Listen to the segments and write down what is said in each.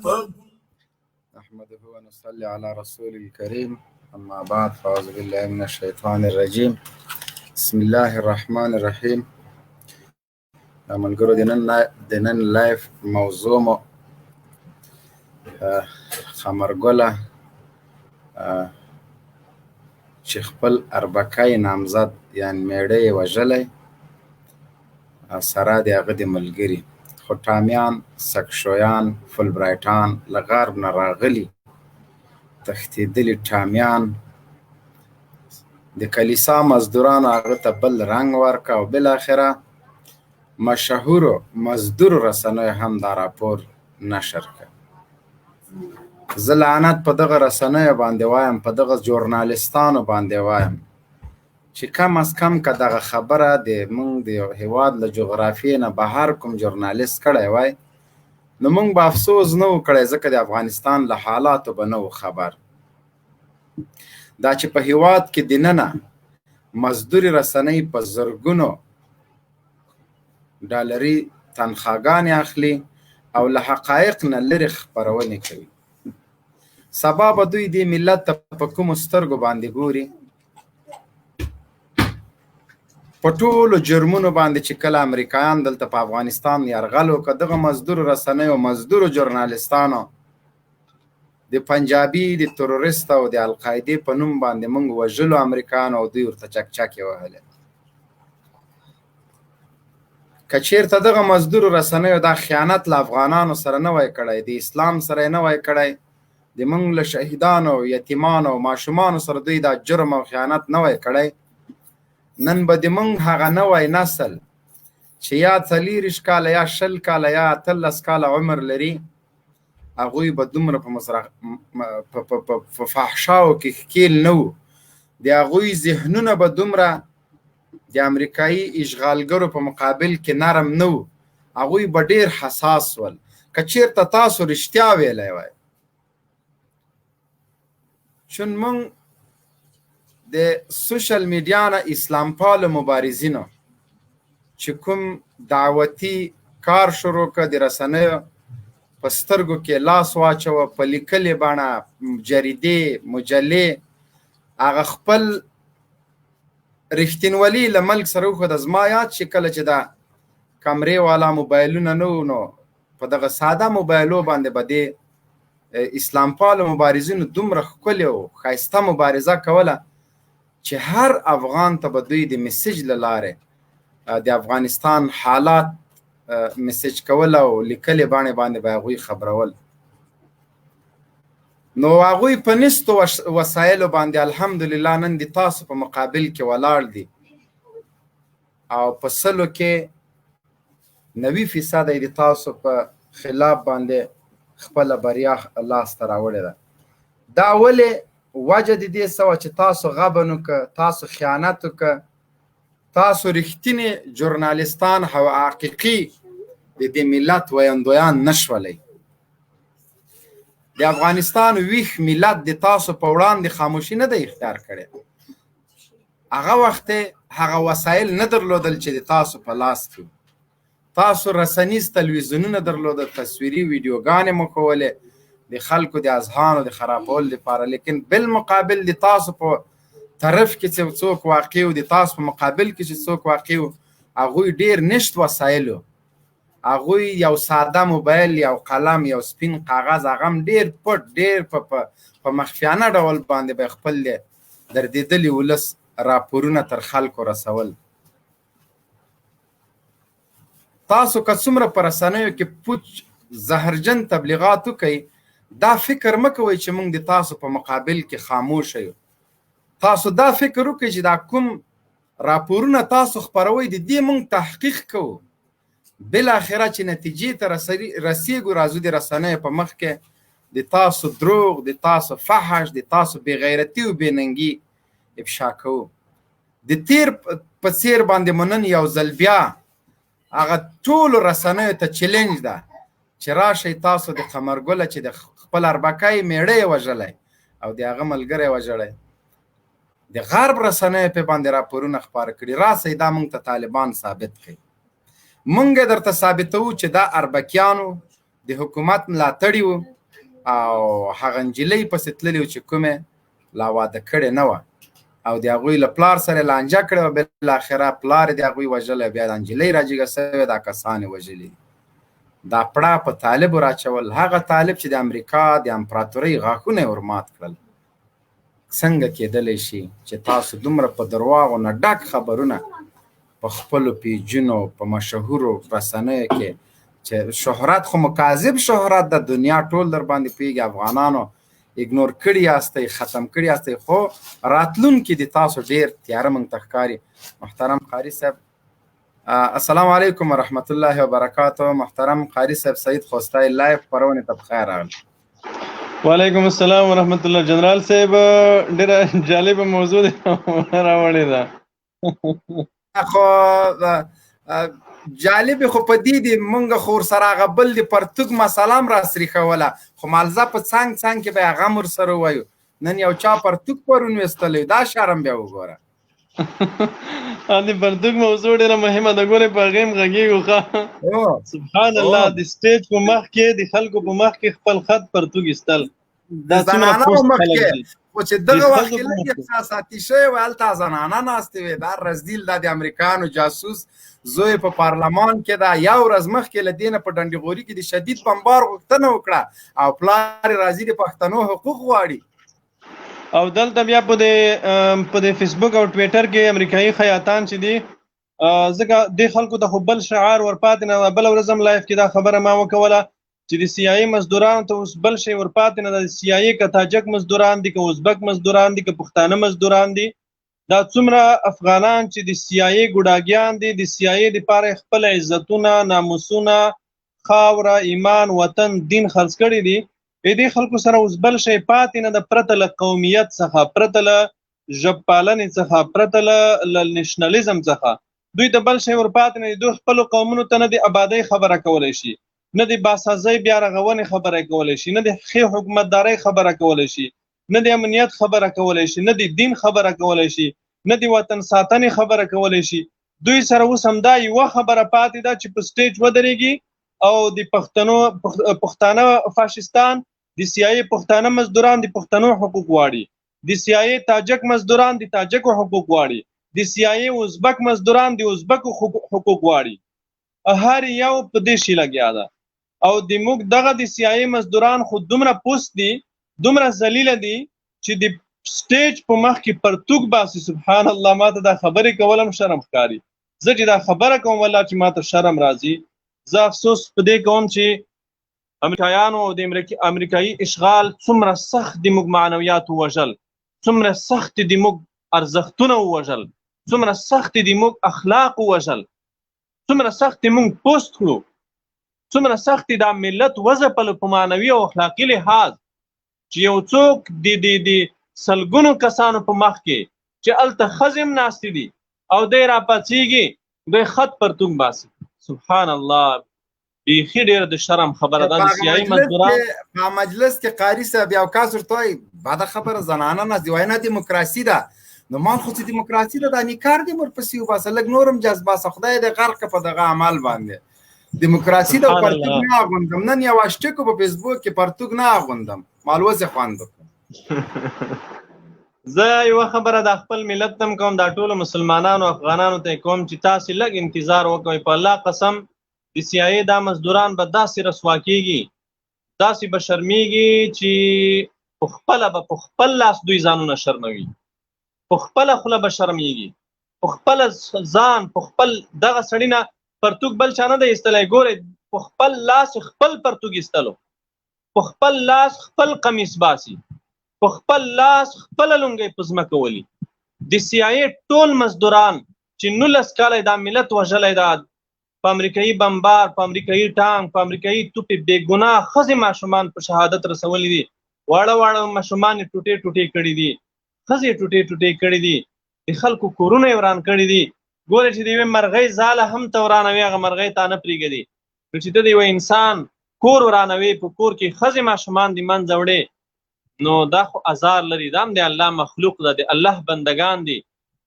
نحمده ونصلي على رسول الكريم اما بعد فاعوذ بالله من الشيطان الرجيم بسم الله الرحمن الرحيم. ملګرو د نن لایف موضوع مو خمرګله چې خپل اربکی نامزد یعنی میړه یې وژلی سره د هغه د ملګري خو ټامیان سکشویان فلبرایټان له غرب نه راغلي تښتېدلي ټامیان د کلیسا مزدورانو هغه ته بل رنګ ورکړه او بالاخره مشهورو مزدور رسنیو هم دا راپور نشر کړ. زه لعنت په دغه رسنیو باندې وایم، په دغه ژورنالستانو باندې وایم چې کم از کم که دغه خبره د موږ د هیواد له جغرافیې نه بهر کوم ژورنالیست کړی وای نو موږ به افسوس نه و کړی، ځکه د افغانستان له حالاتو به نه و خبر. دا چې په هیواد کې دننه مزدوري رسنۍ په زرګونو ډالري تنخواګانې اخلي او له حقایق نه لرې خپرونې کوي، سبا به دوی دې ملت ته په کومو سترګو باندې ګوري؟ په ټولو جرمونو باندې چې کله امریکایان دلته په افغانستان یرغل وکړ، دغه مزدورو رسنیو مزدورو ژورنالستانو د پنجابي د تروریست او د القاعدې په نوم باندې موږ وژلو امریکایانو او دوی ورته چکچکې وهلې. که چېرته دغه مزدورو رسنیو دا خیانت له افغانانو سره نه وای کړی، د اسلام سره یې نه وای کړی، د موږ له شهیدانو یتیمانو او ماشومانو سره دوی دا جرم او خیانت نه وای کړی، نن به د موږ هغه نوی نسل چې یا 40 کاله یا 20 کاله یا 13 کاله عمر لري هغوی به دومره په فحشاو کې ښکیل نه وو، د هغوی ذهنونه به دومره د امریکایي اشغالګرو په مقابل کې نرم نه وو، هغوی به ډېر حساس ول. که چېرته تاسو رښتیا ویلی وای، چون موږ د سوشل میډیا نه اسلام پالو مبارزینو چې کوم دعوتي کار شروع کړ، د رسنیو په سترګو کې لاس واچوه، په لیکلې بڼه جریدې مجلې هغه خپل رښتینولي له ملک سره وښوده. زما یاد چې کله چې دا کمرې والا موبایلونه نه وو نو په دغه ساده موبایلو باندې به د اسلام پالو مبارزینو دومره ښکلې او ښایسته مبارزه کوله چې هر افغان ته به دوی د میسج له لارې د افغانستان حالات میسج کول او لیکلې باندې به هغوی خبرول. نو هغوی په نستو وسایلو باندې الحمدلله نن د تاسو په مقابل کې ولاړ دي او په 100 کې 90% د تاسو په خلاف باندې خپل بریا لاسته راوړې ده. دا ولې وجه د دې څه وه چې تاسو غبن وکړه، تاسو خیانت وکړه، تاسو رښتینې ژورنالستان او حقیقي د دې ملت ویندویان نه شولئ. د افغانستان ویښ ملت د تاسو په وړاندې خاموشي نه دی اختیار کړی. هغه وخت هغه وسایل نه درلودل چې د تاسو په لاس کې، تاسو رسنیز تلویزیونونه درلودل، تصویري ویډیوګانې مو کولې د خلکو د اذهانو د خرابولو لپاره، لیکن بالمقابل د تاسو په طرف کې چې څوک واقع و، د تاسو په مقابل کې چې څوک واقع و، هغوی ډېر نشت وسایلو، هغوی یو ساده موبایل، یو قلم، یو سپین کاغذ، هغه هم ډېر پټ ډېر په مخفیانه ډول باندې به خپل دردېدلي ولس راپورونه تر خلکو رسول. تاسو که څومره په رسنیو کې پوچ زهرجن تبلیغات وکئ، دا فکر مه کوئ چې موږ د تاسو په مقابل کې خاموشه یو. تاسو دا فکر وکئ چې دا کوم راپورونه تاسو خپروئ د دې موږ تحقیق کوو، بالاخره چې نتیجې ته رسیږو راځو د رسنیو په مخ کې د تاسو دروغ، د تاسو فحش، د تاسو بېغیرتي او بېننګي افشا کوو. د تیر په څیر باندې مو نن یو ځل بیا هغه ټولو رسنیو ته چیلنج ده چې راشئ تاسو د قمرګله چې د خپل اربکی میړه یې وژلی او د هغه ملګری یې وژلی، د غرب رسنیو په باندې راپورونه خپاره کړي، راسئ دا موږ ته طالبان ثابت کړي. موږ درته ثابتوو چې دا اربکیانو د حکومت ملاتړي وو او هغه نجلۍ پسې تللي وو چې کومې لا واده کړې نه وه او د هغوی له پلار سره لانجه کړې وه، بالاخره پلار یې د هغوی وژلی، بیا د نجلۍ راجګه سوې، دا کسان یې وژلي. دا پړه په طالبو راچول، هغه طالب چې د امریکا د امپراتورۍ غاښونه یې ورمات کړل. څنګه کېدلی شي چې تاسو دومره په درواغو نه ډک خبرونه په خپلو پیجونو په مشهورو رسنیو کې چې شهرت خو مکاذب شهرت د دنیا ټول در باندې پوهېږي، افغانانو اګنور کړي یاستئ، ختم کړي یاستئ، خو راتلونکي د تاسو ډېر تیاره موږ ته ښکاري. محترم قاري صاحب السلام علیکم ورحمت الله وبرکاته. محترم قاري صاحب سعید خوستی لایف خپرونې ته بخیر راغلی. وعلیکم السلام ورحمت الله. جنرال صاحب ډېره جالبه موضوع راوړې ده. خو جالب خو په دې دي مونږ خو ورسره هغه بل د پرتګ مسله هم راسریښوله، خو مالزه په څنګ څنګ کې به هغه هم ورسره ووایو. نن یو چا پرتګ پرون ویستلی، دا شرم بیا وګوره. د پرتګ موضوع ډېره مهمه ده. ګورې په هغې هم غږېږو ښه. سبحان الله، د سټیج په مخ کې د خلکو په مخ کې خپل خط پرتګ ایستل، دا څومره پوست خلک دي. خو چې دغه وخت کې لږ احساساتي شوی وه، هلته زنانه ناستې وې. دا رزدیل دا د امریکایانو جاسوس زوی په پارلمان کې ده. یو ورځ مخکې له دې نه په ډنډېغوري کې د شدید بمبار غوښتنه وکړه او پلار یې راځي د پښتنو حقوق غواړي. او دلته بیا په د فیسبوک او ټویټر کې امریکایي خیاطان چې دي، ځکه دې خلکو ته خو بل شعار ورپاتې نه. بله ورځ هم لایف کې دا خبره ما وکوله چې د سی آی مزدورانو ته اوس بل شی ورپاتې نه ده. د سی آی که تاجک مزدوران دي، که ازبک مزدوران دي، که پښتانه مزدوران دي، دا څومره افغانان چې د سی آی ګوډاګیان دي، د سی آی دپاره خپل عزتونه، ناموسونه، خاوره، ایمان، وطن، دین خرڅ کړي دي. دې خلکو سره اوس بل شی پاتې نه ده پرته له قومیت څخه، پرته له ژبپالنې څخه، پرته له نېشنلیزم څخه. دوی ته بل شی ورپاتې نه دي. دوی خپلو قومونو ته نه د ابادۍ خبره کولی شي، نه د باسازۍ بیا رغونې خبره کولی شي، نه د ښې حکومتدارۍ خبره کولی شي، نه د امنیت خبره کولی شي، نه د دین خبره کولی شي، نه د وطن ساتنې خبره کولی شي. دوی سره اوس همدا یوه خبره پاتې ده چې په سټیج ودرېږي او د پښتانه فاشستان، د سی آی پښتانه مزدوران د پښتنو حقوق غواړي، د سی آی تاجک مزدوران د تاجکو حقوق غواړي، د سی آی ازبک مزدوران د ازبکو حقوق غواړي. هر یو په دې شي لګیا ده. او د موږ دغه د سی آی مزدوران خو دومره پوست دي، دومره ذلیله دي چې د سټیج په مخ کې پرتوګ باسي. سبحان الله، ما ته دا خبرې کول هم شرم ښکاري. زه چې دا خبره کوم والله چې ما ته شرم راځي. زه افسوس په دې کوم چې امریکایانو او د امریکایي اشغال څومره سخت د موږ معنویاتو وژل، څومره سخت د موږ ارزښتونه ووژل، څومره سخت د موږ اخلاق ووژل، څومره سخت موږ پوست کړو، څومره سخت دا ملت وځپل په معنوي او اخلاقي لحاظ چې یو څوک د سلګونو کسانو په مخ کې چې هلته ښځې هم ناستې دي او دی راپاڅېږي، دوی خط پرتوګ باسي. سبحان الله، بیخي ډېره د شرم خبره ده. د سیاسي مزدوران په مجلس کې قاري صاحب یو کس ورته وایي بده خبره زنانه نه دي، وایي نه دیموکراسي ده. نو مان خو چې دیموکراسي ده، دا نیکار دې ورپسې وباسه، لږ نور هم جذباسه، خدای دې غرق په دغه عمل باندې. دیموکراسي ده، پرتوګ نه اغوندم. نن یو اشټکو په فیسبوک کې پرتوګ نه اغوندم، مالوزې خوند وکړم. زه یوه خبره د خپل ملت ته کوم، دا ټولو مسلمانانو افغانانو ته کوم چې تاسې لږ انتظار وکوئ. په الله قسم د سی آی دا مزدوران به داسې رسوا کېږي، داسې به شرمېږي چې په خپل لاس دوی ځانونه شرموي، په خپله خوله به شرمېږي، په خپله ځان، په خپل دغه سړي نه پرتوګ بل چا نه دی ایستلی. ګورئ، په خپل لاس خپل پرتوګ ایستلو، په خپل لاس خپل قمیص باسي، په خپل لاس خپل لونګۍ په ځمکه ولي. د سی آی ټول مزدوران چې 19 کاله دا ملت وژلی ده، په امریکایي بمبار، په امریکایي ټانک، په امریکایي توپې بې ګناه ښځې ماشومان په شهادت رسولي دي. واړه واړه ماشومان یې ټوټې ټوټې کړي دي، ښځې یې ټوټې ټوټې کړي دي، د خلکو کورونه یې وران کړي دي. ګورې چې د یوې مرغۍ ځاله هم ته ورانوي، هغه مرغۍ تا نه پرېږدي. نو چې ته د یوه انسان کور ورانوي، په کور کې ښځې ماشومان د منځه وړې، نو دا خو ازار لري. دا هم د الله مخلوق ده، د الله بندگان دي.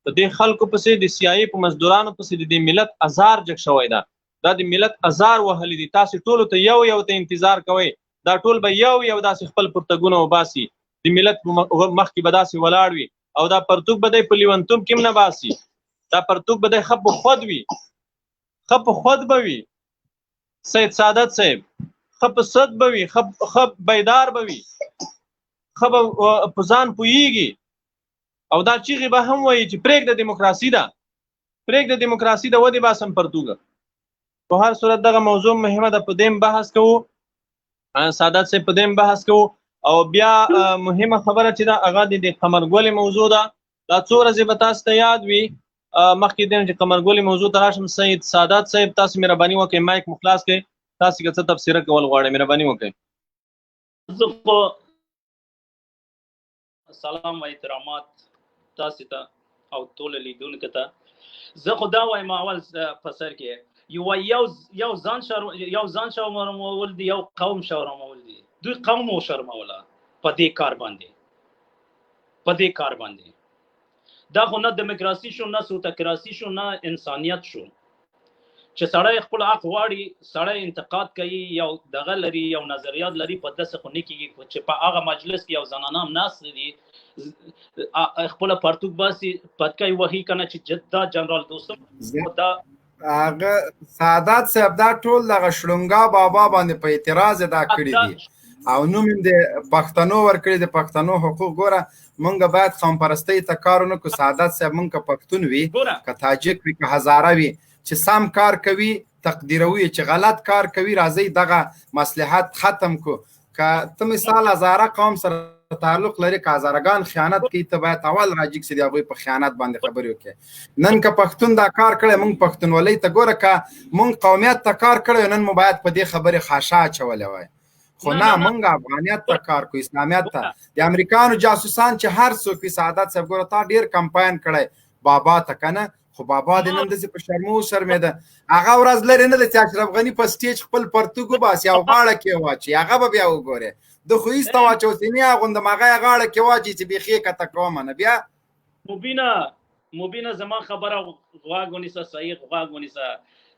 په دې خلکو پسې، د سی آی په مزدورانو پسې د دې ملت ازار جګ شوی ده. دا د ملت ازار وهلي دي. تاسو ټولو ته یو ته انتظار کوئ، دا ټول به یو داسې خپل پرتګونه وباسي، د ملت مخکې به داسې ولاړ وي او دا پرتوګ به دی په لیونتوب کې هم نه باسي. دا پرتوګ به دی ښه په خود وي، ښه په خود به وي. سید سعادت صاحب ښه په صد به وي، ښه بیدار به وي، ښه به په ځان پوهېږي او دا چیغې به هم وایي چې پرېږده دیموکراسي ده، پرېږده دیموکراسي ده، ودې باسم پرتوګه. په هر صورت دغه موضوع مهمه ده، په دې بحث کوو، سعادت صاحب په دې بحث کوو. او بیا مهمه خبره چې دا هغه د قمرګلې موضوع ده. دا څو ورځې به تاسو ته یاد وي مخکې دې چې قمرګلې موضوع ته راشم. سید سعادت صاحب تاسو مهرباني وکړئ مایک مخلاص کړئ، تاسو که څه تبصره کول غواړئ مهرباني وکړئ. سلام و احترامات تاسو ته او ټول لیدونکو ته. زه خو دا وایم اول په سر کې یو ځان شرمول دي، یو قوم شرمول دي. دوی قوم و شرموله په دې کار باندې. دا خو نه دیموکراسي شو، نه سوتکراسي شو، نه انسانیت شو. چې سړی خپل حق غواړي، سړی انتقاد کوي، یو دغه لري، یو نظریات لري، په داسې خو نه کېږي چې په هغه مجلس کې یو زنانه هم ناست دي خپله پرتوګ باسي، پتکۍ وهي که نه چې دا جنرال دوستم دا هغه سعادت صاحب دا ټول دغه شړونګا بابا باندې په اعتراض دا کړي دي او نوم یې د پښتنو ورکړي د پښتنو حقوق. ګوره مونږ باید قوم پرستۍ ته کار ونه کړو. سعادت صاحب مونږ که پښتون وي، که تاجک وي، که هزاره وي، چې سم کار کوي تقدیروي، چې غلط کار کوي راځي دغه مصلحت ختم کو. که ته مثال هزاره قوم سره تعلق لري، که هزارګان خیانت کوي، ته باید اول راجګ سي د هغوی په خیانت باندې خبرې وکړي. نن که پښتون دا کار کړی، مونږ پښتونولۍ ته ګوره، که مونږ قومیت ته کار کړی نن مو باید په دې خبرې خاشه اچولی وای. خو نه، مونږ افغانیت ته کار کوو، اسلامیت ته. د امریکانو جاسوسان چې هر څوک وي، سعادت صاحب ګوره تا ډېر کمپاین کړی بابا ته که نه، خو بابا دې نن داسې په شرمو شرمېده. هغه ورځ لرې نه ده چې اشرف غني په سټیج خپل پرتوګ وباسي او غاړه کې واچي، هغه به بیا وګورې. د خو ایسته واچو سینې اغوندم، هغه یې غاړه کې واچي چې بیخي یې کته کومه نه. بیا مبینه زما خبره غوږ ونیسه، صحیح غوږ ونیسه.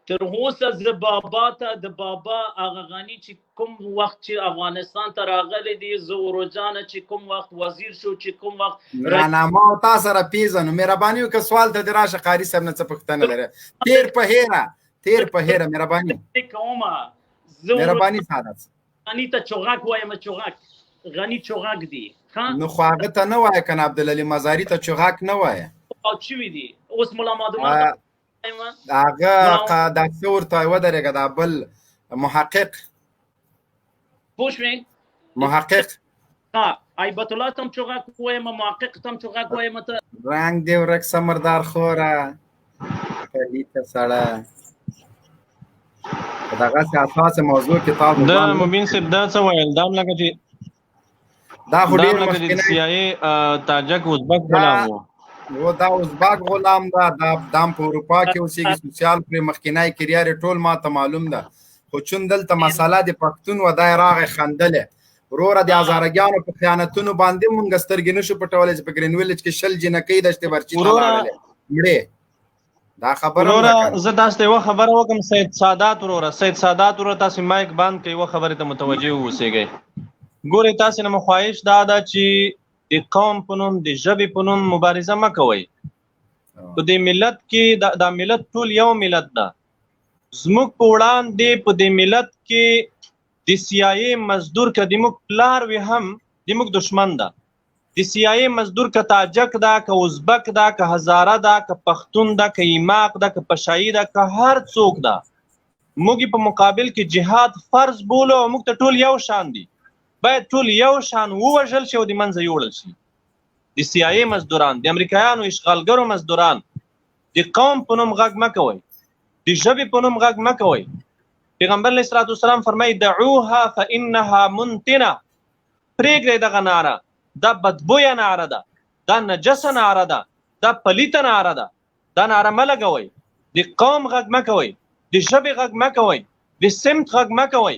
تر اوسه زه بابا ته د بابا هغه غني چې کوم وخت چې افغانستان ته راغلی دی، ظهور جان چې کوم وخت وزیر شو، چې کوم وخت نه ما تا سره پیژنو. مهرباني وکړه سوال ته دې راشه، قاري صاحب نه څه پوښتنه لرې. تیر په هیره مهرباني کومه. مهرباني سعادت غني ته چوغاک وایم، چوغاک غني چوغاک دی. نو خو هغه ته نه وایه که نه، عبدالعلي مزاري ته چوغاک نه وایه. او چوي دي اوس ملا معلومات هغه دا څه ورته ودرېږه، دا بل محقق محقق ایبت الله تم چوغاک وایم، محقق تم چوغاک وایم. ته رنګ دې ورک سمردار خوره پلیته سړه. دغسې اساسه موضوع کتاب دا مبین صاحب دا څه ویل، دا هم لکه چې دا خو ډېر مخکې د CIA تاجک ازبک غلام و دا ازبک غلام ده، دا هم په اروپا کې اوسېږي، سوسیال پرې مخکینی کریار ټول ما ته معلوم ده. خو چون دلته مسله د پښتون و دا یې راغی خندلې. وروره د هزارګیانو په خیانتونو باندې مونږ سترګې نشو پټولی چې په ګرین ویلج کې 20 جنکۍ دشتې برچي ته راغلې مړې. دا خبره زه تاسو ته یوه خبره وکړم. سید سعادت وروره تاسو مایک بند کړئ، یوه خبرې ته متوجه واوسېږئ. ګورئ تاسې نه مو خواهش دا ده چې د قوم په نوم، د ژبې په نوم مبارزه مه کوئ. په دې ملت کې دا ملت ټول یو ملت ده. زموږ په وړاندې په دې ملت کې د CIA مزدور که د موږ پلار وي هم د موږ دشمن ده. د CIA مزدور که تاجک ده، که ازبک ده، که هزاره ده، که پښتون ده، که ایماق ده، که پشایي ده، که هر څوک ده، موږ په مقابل کې جهاد فرض بولو او موږ ته ټول یو شان دي. باید ټول یو شان ووژل شي او د منځه یوړل شي. د CIA مزدوران، د امریکایانو اشغالګرو مزدوران، د قوم په نوم غږ مه کوئ، د ژبې په نوم غږ مه کوئ. پیغمبر علیه الصلاة والسلام فرمایي دعوها فانها منتنه. پرېږدئ دغه ناره، دا بدبویه ناره ده، دا نجسه ناره ده، دا پلیته ناره ده. دا ناره مه لګوئ. د قوم غږ مه کوئ، د ژبې غږ مه کوئ، د سمت غږ مه کوئ،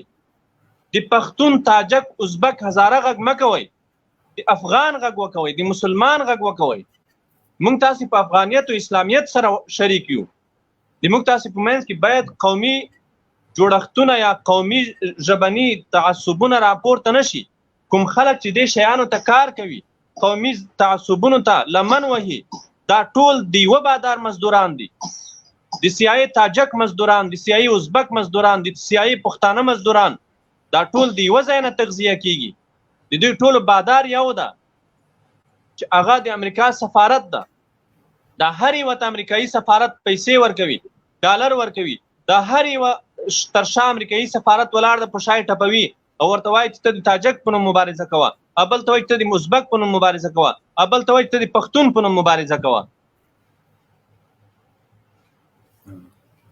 د پښتون، تاجک، ازبک، هزاره غږ مه کوئ، د افغان غږ وکوئ، د مسلمان غږ وکوئ. موږ تاسې په افغانیت او اسلامیت سره شریک یو. د موږ تاسې په منځ کې باید قومي جوړښتونه یا قومي ژبني تعصبونه راپورته نشي. کوم خلک چې دې شیانو ته کار کوي، قومي تعصبونو ته لمن وهي، دا ټول د یوه بادار مزدوران دي. د سیایي تاجک مزدوران، د سیایي ازبک مزدوران، د سیایي پښتانه مزدوران، دا ټول د یوه ځای نه تغذیه کیږي. د دوی ټولو بادار یو ده چې هغه د امریکا سفارت ده. دا هر یوه ته امریکایي سفارت پیسې ورکوي، ډالر ورکوي. دا هر یوه تر شا امریکایي سفارت ولاړ د په شا یې ټپوي او ورته وایي چې ته د تاجک په نوم مبارزه کوه، بل ته وایي چې ته د ازبک په نوم مبارزه کوه، بل ته وایي چې ته د پښتون په نوم مبارزه کوه.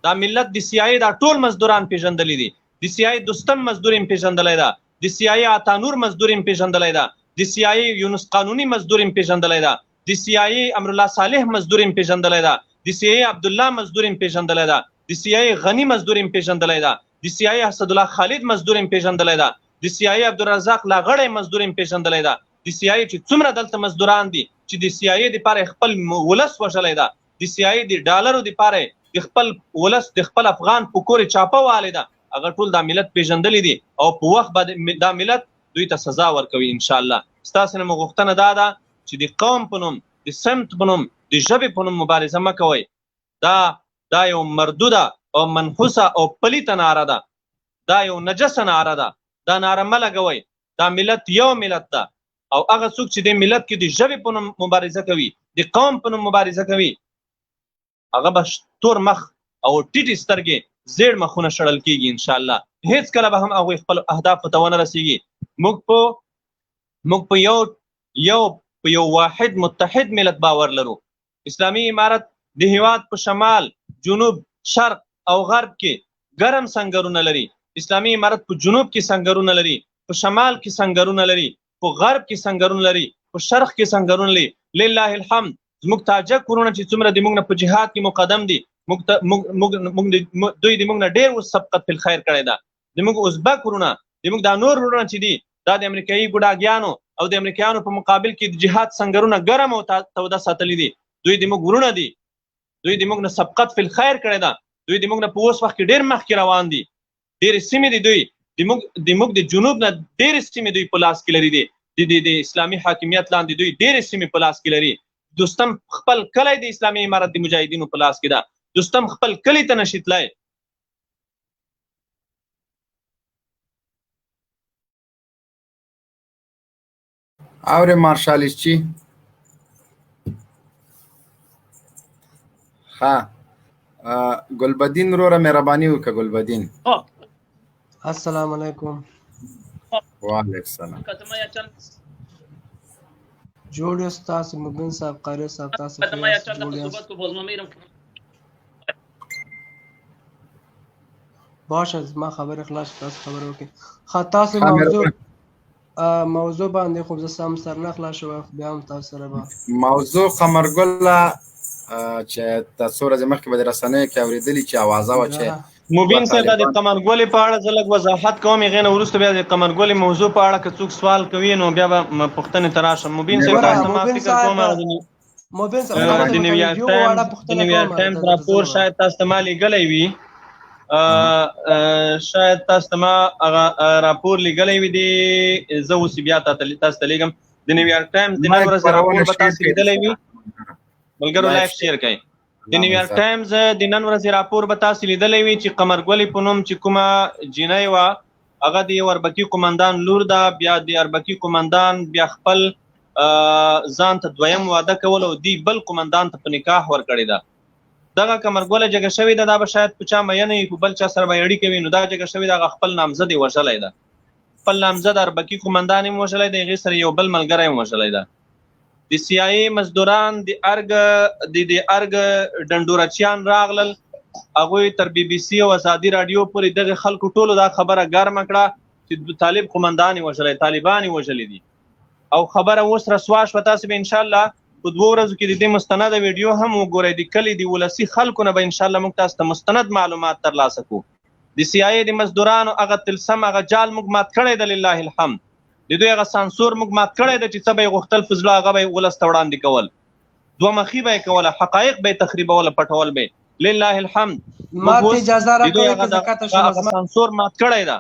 دا ملت د سیایي دا ټول مزدوران پیژندلی دي. د سیایي دوستم مزدور یې پیژندلی ده، د سیایي عطانور مزدور یې پیژندلی ده، د سیایي یونس قانوني مزدور یې پیژندلی ده، د سیایي امرالله صالح مزدور یې پیژندلی ده، د سیایي عبدالله مزدور یې پیژندلی ده، د سیایي غنی مزدور یې پیژندلی ده، د سیایي اسد الله خالد مزدور یې پیژندلی ده، د سیایي عبدالرزاق لاغړی مزدور یې پیژندلی ده. د سیایي چې څومره دلته مزدوران دي چې د سیایي دپاره خپل ولس وژلی ده، د سیایي د ډالرو دپاره د خپل ولس د خپل افغان په کور چاپه والی ده، هغه ټول دا ملت پیژندلی دي او په وخت به دا ملت دوی ته سزا ورکوي انشاءالله. ستاسې نه مو غوښتنه دا ده چې د قوم په نوم، د سمت په نوم، د ژبې په نوم مبارزه مه کوئ. دا یو مردوده او منحوسه او پلیته ناره ده، دا یو نجسه ناره ده. دا ناره مه لګوئ. دا ملت یو ملت ده او هغه څوک چې د ملت کې د ژبې په نوم مبارزه کوي، د قوم په نوم مبارزه کوي، هغه به تور مخ او ټیټې سترګې زیړ مخونه شړل کېږي انشاءالله. هیڅ کله به هم هغوی خپل اهدافو ته ونه رسېږي. موږ په یو واحد متحد ملت باور لرو. اسلامي امارت د هیواد په شمال، جنوب، شرق او غرب کې ګرم سنگرونه لري. اسلامي امارت په جنوب کې سنگرونه لري، په شمال کې سنگرونه لري، په غرب کې سنگرونه لري، په شرق کې سنگرونه لري. لله الحمد. زموږ تاجک ورونه چې څومره د موږ نه په جهاد کې مقدم دي، دوی د موږ نه ډېر اوس سبقت فی الخیر کړی ده. د موږ ازبک ورونه، د موږ دا نور ورونه چې دي، دا د امریکایي ګوډاګیانو او د امریکایانو په مقابل کې د جهاد سنگرونه ګرم او توده ساتلي دي. دوی د موږ ورونه دي، دوی د موږ نه سبقت فی الخیر کړی ده. دوی د موږ نه په اوس وخت کې ډېر مخکې روان دي. ډېرې سیمې دي دوی د موږ د جنوب نه ډېرې سیمې دوی په لاس کې لري دي. د اسلامي حاکمیت لاندې دوی ډېرې سیمې په لاس کې لري. دوستم خپل کلی د اسلامي امارت د مجاهدینو په لاس کې ده. دوستم خپل کلی ته نشي تللی. اورې مارشالیس چی گلبدین روره مهرباني وکړه. گلبدین السلام علیکم. وعلیکم السلام. جوړ تاسو مبین صاحب، قاری صاحب، تاسو باشه ما خبر اخلاص تاسو خبر وکړي. تاسو موضوع باندې خو زه سم سر نه خلاص شو، بیا هم تاسو سره به موضوع قمرګله چې تاسو ورځې مخکې به د رسنیو کې اورېدلي چې اوازه وه چې مبین صاحب د قمرګلې په اړه زه لږ وضاحت کوم، هغې نه وروسته بیا د قمرګلې موضوع په اړه که څوک سوال کوي نو بیا به پوښتنې ته راشم. مبین صاحب تاسو ما فکر کوم د نیویارک ټایمز راپور شاید تاسو ته ما لیږلی وي، شاید تاسو ته ما هغه راپور لیږلی وي دی، زه اوس بیا تاسو ته لیږم. د نیویارک ټایمز د نن ورځې راپور به تاسو لیدلی وي، ملګرو لایف شیر کوي. د نیویارک ټایمز د نن ورځې راپور به تاسو لیدلی وي چې قمرګلې په نوم چې کومه جینۍ وه، هغه د یو اربکي قمندان لور ده. بیا د اربکي قمندان بیا خپل ځان ته دویم واده کول او دی بل قمندان ته په نکاح ورکړې ده. دغه قمرګله جګه شوې ده، دا به شاید په چا میینه وي، په بل چا سره به یې اړیکه وي، نو دا جګه شوې ده. هغه خپل نامزد یې وژلی ده، خپل نامزد اربکي قمندان یې وژلی ده، هغې سره یو بل ملګری یې وژلی ده. د سیایي مزدوران د ارګ ډنډورچیان راغلل، هغوی تر بی بي سي او ازادي راډیو پورې دغه خلکو ټولو دا خبره ګرمه کړه چې طالب قمندان یې وژلی، طالبان یې وژلي دي او خبره اوس رسوا شوه. تاسو به انشاءالله په 2 ورځو کې د دې مستنده ویډیو هم وګورئ. د کلي د ولسي خلکو نه به انشاءالله موږ تاسو ته مستند معلومات ترلاسه کړو. د سیایي د مزدورانو هغه تلسم، هغه جال موږ مات کړی ده لله الحمد. د دوی هغه سانسور موږ مات کړی ده چې څه به یې غوښتل فضله هغه به یې ولس ته وړاندې کول، دوه مخي به یې کوله، حقایق به یې تخریبوله، پټول به یې. لله الحمد ما ته اجازه راکړئ چې زکات شروع هغه سانسور مات کړی ده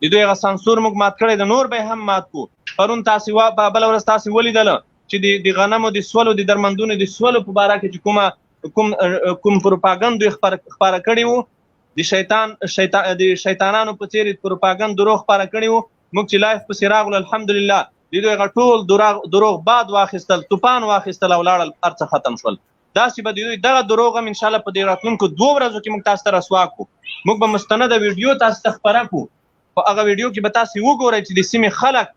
د دوی هغه سانسور موږ مات کړی ده نور به هم مات کو پرون تاسو په بل ورځ تاسو ولیدل چې د غنمو د سولو د درمندونو د سولو په باره کې چې کوم پروپاګاندا خبره کړي وو د شیطانانو په څیر پروپاګاندا دروغ خبره کړي وو موږ چې لایف په سراغ الحمدلله د دوی غټول دروغ باد واخیستل طوفان واخیستل او لاړل ارڅ ختم شول دا چې به دوی دغه دروغ هم ان شاء الله په دې راتلونکو 2 ورځو کې موږ تاسو ته رسوا کو موږ به مستند ویډیو تاسو ته خبره کو په هغه ویډیو کې به تاسو وګورئ چې د سیمې خلک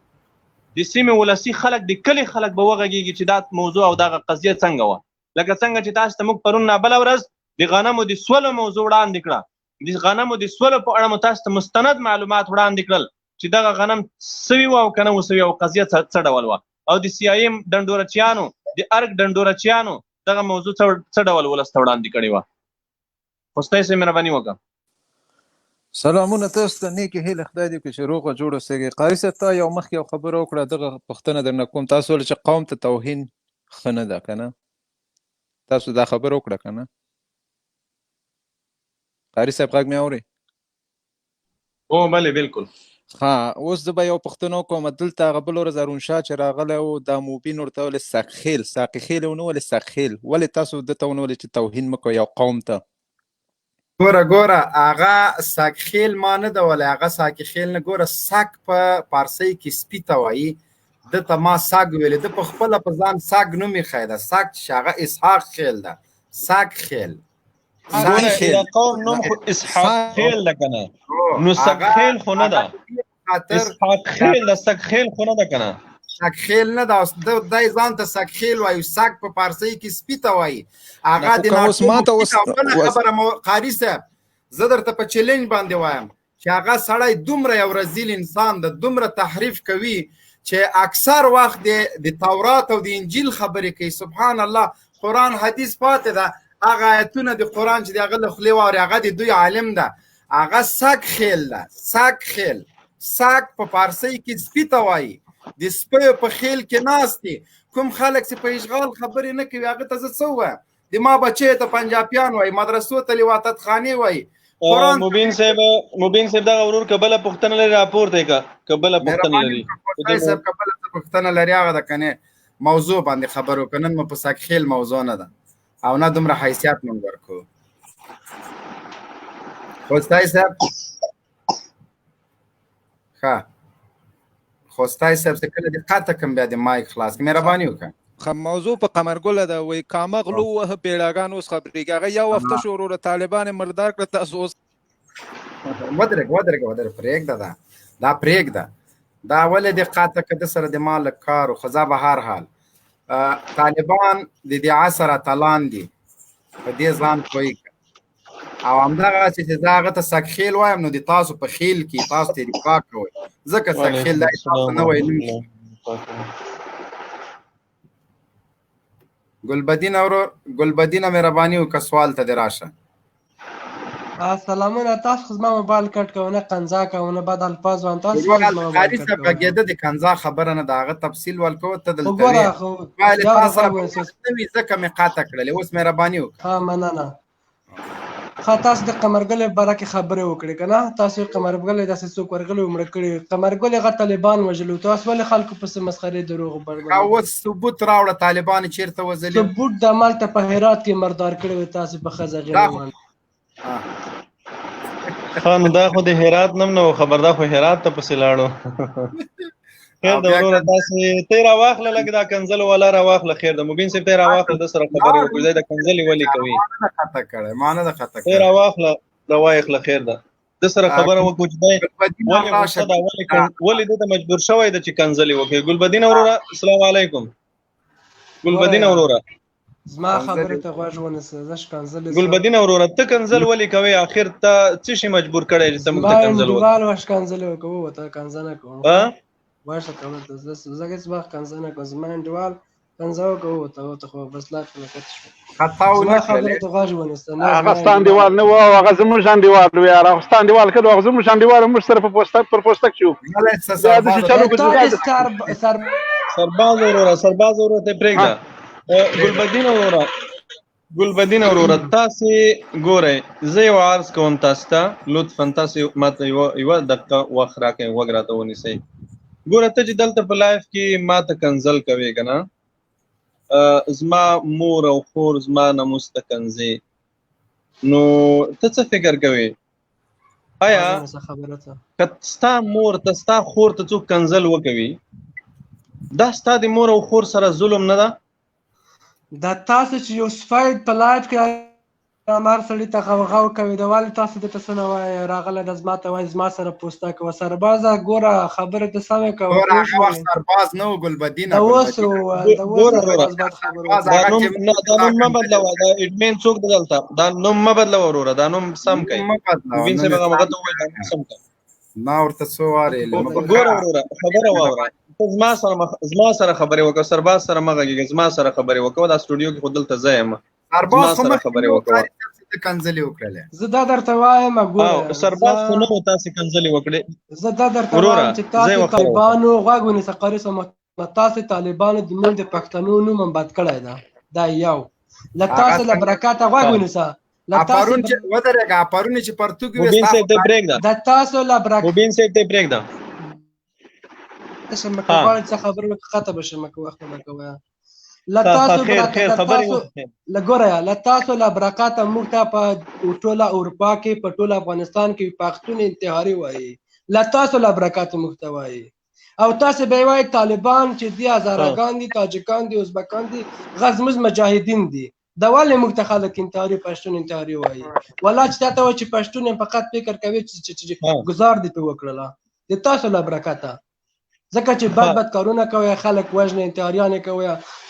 د سیمې ولسی خلک د کلی خلک به وغږیږي چې دا موضوع او دغه قضیه څنګه و لکه څنګه چې تاسو ته موږ پرون نه بل ورځ د غنمو د سولو موضوع وړاندې کړه د غنمو د سولو په اړه تاسو ته مستند معلومات وړاندې کړل چې دغه غنم سوي و او کنه وسوي او قضیه څه ډول و او د سی آی ایم ډنډورچیانو د ارګ ډنډورچیانو دغه موضوع څه ډول ولست وړاندې کړی و خوستای سي مهرباني وکړه سلامونه تاسو ته نیکی هیله خدای دې چې روغ جوړ اوسئ قاری صاحب ته یو مخکې یو خبره وکړه دغه پوښتنه درنه کوم تاسو ول چې قوم ته توهین ښه نه ده کنه تاسو دا خبره وکړه کنه قاری صاحب غږ مې اوري او بله بالکل ها اوس زه به یو پوښتنه وکړم دلته هغه بل ورځ هارون شاه چې راغلی و دا موبین ورته ولې ساقي خیل ونه ولې ساق خیل ولې تاسو دته ونه ولې چې توهین مه کوئ یو قوم ته ګوره هغه ساق خیل ما نه ده ولی هغه ساقي خیل نه ګوره ساق په پارسۍ کې سپي ته وایي دته ما ساق ویلې ده په خپله په ځان ساق نوم ایښی ده ساق چې هغه اسحاق خیل ده ساق خیل دا قوم نوم خو اسحاق خیل ده کنه نو ساق خیل خو نه ده اسحاق خیل ده ساق خیل خو نه ده کنه ساق خیل نه ده دای ځان ته ساق خیل وایي ساق په پارسۍ کې سپي ته وایي هغه د خبره قاري صاحب زه درته په چیلنج باندې وایم چې هغه سړی دومره یو رذیل انسان ده دومره تحریف کوي چې اکثر وخت د تورات او د انجیل خبرې کوي سبحان الله قرآن حدیث پاتې ده هغه آیتونه د قرآن چې د هغه له خولې واوري هغه د دوی عالم ده هغه ساق خیل ده ساق خیل ساق په پارسۍ کې سپي ته وایي د سپیو په خیل کې ناست دي کوم خلک چې په اشغال خبرې نه کوي هغه ته زه څه ووایم د ما بچی ته پنجابیان وایي مدرسو ته لواطت خانې وایي مبین صاحب دغه ورور که بله پوښتنه لري راپورته که بله پوښتنه لري صاحب که بله پوښتنه لري هغه ده کنې موضوع باندې خبر وکړه نن مو په ساق خیل موضوع نه ده او نه دومره حیثیت مونږ ورکو خوستای صاحب ښه خوستای صاحب چې کله دې قاطع کړم بیا د مایک خلاص کړه مهرباني وکړه موضوع په قمرګله ده وایي کامغلو وه بیړاګان اوس خبرېږي هغه یو هفته شو وروره طالبان یې مردار کړه تاسو اوس ودرېږه پرېږده دا پرېږده دا ولې دې قاطع کړه ده سره د ما لږ کار و خو زه به هر حال طالبان د دې عصر اتلان دي په دې ځان پوهې کړه او همدغه چې زه هغه ته ساق خیل وایم نو د تاسو په خیل کې تاسو ته دفاع کوئ ځکه ساق خیل دا تاسو نه وایي ګلبدینه مهرباني وکړه سوال ته دې راشه سلامونه تاسو خو زما موبایل کټ کوه نه قنزا کوه نه بد الفاظ وان تاسو قاري صاحب غږېده د قنزا خبره نه د هغه تفصیل ورکوه ته دلته ځکه مې قاطع کړلې اوس مهرباني وکړه ها مننه تاسو د قمرګلې باره کې خبرې وکړې که نه تاسو قمرګلې داسې څوک ورغلي مړه کړي قمرګلې هغه طالبان وژلي تاسو ولې خلکو پسې مسخرې دروغ اوس ثبوت راوړه طالبان چېرته وژلي ثبوت د همالته په هرات کې مردار کړی وي تاسو په ښځه غېږ نو دا خو د هرات نم نه خبر دا خو هرات ته پسې لاړو خیر د وروره تاسې ته یې راواخله لږ دا کنزل والا راواخله خیر د مبین صاحب ته یې راواخله ده سره خبرې وکړو دی د کنزلې ولې کوي ته یې راواخله راوایخله خیر ده ده سره خبره وکړو چې دی ولې ده ته مجبور شوی ده چې کنزلې وکړي ګلبدین وروره السلام علیکم ګلبدین وروره زما خبرې ته غوږ ونیسه زه شکنځلې ګلبدین وروره ته کنزل ولې کوې اخر ته څه شي مجبور کړی چې ته موږ ته کنزل وکړو ما انډیوال شکنځلې وکړو ورته کنځه نه کوم واشه کومه زه هیڅ وخت کنځه نه کوم زما انډیوال کنځه وکړو ورته خو بس لا کلکت شو زما خبرې ته غوږ ونیسه هغه ستا انډیوال نه و هغه زموږ انډیوال و هغه ستا انډیوال کړو هغه زموږ انډیوال موږ سره په پوسټک شو سرباز وروره ته پرېږده ګلبدین وروره ګلبدین وروره تاسې ګورئ زه یو عرض کوم تاسو ته لطفا تاسې ماته یوه دقیقه وخت راکړئ غوږ راته ونیسئ ګوره ته چې دلته په لایف کې ماته کنځل کوې که نه زما مور او خور زما ناموس ته کنځې نو ته څه فکر کوې آیا که ستا مور ته ستا خور ته څوک کنځل وکوي دا ستا د مور او خور سره ظلم نه ده دا تاسو چې یو سپاید په لایف کې مار سړي ته غوغاو کوي د والي تاسو د څه نه وایي راغله د زما ته وایي زما سره پوسته کوه سربازه ګوره خبرې ته سمې کوه سرباز نه و ګلبدینه دا اوس دا نوم مه بدلوه دا اډمین څوک دی دلته دا نوم مه بدلوه وروره دا نوم سم کوي مبین صاحب هغه ته ووایي دا نوم سم کوي ما ورته څه وارې ګوره وروره خبره واوره زما سره خبرې وکړه سرباز سره مه غږېږه زما سره خبرې وکړه دا سټوډیو کې خو دلته زه یم سرباز خو خبرې وکړه کنځلې وکړلې زه دا درته وایم ګوره سرباز خو نه و تاسې کنځلې وکړې زه دا درته وایم چې تاسو طالبانو غوږ ونیسه قاري صاحب تاسو طالبانو د نوم د پښتنو نوم هم بد کړی ده دا یو له تاسو له برکاته غوږ ونیسه اپارون چې ودرېږه اپارون چې پرتګ مبین صاحب ته پرېږده د تاسو له برکاته مبین صاحب ته پرېږده څه مکه غواړئ څه خبره وکړه خطه به شم که وخت مه کوه له تاسو له تاسو له برکاته موږ ته په ټوله اروپا کې په ټوله افغانستان کې پښتون انتحاري وایي له تاسو له برکاته موږ ته وایي او تاسو به وایي طالبان چې دي هزارګان دي تاجکان دي ازبکان دي غزمز مجاهدین دي دا ولې موږ ته خلک انتحاري پښتون انتحاري وایي والله چې تا ته وایي چې پښتون فقط فکر کوي چې گزار دي په وکړله د تاسو له برکاته ځکه چې بد کارونه کوي خلک وژنې انتحاریان کوي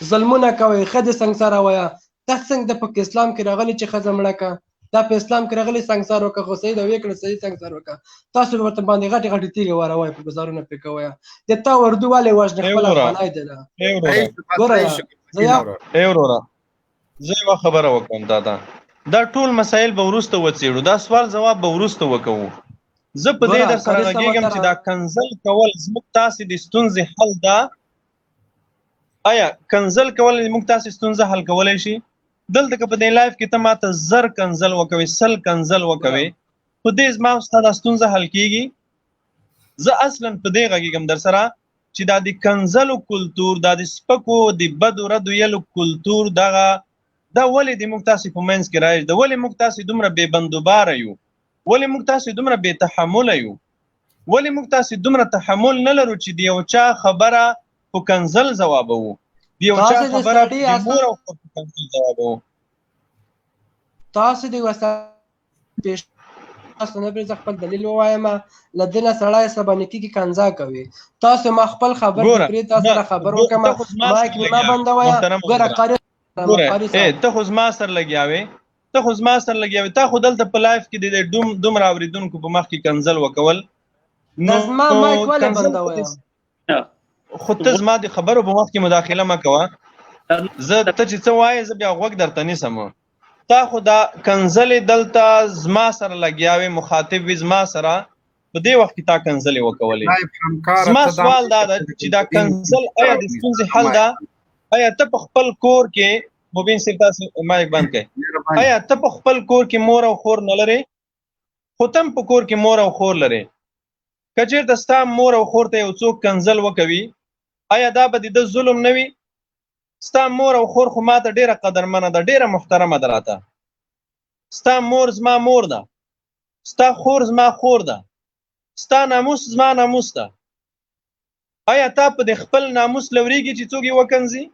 ظلمونه کوي ښځې سنګساره وایه دا څنګه د په اسلام کې راغلي چې ښځه مړه کړه دا په اسلام کې راغلي سنګسار وکړه خو صحیح ده ویې کړه صحیح سنګسار وکړه تاسو به ورته باندې غټې غټې تیږې واروئ په ګزارونه پرې کوئ د تا اردو ولې وژنې خپله افغانۍ ده وروره زه یوه خبره وکړم دا ټول مسایل به وروسته وڅېړو دا سوال ځواب به وروسته وکوو زه په دې در سره غږېږم چې دا کنځل کول زموږ تاسې د ستونزې حل ده آیا کنځل کول زموږ تاسې ستونزه حل کولی شي دلته که په دې لایف کې ته ماته زر کنځل وکوې سل کنځل وکوې په دې زما ستا دا ستونزه حل کېږي زه اصلا په دې غږېږم در سره چې دا د کنځلو کلتور دا د سپکو د بدو ردو یلو کلتور دا ولې د موږ تاسې په منځ کې رایج ده ولې موږ تاسې دومره بې بندوباره یو ولې موږ تاسې دومره بې تحمله یو ولې موږ تاسې دومره تحمل نه لرو چې د یو چا خبره په کنځل ځوابوو د یو چا خبره د مور او خور په کنځل ځوابوو تاسو د پیش تاسو نه پرې زه خپل دلیل ووایم له دې نه سړی سبا نیکي کې کنځا کوي تاسو ما خپل خبر پرې تاسو سره خبر وکړم مایک مې مه بندوایه ګوره قاري ته خو زما سره لګیاوې تا خو دلته په لایف کې د دومره اورېدونکو په مخ کې کنځل وکول خو ته زما د خبرو په وخت کې مداخله مه کوه زه ته چې څه وایې زه بیا غوږ درته نیسم تا خو دا کنځلې دلته زما سره لګیاوې مخاطب وي زما سره په دې وخت کې تا کنځلې وکولې زما سوال دا ده چې دا کنځل آیا د ستونزې حل ده آیا ته په خپل کور کې مبین صاحب تاسو مایک بند کړئ آیا ته په خپل کور کې مور او خور نه لرې خو ته په کور کې مور او خور لرې که چېرته ستا مور او خور ته یو څوک کنځل وکوي آیا دا به د ده ظلم نه وي ستا مور او خور خو ماته ډېره قدرمنه ده ډېره محترمه ده راته ستا مور زما مور ده ستا خور زما خور ده ستا ناموس زما ناموس ده آیا تا په د خپل ناموس لورېږي چې څوک یې وکنځي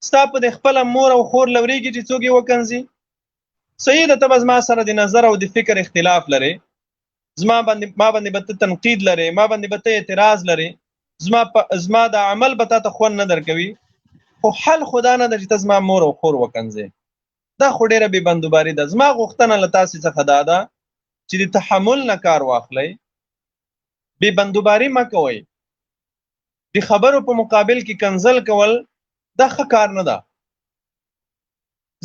ستا په د خپله مور او خور لورېږي چې څوک یې وکنځي صحیح ده ته به زما سره د نظر او د فکر اختلاف لرې ما باندې به ته تنقید لرې ما باندې به ته اعتراض لرې زما د عمل به تا ته خوند نه درکوي خو حل خو دا نه ده چې ته زما مور او خور وکنځې دا خو ډېره بې بندوباري ده زما غوښتنه له تاسې څخه دا ده چې د تحمل نه کار واخلئ بې بندوباري مه کوئ د خبرو په مقابل کې کنځل کول دا ښه کار نه ده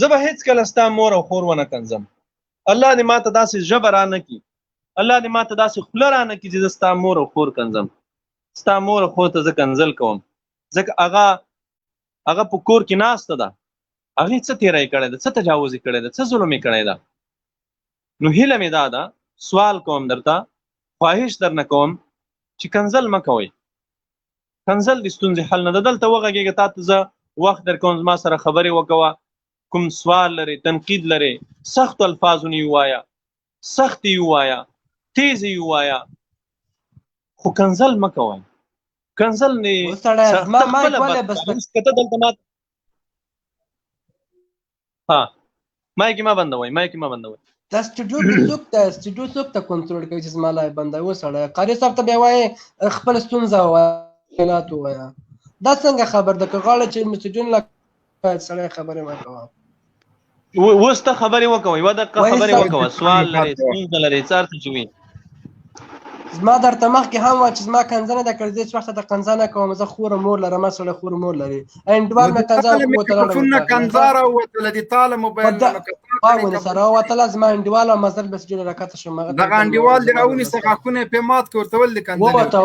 زه به هېڅکله ستا مور او خور ونه کنځم الله دې ماته داسې ژبه رانه کړي الله دې ماته داسې خوله رانه کړي چې زه ستا مور او خور کنځم ستا مور او خور ته زه کنځل کوم ځکه هغه په کور کې ناسته ده هغې څه تېری کړی ده، څه تجاوز یې کړی ده، څه ظلم یې کړی ده. نو هیله مې دا ده، سوال کوم درته، خواهش درنه کوم چې کنځل مه کوئ. کنځل د ستونزې حل نه ده. دلته وغږېږه، تا ته زه وخت در کوم، زما سره خبرې وکوه، کوم سوال لرې، تنقید لرې، سختو الفاظونه یې ووایه، سخت یې ووایه، تیز یې ووایه، خو کنځل مه کوئ. کنځل نه کته دلته ما ها مایک ما بندوي، مایک ما بندوي. دا سټوډیو څوک ته کنټرول کوي چې زما لای بندوي؟ وسړی قاری صاحب ته بیا وایي خپل ستونزه وایي ووایه. دا څنګه خبر ده که غواړې چې مسجون لا سړی خبرې مه کوه. اوس ته خبرې وکوئ، یوه دقیقه خبرې وکوه، سوال لرې، ستونزه لرې، څه هر څه چې وي. زما درته مخکې هم وایه چې زما کنځنه ده کړې، زه هېڅ وخته ته کنځه نه کوم. زه خوره مور لرم، ما سړی خوره مور لري. انډوال مې کنځه میکروفونه کنځاره ووتله د تاله موبایل نه سره ووتله. زما انډوال او مزل بسجون راکته شم. دغه انډیوال دې راونیسه، غاښونه یې پرې مات کړه، ورته ول دې کنځلې ووته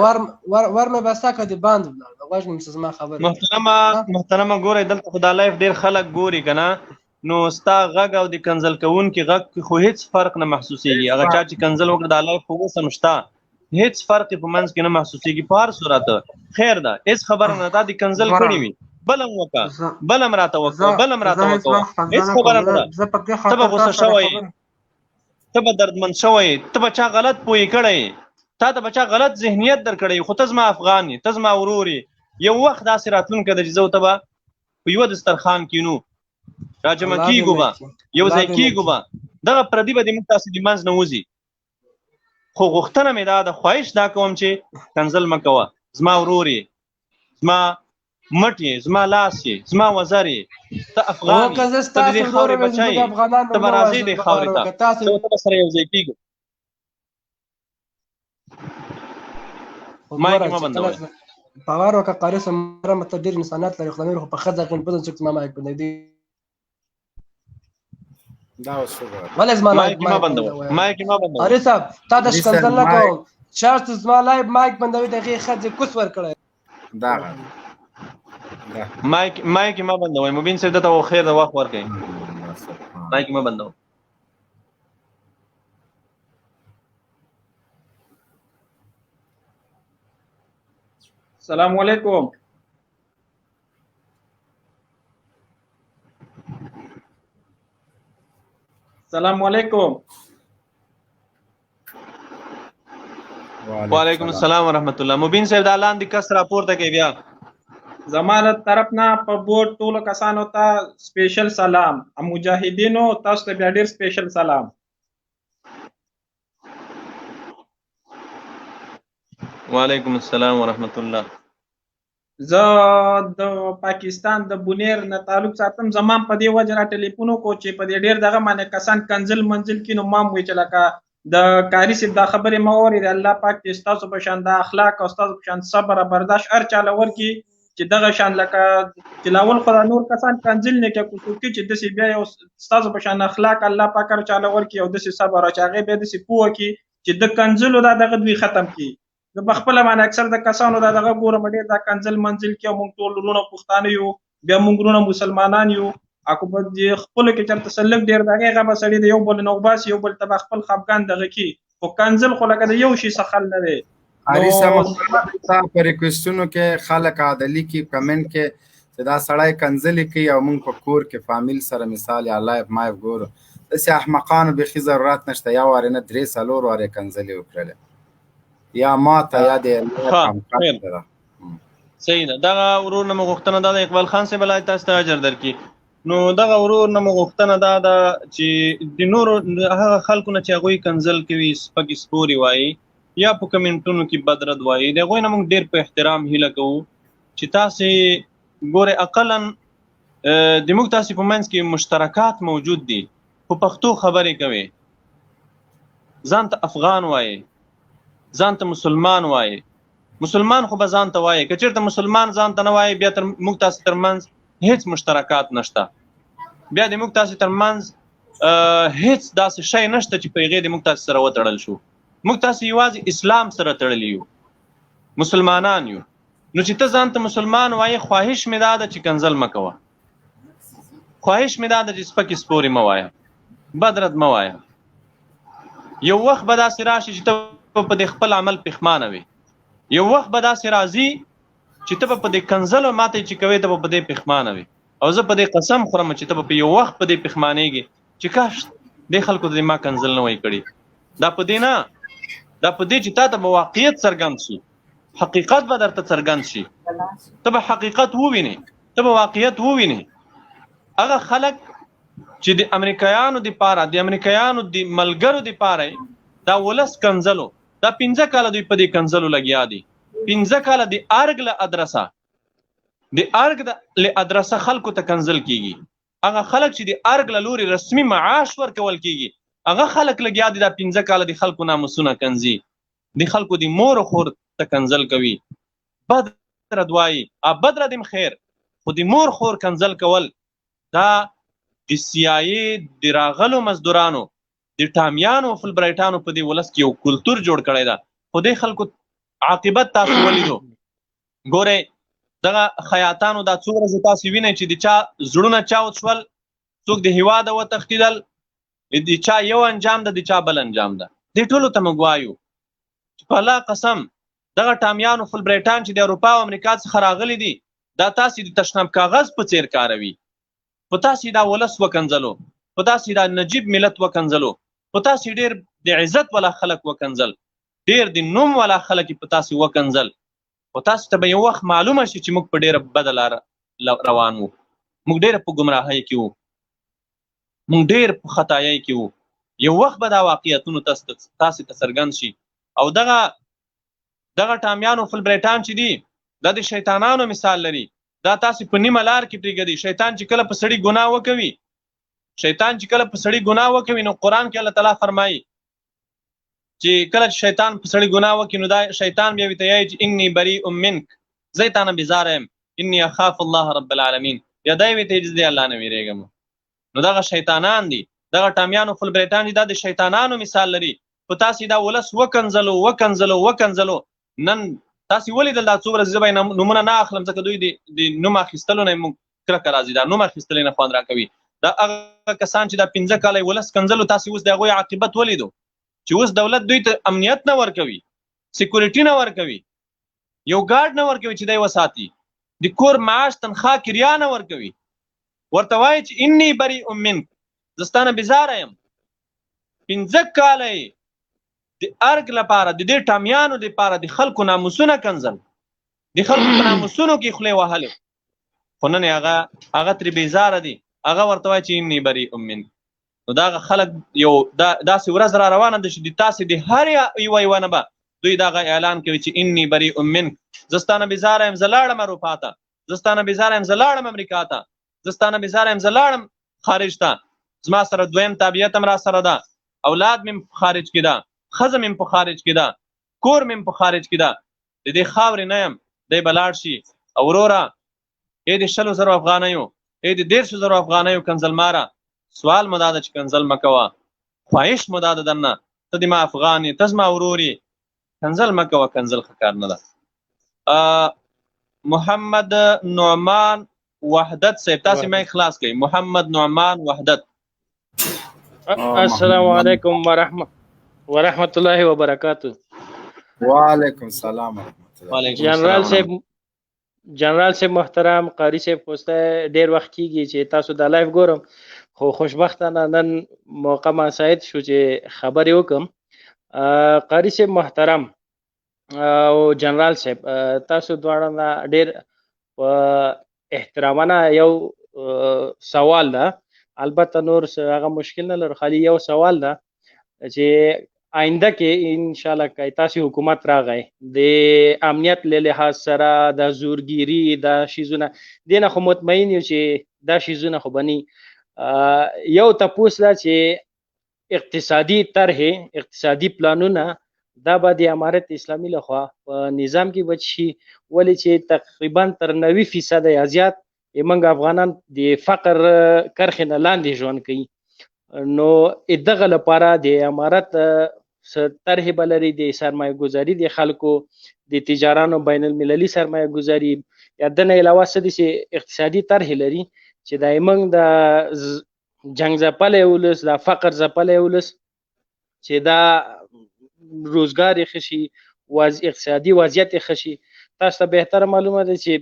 ور مې بسته کړه، د باندې ولاړ. غوږ مې زما خبرې. محترمه ګورئ، دلته خو دا لایف ډېر خلک ګوري که نه، نو ستا غږ او د کنځل کوونکي غږ کې خو هېڅ فرق نه محسوسېږي. هغه چا چې کنځل وکړه دا لایف خو اوس هم شته، هیڅ فرق په منځ کې نه محسوسېږي. په هر صورت خیر ده، هېڅ خبره نه ده. د کنځل کړي وي، بل هم وکړه، بل هم راته وکړه، بل هم راته وکړه، هېڅ خبره نه ده. ته به غوسه شوی، ته به دردمند شوی، ته به چا غلط پوهې کړی، تا ته به چا غلط ذهنیت در کړی، خو ته زما افغان یې، ته زما ورور یې. یو وخت داسې راتلونکی ده چې زه ته به په یوه دسترخوان کینو، راجمع کېږو به، یو ځای کېږو به، دغه پردي به د موږ تاسې د منځ نه وځي. خو غوښتنه مې دا ده، خواهش دا کوم چې کنځل مه کوه. زما ورور یې، زما مټ یې، زما لاس یې، زما وزر یې، ته افغان یې، ته د دې خاورې بچی یې، ته به راځې دې خاورې ته، ته به سره یو ځای کېږو. مایک مه بندوئ. باور وکړه قاري صاحب ته ډېر انسانیت لري، خو خو په ښځه کې پوهېږم چې زما مایک بندوي. دا اوس ولې زما مایک مه بندوئ، مایک مه بندوئ. قاري صاحب تا د کنځل نه کوم، شرط زما لایب مایک بندوي، د هغې ښځې کوس ورکړی. مایک مه بندوئ. مبین صاحب دته خیر د وخت ورکوئ، مایک مه بندوئ. السلام علیکم. السلام علیکم. وعلیکم السلام ورحمت الله. مبین صاحب دا لاندې کس راپورته کوي بیا. زما له طرف نه په بورډ ټولو کسانو ته سپیشل سلام، مجاهدینو تاسو ته بیا ډېر سپیشل سلام. وعلیکم السلام ورحمت الله. زه د پاکستان د بونیر نه تعلق ساتم. زما په دې وجه را ټلیفون وکړو چې په دې ډېر دغه باندې کسان کنځل منځل کي، نو ما هم وایي چې لکه د قاري صاحب دا خبرې مه اورئ. الله پاک دې ستاسو په شان د اخلاق او ستاسو په شان صبر او برداشت هر چا له ورکړي چې دغه شان لکه تلاول خو نور کسان کنځل نه کوي، کوي چې داسې بیا یو ستاسو په شان اخلاق الله پاک هر چا له ورکړي او داسې صبر او چې هغې بیا داسې پوه کړي چې د کنځلو دا دغه دوی ختم کړي. زه په خپله باندې اکثر د کسانو دا دغه ګورم ډېر دا کنځل منځل کې، او موږ ټول وروڼه پښتانه یو، بیا موږ وروڼه مسلمانان یو، اکو په دې خپلو کې چېرته سلک ډېر د هغې هغه به سړي د یو بل نه وباسي، یو بل ته به خپل خفګان دغه کړي، خو کنځل خو لکه د یو شي څه حل نه دی. قاري صاحب په ریکویسټونو کې خلک عادلي کې کمنټ کې چې دا سړی کنځلې کوي او موږ په کور کې فامیل سره مثال یا لایف مایف ګورو، داسې احمقانو بیخي ضرورت نشته. یا وارې نه 3-4 وارې کنځلې وکړلې، یا ماته یا د صحیح ده. دغه ورور نه مو غوښتنه دا ده، اقبال خان صاحب الله تاسو ته اجر درکړي. نو دغه ورور نه مو غوښتنه دا ده چې د نورو هغه خلکو نه چې هغوی کنځل کوي، سپکې سپورې وایي یا په کمنټونو کې بد رد وایي، د هغوی نه موږ ډېر په احترام هیله کوو چې تاسې ګورئ اقلا د موږ تاسې په منځ کې مشترکات موجود دي، په پښتو خبرې کوئ، ځان ته افغان وایي، ځان ته مسلمان وایي. مسلمان خو به ځان ته وایي، که چېرته مسلمان ځان ته نه وایي بیا موږ تاسې تر منځ هېڅ مشترکات نشته، بیا د موږ تاسې تر منځ هېڅ داسې شی نشته چې په هغې د موږ تاسې سره وتړل شو. موږ تاسې یوازې اسلام سره تړلي یو، مسلمانان یو. نو چې ته ځان ته مسلمان وایې، خواهش مې دا ده چې کنځل مه کوه. خواهش مې دا ده چې سپکې سپورې مه وایه، بد رد مه وایه. یو وخت به داسې راشي چې ته په دې خپل عمل پښیمانه وي، یو وخت به داسې راځي چې ته به په دې کنځلو ماته چې کوې ته به په دې پښیمانه وي. او زه په دې قسم خورم چې ته به په یو وخت په دې پښیمانېږې چې کاش دې خلکو ته ما کنځل نه وای کړي. دا په دې نه، دا په دې چې تا ته به واقعیت څرګند شي، حقیقت به درته څرګند شي، ته به حقیقت ووینې، ته به واقعیت ووینې. هغه خلک چې د امریکایانو دپاره، د امریکایانو د ملګرو دپاره دا ولس کنځلو، دا 15 کاله دوی په دې کنځلو لګیا دي. 15 کاله د ارګ له ادرسه، د ارګ له ادرسه خلکو ته کنځل کیږي. هغه خلک چې د ارګ له لوري رسمي معاش ورکول کیږي، هغه خلک لګیا دي دا 15 کاله د خلکو ناموسونه کنځي، د خلکو د مور او خور ته کنځل کوي. بد رد وایي، بد ردم خیر، خو د مور خور کنځل کول دا د CIA د راغلو مزدورانو، د ټامیانو او فلبرایټانو په دې ولس کې یو کلتور جوړ کړی ده. خو دې خلکو عاقبت تاسو ولیدو. ګورئ دغه خیاطانو دا څو ورځې تاسو وینئ چې د چا زړونه چاود شول، څوک د هیواده وتښتېدل، د چا یو انجام ده، د چا بل انجام ده. دې ټولو ته موږ وایو چې په الله قسم دغه ټامیانو فلبرایټان چې د اروپا او امریکا څخه راغلي دي، دا تاسې د تشناب کاغذ په څیر کاروي. په تاسې دا ولس وکنځلو، په تاسې دا نجیب ملت وکنځلو، په تاسې ډېر د عزت والا خلک وکنځل، ډېر د نوم والا خلک په تاسې وکنځل. خو تاسو ته به یو وخت معلومه شي چې موږ په ډېره بده لاره روان وو، موږ ډېره په ګمراهۍ کې وو، موږ ډېر په خطایۍ کې وو. یو وخت به دا واقعیتونو تاسې ته څرګند شي. او دغه ټامیانو فلبرایټان چې دي دا د شیطانانو مثال لري. دا تاسې په نیمه لار کې پرېږدي. شیطان چې کله په سړي ګناه وکوي، شیطان چې کله په سړي ګناه وکوي، نو قرآن کې الله تعالی فرمایي چې کله چې شیطان په سړي ګناه وکړي، نو دا شیطان بیا ورته وایي چې اني بریء منک، زه تا نه بیزاره یم، اني اخاف الله رب العالمین، یا دا یې ورته وایي چې زه الله نه ویرېږم. نو دغه شیطانان دي، دغه ټامیانو فلبرایټان دي، دا د شیطانانو مثال لري. په تاسې دا ولس وکنځلو. نن تاسې ولیدل دا څو ورځې زه به یې نومونه نه اخلم، ځکه دوی د نوم اخیستلو نه موږ کرکه راځي، دا نوم اخیستل نه خوند راکوي. دا هغه کسان چې دا 15 کاله یې ولس کنځلو، تاسې اوس د هغوی عاقبت ولیدو چې اوس دولت دوی ته امنیت نه ورکوي، سیکورټي نه ورکوي، یو ګارډ نه ورکوي چې دی وساتي، د کور معاش تنخوا کریا نه ورکوي. ورته وایي چې اني بریء منک، زه ستا نه بیزاره یم. 15 کاله یې د ارګ لپاره، د دې ټامیانو لپاره د خلکو ناموسونه کنځل، د خلکو په ناموسونو کې خولې وهلې. خو نن هغه ترې بیزاره دي، هغه ورته وایي چې اني بریء منک. نو دغه خلک یو داسې ورځ را روانه ده چې د تاسې د هر یوه نه به دوی دغه اعلان کوي چې اني بریء منک، زه ستا نه بیزاره یم، زه لاړم اروپا ته، زه ستا نه بیزاره یم، زه لاړم امریکا ته، زه ستا نه بیزاره یم، زه لاړم خارج ته، زما سره دویم تابعیت هم را سره ده، اولاد مې په خارج کې ده، ښځه مې په خارج کې ده، کور مې په خارج کې ده، د دې خاورې نه یم. دی به لاړ شي او وروره ای د 100,000 افغانیو، ای د 150,000 افغانیو کنځلماره، سوال مو دا ده چې کنځل مه کوه، خواهش مو دا ده درنه، ته د ما افغان یې، ته زما ورور یې، کنځل مه کوه، کنځل ښه کار نه ده. محمد نعمان وحدت صاحب، تاسې مایک خلاص کړئ. محمد نعمان وحدت. السلام علیکم ورحمت الله وبرکاتہ. وعلیکم السلام ورحمت الله. جنرال صاحب محترم، قاری صاحب خوسته ډیر وخت کیږي چې تاسو دا لایف ګورم، خو خوشبختانه نن موقع ما سعید شو چې خبرې وکم. قاری صاحب محترم او جنرال صاحب، تاسو دواړه ډیر احترامانه یو سوال ده، البته نور هغه مشکل نه لري، خالی یو سوال ده چې آینده کې ان شاء الله که تاسو حکومت راغی د امنیت له لحاظ سره د زورګيري د شیزونه دینه خو مطمئن یو چې دا شیزونه خو بني. یو تاسو دا چې اقتصادي طرح، اقتصادي پلانونه دا به د امارت اسلامي لخوا په نظام کې بچي، ولې چې تقریبا تر 90% یا زیات موږ افغانان د فقر کرښې نه لاندې ژوند کوي. نو دغه لپاره د امارت طرح بلري د سرمایه گذاري د خلکو د تجارانو بین المللي سرمایه گذاري یا د نه علاوه څه د اقتصادي طرح لري چې دا موږ د جنگ ځپلی ولس، دا فقر ځپلی ولس، چې دا روزګار یې ښه شي، اقتصادي وضعیت یې ښه شي. تاسو ته بهتره معلومه ده چې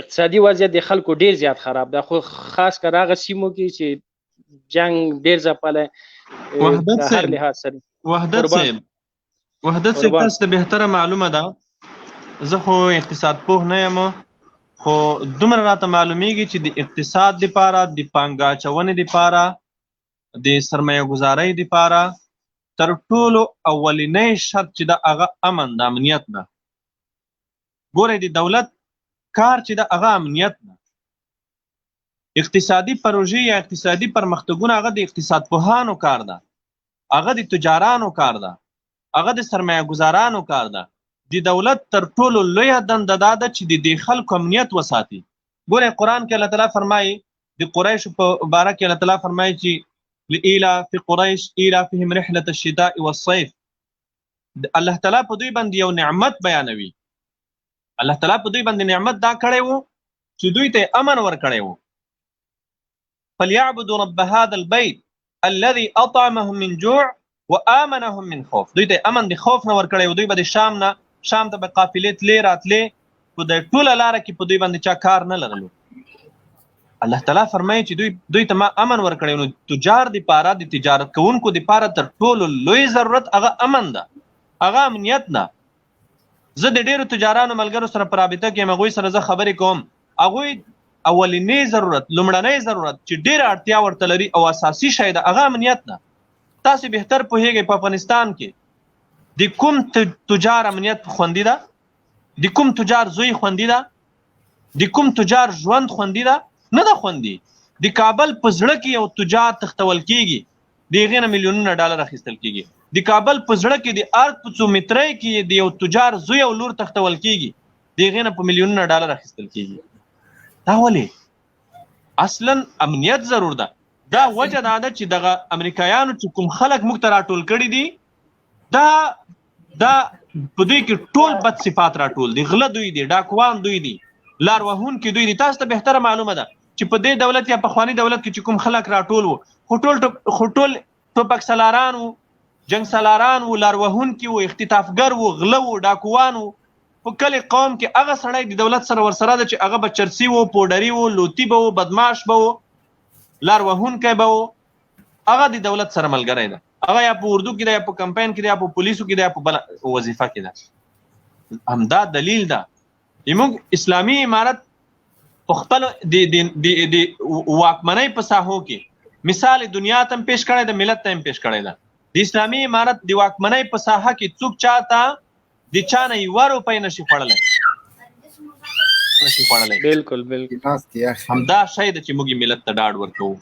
اقتصادي وضعیت د خلکو ډیر زیات خراب ده، خو خاص کر هغه سیمو کې چې جنگ ډیر ځپلی هر لحاظ سره. وحدت صاحب تاسو ته بهتره معلومه ده، زه خو اقتصاد پوه نه یم، خو دومره راته معلومیږي چې د اقتصاد دپاره، د پانګه اچونې دپاره، د سرمایه ګذارۍ دپاره تر ټولو اولنی شرط چې ده هغه امن د امنیت ده. ګورئ د دولت کار چې ده هغه امنیت ده. اقتصادي پروژې یا اقتصادي پرمختګونه هغه د اقتصاد پوهانو کار ده، هغه د تجارانو کار ده، هغه د سرمایه ګذارانو کار ده. د دولت تر ټولو لویه دنده دا ده چې د خلکو امنیت وساتي. ګورئ قرآن کې الله تعالی فرمایي، د قریشو په باره کې الله تعالی فرمایي چې لإیلاف قریش ایلافهم رحلة الشتاء والصيف. الله تعالی په دوی باندې یو نعمت بیانوي. الله تعالی په دوی باندې نعمت دا کړی و چې دوی ته امن ورکړی و. فليعبدوا رب هذا البيت الذي اطعمهم من جوع وآمنهم من خوف. دوی ته امن د خوف نه ورکړی و. دوی به د شام ته به قافلې تلې راتلې، په د ټوله لاره کې په دوی باندې چا کار نه لرلو. الله تعالی فرمایي چې دوی ته ما امن ورکړی. نو تجار دپاره، د تجارت کوونکو دپاره تر ټولو لوی ضرورت هغه امن ده، هغه امنیت ده. زه د ډیرو تجارانو ملګرو سره په رابطه کې یم، هغوی سره زه خبرې کوم. هغوی اولنی ضرورت، لومړنی ضرورت چې ډیره اړتیا ورته لري او اساسي شی ده هغه امنیت ده. تاسو بهتر پوهیږئ په افغانستان کې د کوم تجار امنیت خوندي ده، د کوم تجار زوی خوندي ده، د کوم تجار ژوند خوندي ده؟ نه ده خوندي. د کابل په زړه کې یو تجار تختول کیږي، د هغې نه میلیونونه ډالر اخیستل کیږي. د کابل په زړه کې د ارګ په څو مترۍ کې د یو تجار زوی او لور تختول کیږي، د هغې نه په میلیونونه ډالر اخیستل کیږي. دا ولې؟ اصلا امنیت ضرور ده. دا وجه دا ده چې دغه امریکایانو چې کوم خلک موږ ته راټول کړي دي، دا په دوی کې ټول بد صفات راټول دي. غله دوی دي، ډاکوان دوی دي، لار وهونکي دوی دي. تاسو ته بهتره معلومه ده چې په دې دولت یا پخواني دولت کې چې کوم خلک راټول وو، خو ټول ټوپک سالاران وو، جنګ سالاران وو، لار وهونکي وو، اختطافګر وو، غله وو، ډاکوان وو. په کلي قوم کې هغه سړی د دولت سره ورسره ده چې هغه به چرسي وو، پوډري وو، لوتي به وو، بدماش به وو، لار وهونکی به وو. هغه د دولت سره ملګری ده. هغه یا په اردو کې ده، یا په کمپاین کې ده، یا په پولیسو کې ده، یا په بله وظیفه کې ده. همدا دلیل ده موږ اسلامي امارت په خپل د واکمنۍ په ساحو کې مثال دنیا ته هم پیش کړی ده، ملت ته هم پیش کړی ده. د اسلامي امارت د واکمنۍ په ساحه کې څوک چاته د چا نه یوه روپۍ نشي خوړلی. بالکل همدا شی ده چې موږ ملت ته ډاډ ورکوو.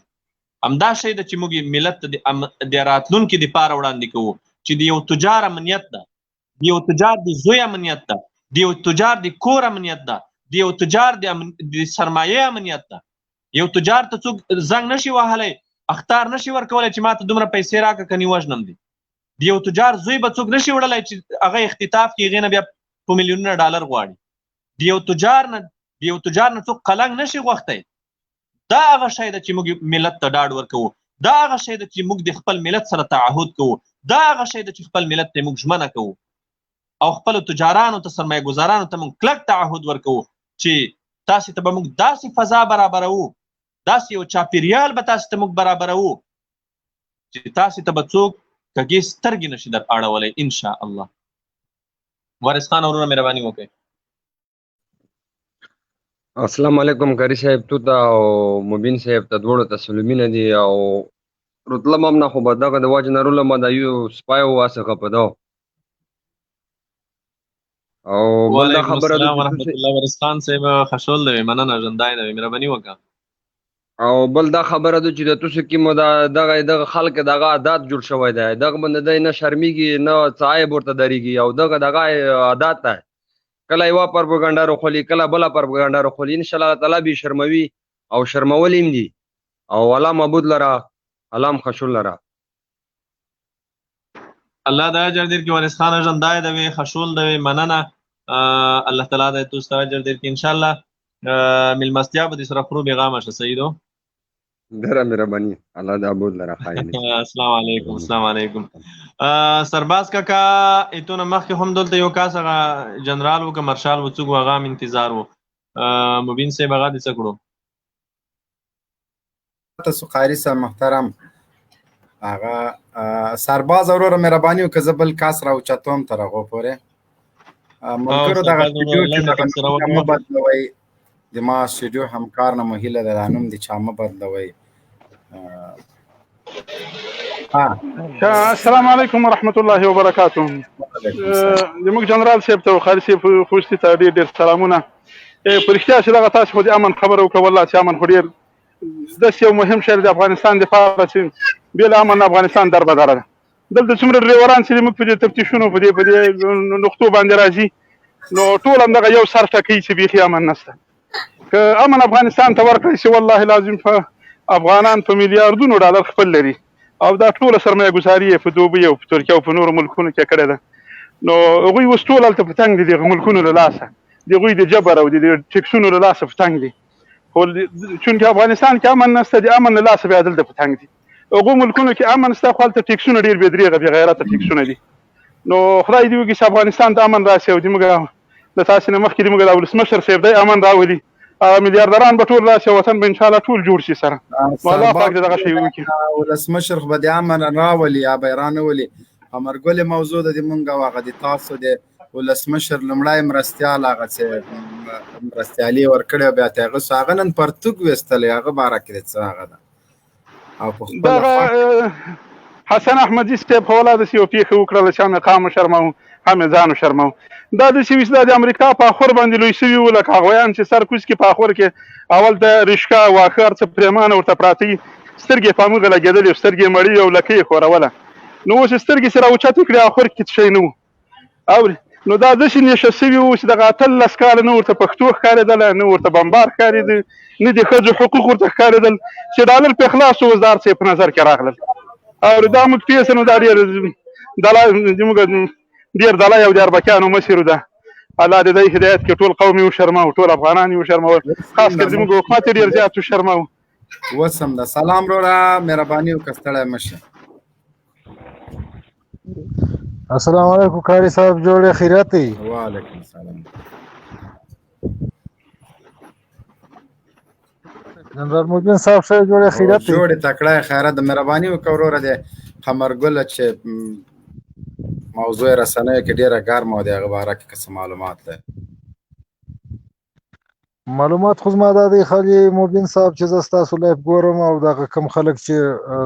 همدا شی ده چې موږ ملت ته د راتلونکي دپاره وړاندې کوو چې د یو تجار امنیت ده، د یو تجار د زوی امنیت ده، د یو تجار د کور امنیت ده، د یو تجار د سرمایې امنیت ده. یو تجار ته څوک زنګ نشي وهلی، اختار نشي ورکولی چې ما ته دومره پیسې راکړه که نې وژنم دي. د یو تجار زوی به څوک نشي وړلی چې هغه اختطاف کړي، هغې نه بیا په میلیونونه ډالر غواړي. د یو تجار نه څوک قلنګ نشي غوښتی. دا هغه شی ده چې موږ ملت ته ډاډ ورکوو. دا هغه شی ده چې موږ د خپل ملت سره تعهد کوو. دا هغه شی ده چې خپل ملت ته موږ ژمنه کوو او خپلو تجارانو ته، سرمایه ګذارانو ته موږ کلک تعهد ورکوو چې تاسې ته به موږ داسې فضا برابروو، داسې یو چاپیریال به تاسې ته موږ برابروو چې تاسې ته به څوک کږې سترګې نشي در اړولی انشاءالله. وارث خان ورونه مهرباني وکړئ. السلام علیکم قاری صاحب، تو ته او مبین صاحب ته دواړو ته سلامونه دي. او رتلم هم نه، خو به دغه د وجې نه رولم دا یو سپای واسه غپدو. او بل دا خبره ده ورحمت الله وارث خان صاحب خشول دی، مننه ژوندی دی، مهرباني وکړه. او بل دا خبره ده چې د تاسو کې مو دغه خلک دغه عادت جوړ شوی دی، دغه باندې دی نه شرمیږي نه څه عیب ورته درېږي، او دغه عادت دی. کله یوه پروپاګانډا راخولي، کله بله پروپاګانډا راخولي. انشاءالله تعالی به شرموي او شرمول هم دي. او الله معبود لره، الله هم خشول لره. الله د اجر درکړي. وارث خان ژوندی دی، خشول دی، مننه. الله تعالی د تاسو ته اجر درکړي انشاءالله. میلمستیا به دې سره خورو بېغامه شه سیدو. ډېره مهرباني الله دې ابود لره خایي. السلام علیکم. السلام علیکم. سرباز کاکا ایتونه مخکې هم دلته یو کاس هغه جنرال و که مرشال و څوک و هغه هم انتظار و. مبین صاحب هغه دې څه کړو؟ تاسو قاری صاحب محترم هغه سرباز وروره مهرباني وکړه زه بل کاس راوچتوم تر هغو پورې ملګرو دغه سټوډیو چې مه بدلوئ د ما سټوډیو همکار نه مو هیله ده دا نوم دې چا مه بدلوئ. السلام علیکم ورحمت الله وبرکاته. زموږ جنرال صاحب ته خالد صاحب خوشتي ته ډېر ډېر سلامونه. په رښتیا چې دغه تاسو خو د امن خبره وکړه والله چې امن خو ډېر داسې یو مهم شی د افغانستان دپاره چې بې له امن افغانستان دربدره ده. دلته څومره ډریوران چې موږ په دې تفتیشونو په دې نقطو باندې راځي نو ټول همدغه یو سر ټکوي چې بیخي امن نشته. که امن افغانستان ته ورکړی شي والله لازم په افغانان په میلیاردونو ډالر خپل لري او دا ټوله سرمایه ګزاري یې په دوبۍ او په ترکیه او په نورو ملکونو کې کړې ده. نو هغوی اوس ټول هلته په تنګ دي دغه ملکونو له لاسه د هغوی د جبر او د ټکسونو له لاسه په تنګ دي. خو چونکې افغانستان کې امن نشته د امن له لاسه بیا دلته په تنګ دي. هغو ملکونو کې امن شته خو هلته ټکسونه ډېر بې درېغه بې غیرته ټکسونه دي. نو خدای دې وکړي چې افغانستان ته امن راشي او زموږ د تاسې نه مخکې زموږ د ولسمشر صاحب دی امن راولي میلیاردران به ټول راشي وطن به انشاءالله ټول جوړ شي سره. الله پاک دې دغه شی وکړي. ولسمشر خو به د امن راولي یا به یې رانولي. امرګلې موضوع ده د مونږ او هغه د تاسو د ولسمشر لومړی مرستیال هغه چې مرستیالي یې ورکړی او بیا ته هغه سو هغه نن پرتوګ ویستلی هغه باره کې څه هغه ده او په دغه حسن احمدي صاحب خو ولا داسې یو پېښه وکړله چې هم یې قام وشرموو هم یې ځان وشرموو. دا داسې وي چې دا د امریکا په اخور باندې لوی سوي وو لکه هغویان چې سر کوز کې په اخور کې اول ته رشکه واښه هر څه پرېمانه ورته پراته وي سترګې په همغه لګېدلې سترګې یې مړې او لکۍ یې خوروله. نو اوس یې سترګې چې راوچتې کړې اخور کې څه شی نه وو اورې. نو دا داسې نېشه سوي وو چې دغه 18 کاله نه ورته پښتو ښکارېدله نه ورته بمبار ښکارېده نه د ښځو حقوق ورته ښکارېدل چې ډالر پرې خلاص وو اوس د هر څه په نظر کې راغلل. او دا موږ پیسه نو دا ډېر زموږ ډېر دلای او د اربکیانو مشر ده. الله دې دی هدایت کې ټول قوم یې وشرموه ټول افغانان یې وشرمول خاص کر زموږ حکومت یې ډېر زیات وشرموه. وسم ده سلام وروره مهرباني وکړه ستړی مه شه. السلام علیکم قاری صاحب جوړې خیریت دی؟ وعلیکم السلام. جنرال مبین صاحب ښه جوړې خیریت دی؟ جوړې تکړه خیرت ده مهرباني وکړه وروره د قمرګله چې موضوع رسنیو کې ډېره ګرمه او د هغه باره کې که څه معلومات لري. معلومات خو زما دا دی خالي مبین صاحب چې زه ستاسو لایف ګورم او دغه کم خلک چې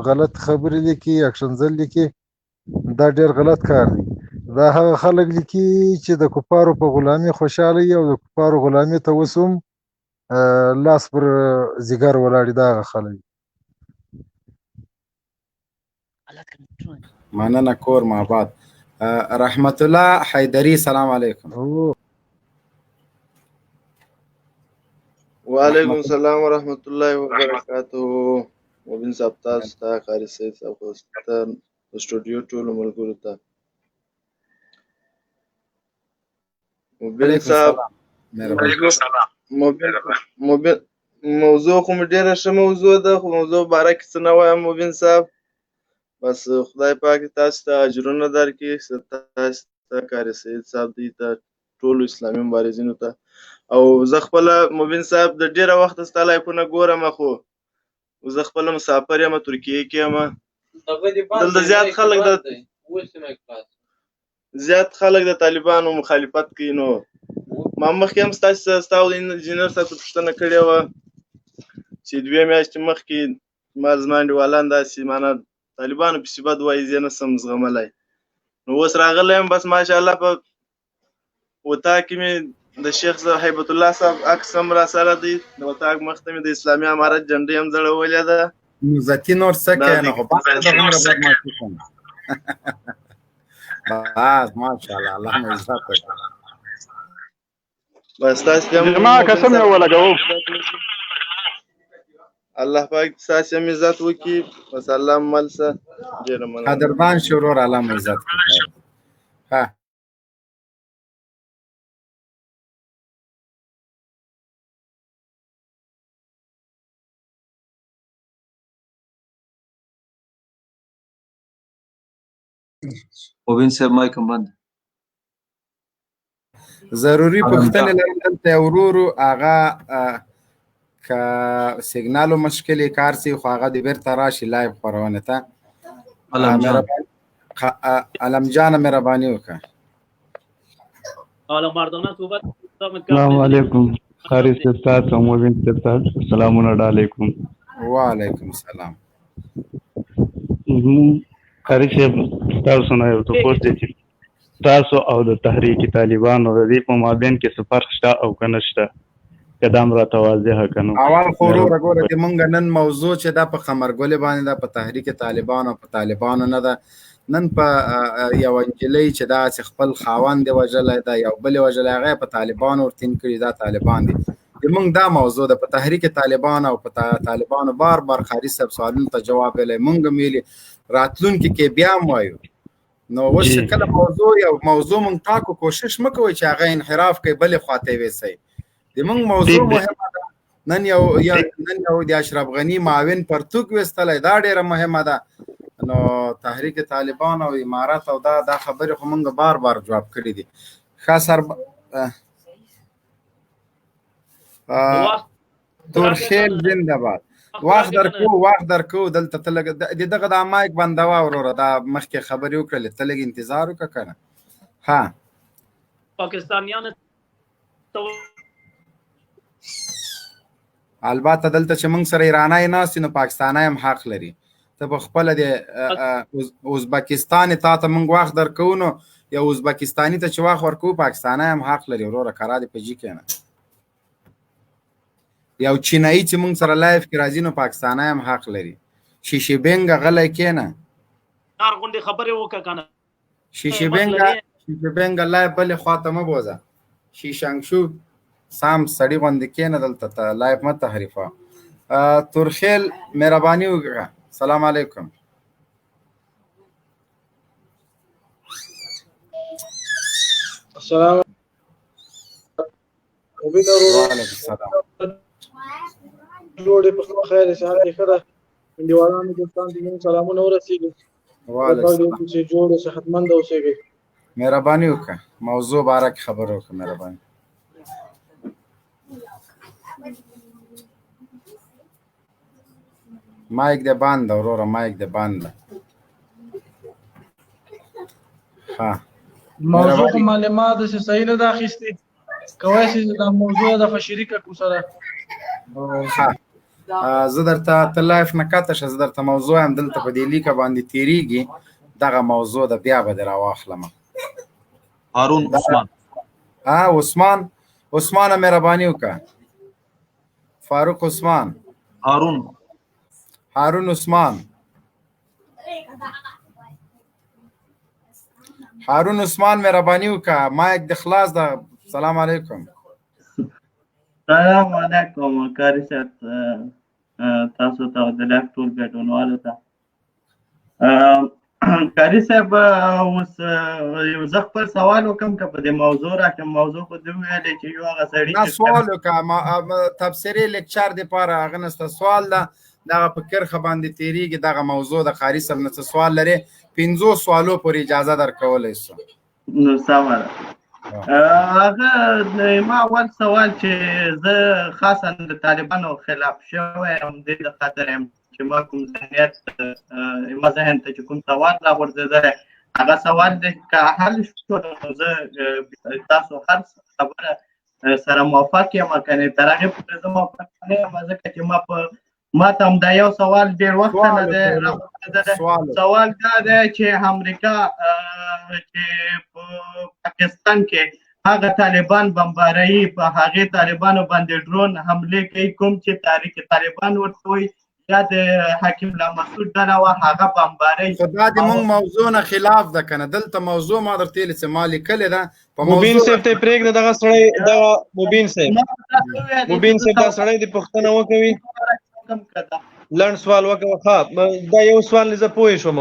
غلط خبرې لیکي اکشنزل لیکي دا ډېر غلط کار دی. دا هغه خلک لیکي چې د کفارو په غلامي خوشحاله وي او د کفارو غلامي ته اوس هم لاس پر ځیګر ولاړ دي. دا هغه خلک مننه کور ماباد. رحمت الله حیدری سلام علیکم. وعلیکم السلام ورحمت الله وبرکاته. مبین صاحب تاسو ته قاری سید صاحب ته سټوډیو ټولو ملګرو ته مبین صاحب موضوع خو مې ډېره ښه موضوع ده خو موضوع باره کې څه نه وایم مبین صاحب بس خدای پاک تاسو ته اجرونه درکړي تاسو ته قاری سید صاحب دی ته ټولو اسلامي مبارزینو ته او زه خپله مبین صاحب د ډېره وخته ستا لایفونه ګورم خو زه خپله مسافر یم ترکیې کې یم دلته زیات خلک د طالبانو مخالفت کوي. نو ما مخکې هم ستا د انجینر صاحب ته پوښتنه کړې وه چې 2 میاشتې مخکې ما زما انډیوالان داسې مانه طالبانو پسې بد وایي زه یې نه شم زغملی. نو اوس راغلی یم بس ماشاءالله په وطاق کې مې د شیخ هیبت الله صاحب عکس هم را سره دی د وطاق مخ ته مې د اسلامي امارت جنډۍ هم ځړولې ده. عزتي نور څه کوې نو خو بس ماشاءالله الله مو عزت وکړه. بس تاسې هم زما قسم یې ولګوو الله پاک تاسې هم عزت وکړي بس الله مل شه ډېره مننه. قدردان شي ورور الله مو عزت وکړي. مبین صاحب مایک هم بند ضروري پوښتنې لرم دلته یو ورو هغه که سیګنالو مشکل یې کار سي خو هغه د بیرته راشي لایو خپرونې ته. علم جان مهرباني وکړه. السلام علیکم قاری صاحب تاسو او مبین صاحب تاسو سلامونه علیکم. وعلیکم السلام. قاری صاحب تاسو نه یو څه پوښتنه تاسو او د تحریک طالبان او د دې په مابین کې څه فرق شته او که نه شته قدم راته واضحه کنو. اول خو وروره چې مونږ نن موضوع چې دا په قمرګل باندې دا په تحریک طالبان او په طالبانو نه ده. نن په یو انجلۍ چې دا خپل خاوند دی وژلی دا یو بل وژلی هغه په طالبانو ورتین کړي دا طالبان دي. مونږ دا موضوع ده په تحریک طالبان او په طالبانو بار بار قاري صاحب سوالونو ته جواب ویلی مونږ ویلي راتلونکي کې بیا هم وایو. نو اوس چې کله یو موضوع مونږ ټاکو کوشش مه کوئ چې هغه انحراف کوي بلې خواته یوسئ. د مونږ موضوع مهمه ده. نن یو د اشرف غني معاون پرتوګ ویستلی دا ډېره مهمه ده. نو تحریک طالبان او امارات او دا خبرې خو مونږ بار بار جواب کړي دي. ښه سر تورخیل زنده باد. وخت درکو دلته ته لږ د دغه دا مایک بندوه وروره دا مخکې خبرې وکړلې ته لږ انتظار وکړه که نه. ها پاکستانیان البته دلته چې موږ سره ایرانی ناست نو پاکستانی هم حق لري. ته په خپله د ازبکستان تا ته موږ وخت درکوو نو یو ازبکستاني ته چې وخت ورکوو پاکستانی هم حق لري وروره کرا دې په جي کښېنه. یو چینایي چې موږ سره لایف کې راځي نو پاکستانی هم حق لري. شیشي بنګ غلی کښېنه. غوندې خبرې وکړه که نه. شیشي بنګ لایف بلې خواته مه بوځه. شیشنګشو سام سړي غوندې کښېنه دلته ته لایف مه تحریفه. تورخیل مهرباني وکړه. سلام علیکم. السلام وعلیکم السلام. جوړې په خیر صحت کې ښه ده. انډیوالانو دوستانو ته مونږ سلامونه ورسېږي. وعلیکم السلام. چې جوړ صحتمند اوسېږئ. مهرباني وکړه موضوع باره کې خبره وکړه مهرباني. مایک دې بند ده وروره مایک دې بند ده. ها موضوع خو معلومات داسې صحیح نه ده اخیستې. کولی شې دا موضوع دغه شریکه کړو سره. زه درته ته لایف نه کته شه زه درته موضوع یم دلته په دې لیکه باندې تېرېږي دغه موضوع ده بیا به دې راواخلمه. هارون عثمان عثمانه مهرباني وکړه. فاروق عثمان. هارون عثمان. هارون عثمان مهرباني وکړه مایک د خلاص ده. سلام علیکم. سلام علیکم قاری صاحب تاسو ته د لایف ټول ګډونوالو ته. قاری صاحب اوس یو زه خپل سوال وکړم که په دې موضوع راکړم. موضوع خو دې وویلې چې یو هغه سړي نه سوال وکړه تبصرې لیکچر دپاره هغه نسته سوال ده دغه په کرښه باندې تېرېږي دغه موضوع د قاري صاحب نه څه سوال لرې 5 سوالو پورې اجازه درکولی شو. نو سمه ده. هغه ما اول سوال چې زه خاصا د طالبانو خلاف شوی یم دې د خاطر یم چې ما کوم ذهنیت ما ذهن ته چې کوم سوال راغورځېدلی هغه سوال دی که حل شو نو زه تاسو هر خبره سره موافق یم که نه تر هغې پورې زه موافق نه یم ځکه چې ما ته همدا یو سوال ډېر وخت نه دی راغورځېدلی. سوال دا دی چې امریکا چې په پاکستان کې هغه طالبان بمباروي په هغې طالبانو باندې ډرون حملې کوي کوم چې تحریک طالبان ورته وایي یا د حکیم الله مسعود ډله وه هغه بمباروي. خو دا د مونږ موضوع نه خلاف ده که نه دلته موضوع ما درته ویلې چې ما لیکلې ده په مبین صاحب ته یې پرېږده دغه سړی دغه مبین صاحب دا سړی دې پوښتنه وکوي لنډ سوال وکړه. دا یو سوال زه پوه شوم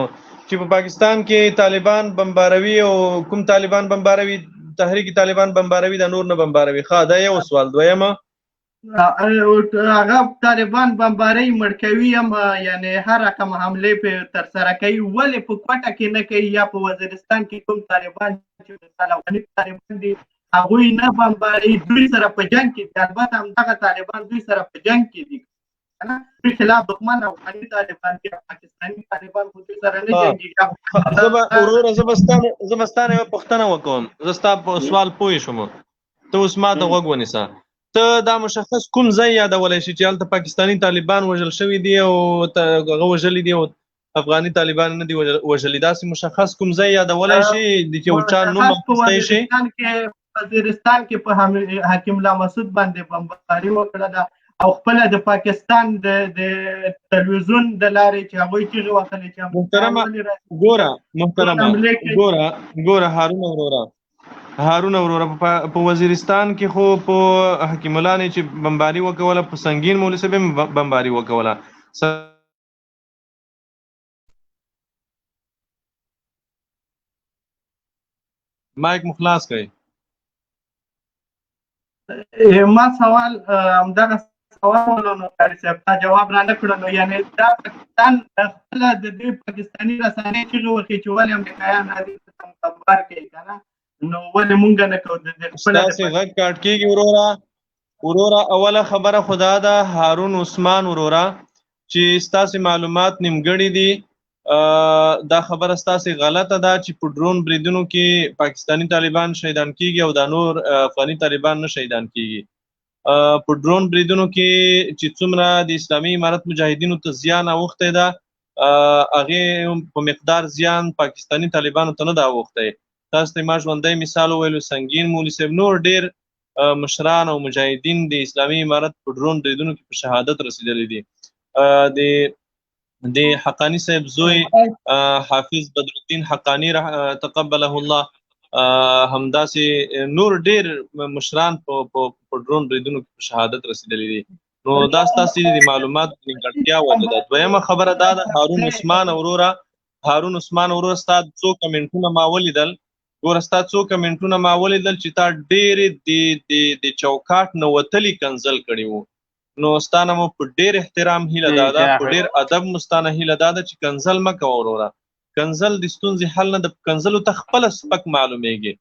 چې په پاکستان کې طالبان بمباروي او کوم طالبان بمباروي تحریک طالبان بمباروي دا نور نه بمباروي. دا یو سوال. دویمه هغه طالبان بمبارۍ مړ کوي هم یعنی هر رقم حملې په ترسره کوي ولې په کوټه کې نه کوي یا په وزیرستان کې کوم طالبان چې مثال افغاني طالبان دي هغوی نه بمباري دوی سره په جنګ کې دي البته همدغه طالبان دوی سره په جنګ کې دي دوی خلاف دښمن افغاني طالبان دي پاکستاني طالبان خو دوی سره نه جنګېږي وروره زه به ستانه یوه پوښتنه وکړم زه ستا په سوال پوه شوم ته اوس ما ته غوږ ونیسه ته دا مشخص کوم ځای یادولی شي چې هلته پاکستاني طالبان وژل شوي دي او هغه وژلي دي او افغاني طالبان نه دي وژلي داسې مشخص کوم ځای یادولی شي چې یو چا نوم اخیستی شي وزیرستان کې په حکیم الله مسعود باندې بمباري وکړه ده او خپله د پاکستان د تلویزیون د لارې چې هغوی چیغې وهلې چې محترمه ګوره هارون وروره په وزیرستان کې خو په حکیم الله نه چې بمباري وکوله په سنگین مولوي صاحب هم بمباري وکوله مایک مخلاص کړئ ما سوال همدغه سوال نو قاری صاحب تا جواب را نه کړو نو یعنی دا پاکستان خپله د دې پاکستاني رسنۍ چیغې وکړي چې ولې امریکایان راځي بمبار کوي که نه نو ولې مونږ نه کوو ستاسې غږ کاټ کېږي وروره اوله خبره خو دا ده هارون عثمان وروره چې ستاسې معلومات نیمګړي دي دا خبره ستاسې غلطه ده چې په ډرون بریدونو کې پاکستاني طالبان شهیدان کېږي او دا نور افغاني طالبان نه شهیدان کېږي په ډرون بریدونو کې چې څومره د اسلامي امارت مجاهدینو ته زیان اوښتی ده هغې په مقدار زیان پاکستاني طالبانو ته نه ده اوښتی تاسو ته ما ژوندی مثال وویلو سنگین مولوي صاحب نور ډېر مشران او مجاهدین د اسلامي امارت په ډرون بریدونو کې په شهادت رسېدلی دي د حقانی صاحب زوی حافظ بدرالدین حقانی تقبله الله همداسې نور ډېر مشران په ډرون بریدونو کې په شهادت رسېدلی دي نو دا ستاسې د معلومات نیمګړتیا وجه ده دویمه خبره دا ده هارون عثمان وروره ستا څو کمنټونه ما ولیدل ګوره ستا څو کمنټونه ما ولیدل چې تا ډېرې د چوکاټ نه وتلي کنزل کړي وو نو ستا نه مو په ډېر احترام هیله دا ده په ډېر ادب مو ستا نه هیله دا ده چې کنزل مه کوه وروره کنزل د ستونزې حل نه د کنزلو ته خپله سپک معلومیږي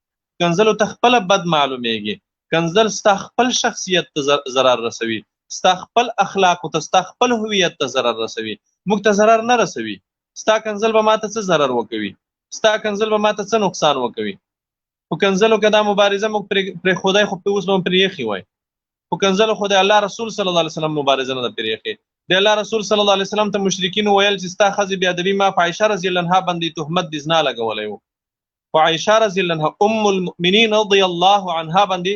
کنزلو ته خپله بد معلومیږي کنزل ستا خپل شخصیت ته ضرر رسوي ستا خپل اخلاقو ته ستا خپل هویت ته ضرر رسوي موږ ته ضرر نه رسوي ستا کنزل به ماته څه ضرر وکوي ستا کنزل به ماته څه نقصان وکوي په کنزلو کې دا مبارزه موږ پرېښودی خو اوس به پرې ایښي وای په کنزلو خو د الله رسول صلی الله علیه وسلم مبارزه نه ده پرې ایښې د الله رسول صلی الله علیه وسلم ته مشرکینو ویل چې ستا ښځې بېادبي ما په عایشه رضی الله عنها باندې تهمت د زنا لګولی و په عایشه رضی الله عنها ام المؤمنین رضی الله عنها باندې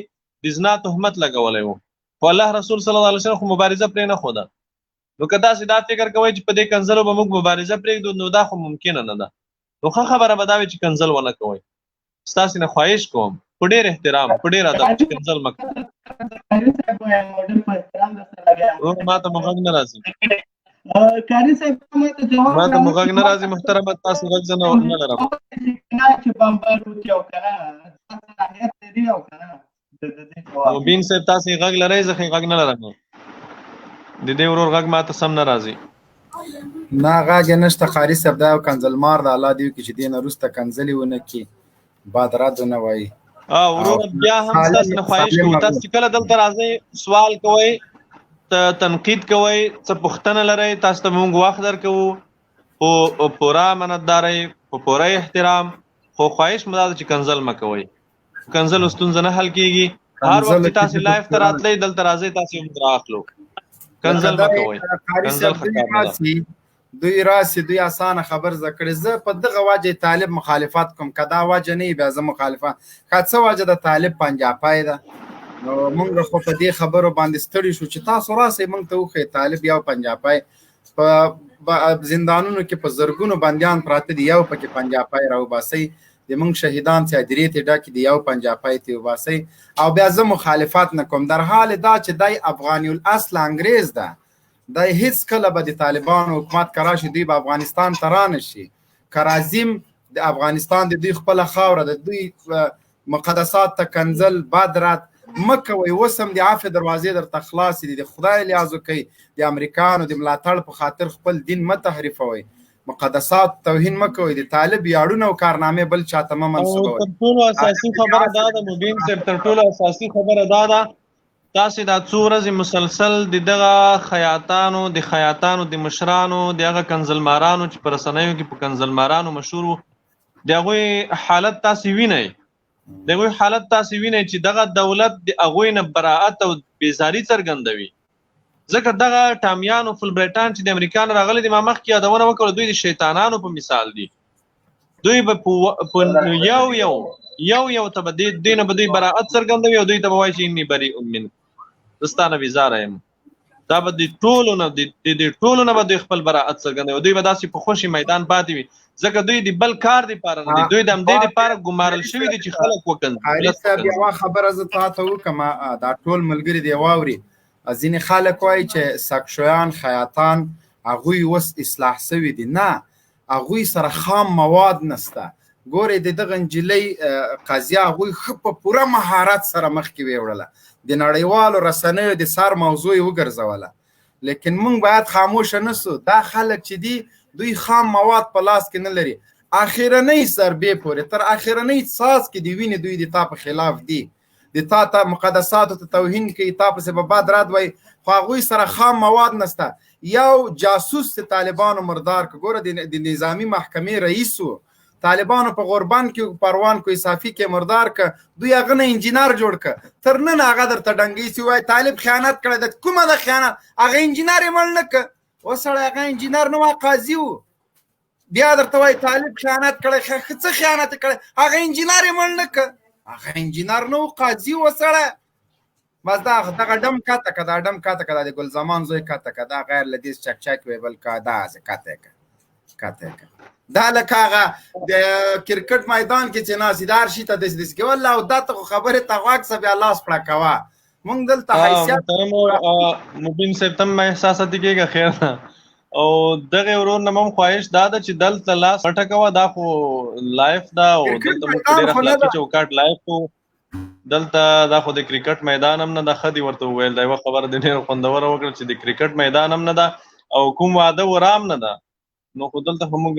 د زنا تهمت لګولی و خو الله رسول صلی الله علیه وسلم خو مبارزه پرې نه ښوده نو که تاسې دا فکر کوئ چې په دې کنزلو به موږ مبارزه پرېږدو نو دا خو ممکنه نه ده نو ښه خبره به دا وي چې کنزل ونه کوئ ستاسې نه خواهش کوم په ډېر احترام په ډېر ادب چې کنزل مه کوئ ما ته مو غږ نه راځي ما ته مو غږ نه راځي محترمه تاسې غږ زه نه لرم مبین صاحب تاسې غږ لرئ زه خو غږ نه لرم د دې ورور غږ ما ته سم نه راځي نه غږ یې نشته قاري صاحب دا یو کنزلمار د الله دې وکړي چې دې نه وروسته کنزلې ونه کړي باد رد ونه وایي وروره بیا هم ستاسې نه خواهش کوو تاسو چې کله دلته راځئ سوال کوئ تنقید کوئ څه پوښتنه لرئ تاسو ته موږ وخت درکوو په پوره امانتدارۍ په پوره احترام خو خواهش مو دا ده چې کنزل مه کوئ کنزل ستونزه نه حل کېږي هر وخت چې تاسې لایف ته راتلئ دلته راځئ تاسې موږ رااخلو کنزل مه کوئ کنزل خطرناک دوی راسي دوی اسانه خبر زکړي زه په دغه وجه طالب مخالفت کوم کدا وجه نه بیا زه مخالفت کڅه وجه د طالب پنجابای ده نو موږ خو په دې خبرو باندې ستړي شو چې تاسو راسي موږ ته وخی طالب یو پنجابای په زندانونو کې په زرګونو بندیان پراته دي یو پکې پنجابای راو باسي د موږ شهیدان چې درې ته ډک دي یو پنجابای ته وباسي او بیا زه مخالفت نه کوم در حال دا چې دای افغانی الاصل انګریز ده دا هیڅ کله به د طالبانو حکومت کراشي دوی به افغانستان ته رانشي کرازیم د افغانستان د دوی خپله خاوره د دوی مقدسات ته کنزل بدرت مه کوئ. اوس هم د عافیې دروازې درته خلاصې دي. د خدای لیاز وکئ، د امریکانو د ملاتړ په خاطر خپل دین مه تحریفوئ، مقدسات توهین مه کوئ، د طالب یاړونه او کارنامې بل چاته مه منسوبوئ. تر ټولو اساسي خبره دا ده مبین صاحب، تر ټولو اساسي خبره دا ده تاسې دا څو ورځې مسلسل د دغه خیاطانو د مشرانو د هغه کنزلمارانو چې په رسنیو کې په کنزلمارانو مشهور وو د هغوی حالت تاسې وینئ چې دغه دولت د هغوی نه براعت او بیزاري څرګندوي. ځکه دغه ټامیان او فلبریټان چې د امریکا نه راغلي دي، ما مخکې یادونه وکړه، دوی د شیطانانو په مثال دي. دوی به په یو ته به دوی نه به دوی براعت څرګندوي او دوی ته به وایي چې اني بریء منک، زه ستا نه بیزاره یم. دا به د ټولو نه به دوی خپل براعت څرګندوي او دوی به داسې په خوشي میدان پاتې وي، ځکه دوی د بل کار دپاره نه دي، دوی د همدې دپاره ګمارل شوي دي چې خلک وکنځي. یوه خبره زه تاته وکړم، دا ټول ملګري دې واوري. ځینې خلک وایي چې ساکشویان خیاطان هغوی اوس اصلاح سوي دي. نه، هغوی سره خام مواد نسته. ګورې د دغه نجلۍ قضیه هغوی ښه په پوره مهارت سره مخکې ویوړله، د نړیوالو رسنیو د سر موضوع یې وګرځوله. لیکن موږ باید خاموشه نسو. دا خلک چې دي دوی خام مواد په لاس کې نه لري. اخرنۍ ضربې پورې تر اخرنۍ څاڅ کې د وینې دوی د تا په خلاف دي، د تا ته مقدساتو ته توهین کوي، تا پسې به بد رد وایي، خو هغوی سره خام مواد نسته. یو جاسوس د طالبانو مردار که ګوره د نظامی محکمې رئیس و، طالبانو په غوربان کې پروان کو صافي کې مردار که، دوی هغه نه انجینر جوړ که. تر نن هغه درته ډنګی سي وایي طالب خیانت کړی ده. کومه ده خیانت؟ هغه انجینر یې مړ نه که. اوس سړی هغه انجینر نه و، قاضي و، بیا درته وایي طالب خیانت کړی. څه خیانت یې کړی؟ هغه انجینر یې مړ نه که. هغه انجینر نه و، قاضي و سړی. بس دغه ډم کته که، دا ډم کته که، دا د ګلزمان زوی کته که، دا غیر له دې چک ویبل که، داسې کته که. دا لکه هغه د کرکټ میدان کې چې ناست دا هر شي ته داسې کوي. والله او دا ته خو خبرې ته غوږ شه بیا لاس پړه کوه. موږ دلته حیثیت مبین صاحب ته هم احساساتي کېږه خیر نه. او دغه ورور نه هم خواهش دا ده چې دلته لاس پټه کوه. دا خو لایف ده او دلته موږ ډېر اخلاقي چوکاټ لایف کوو. دلته دا خو د کرکټ میدان هم نه ده. ښه دې ورته وویل، دا یوه خبره دې ډېره خوندوره وکړه چې د کرکټ میدان هم نه ده او کوم واده ورام نه ده. نو خو دلته خو موږ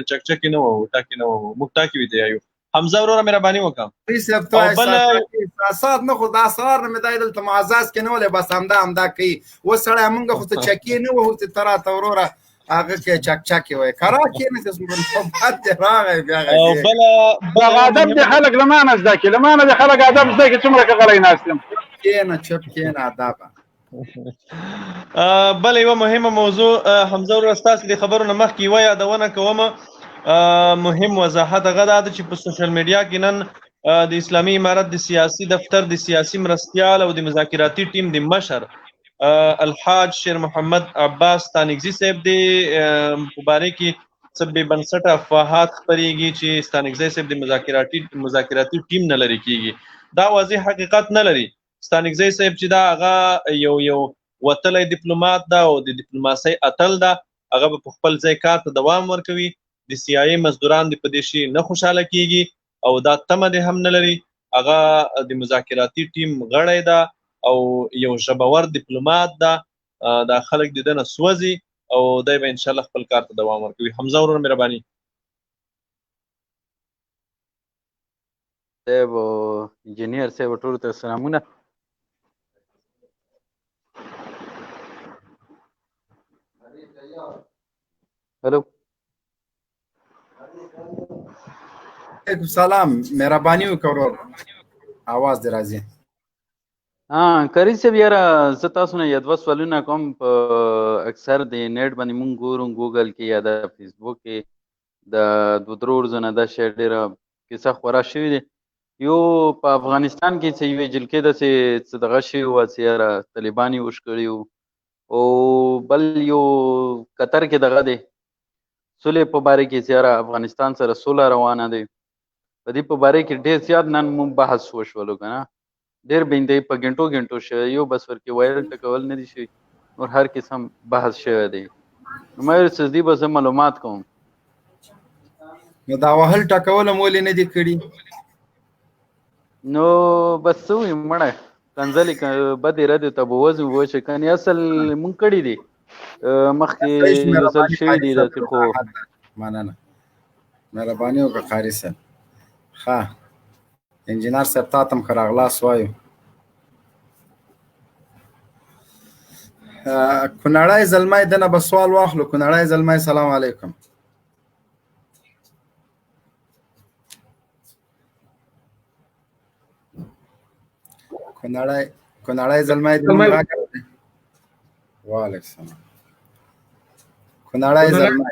چکچکې نه وو، ټاکې نه وو، موږ ټاکې وي ته یو. حمزه وروره مهرباني وکړه. احساسات نه، خو دا سهار نه مې دا دلته معزز کې نه ولې، بس همدا کوي. اوس سړی موږ خو ته چکې نه وو چې ته راته وروره هغه کې چکچکې وایي. کرا کېنه چې راغی بیا دغه ادب دې خلک له ما نه زده کړي، له ما نه دې خلک ادب زده کړي. څومره که غلی ناست یم. کېنه چپ کېنه ادبه. بل یوه مهمه موضوع حمزه وروره ستاسې د خبرو نه مخکې یوه یادونه کومه. مهم وضاحت هغه دا ده چې په سوشل میډیا کې نن د اسلامي امارت د سیاسي دفتر د سیاسي مرستیال او د مذاکراتي ټیم د مشر الحاج شیر محمد عباس ستانکزي صاحب د په باره کې څه بې بنسټه افواهات خپرېږي چې ستانکزي صاحب د مذاکراتي ټیم نه لرې کېږي. دا واضح حقیقت نه لري. ستانکزي صاحب چې دا هغه یو وتلی ډیپلومات ده او د ډیپلوماسۍ اتل ده، هغه به په خپل ځای کار ته دوام ورکوي. د CIA مزدوران د په دې شي نه خوشحاله کېږي او دا تمه دې هم نه لري. هغه د مذاکراتي ټیم غړی ده او یو ژبور ډیپلومات ده. دا خلک د ده نه سوځي او دی به انشاءالله خپل کار ته دوام ورکوي. حمزه وروره مهرباني. صاحب او انجینیر صاحب ټولو ته سلامونه. هلو علیکم سلام، مهرباني وکړه ورور، اواز دې راځي. کریم صاحب یاره زه تاسو نه یو دوه سوالونه کوم. په اکثر د نیټ باندې مونږ ګورو ګوګل کې یا د فیسبوک کې د دوه درې ورځو نه دا شی ډېره کیسه خورا شوې دی. یو په افغانستان کې چې یوې جلکې داسې څه دغه شوي وه چې یاره طالبان یې وش کړي وو، او بل یو قطر کې دغه دی سولې په باره کې چې یاره افغانستان سره سوله روانه دی. په دې په باره کې ډېر زیات نن مونږ بحث وشولو که نه، ډېر بندۍ په ګنټو شوی، یو بس ورکې وایرل ټکول نه دي شوي، نور هر قسم بحث شوی دی. نو ما ویل څه دې به زه معلومات کوم. نو دا وهل ټکول هم ولې نه دي کړي؟ نو بس څه ویم مړی کنځلې بدې ردې ته به وځو وشه کنې اصل مونږ کړي دي مخکې یو ځل شوي دي داسې خو مننه مهرباني وکړه قاري صاحب ښه انجینر صاحب تا ته هم ښه راغلاست وایو کونړی زلمی دنه به سوال واخلو کونړی زلمی سلام علیکم کونړی زلمی وعلیکم السلام کونړی زلمی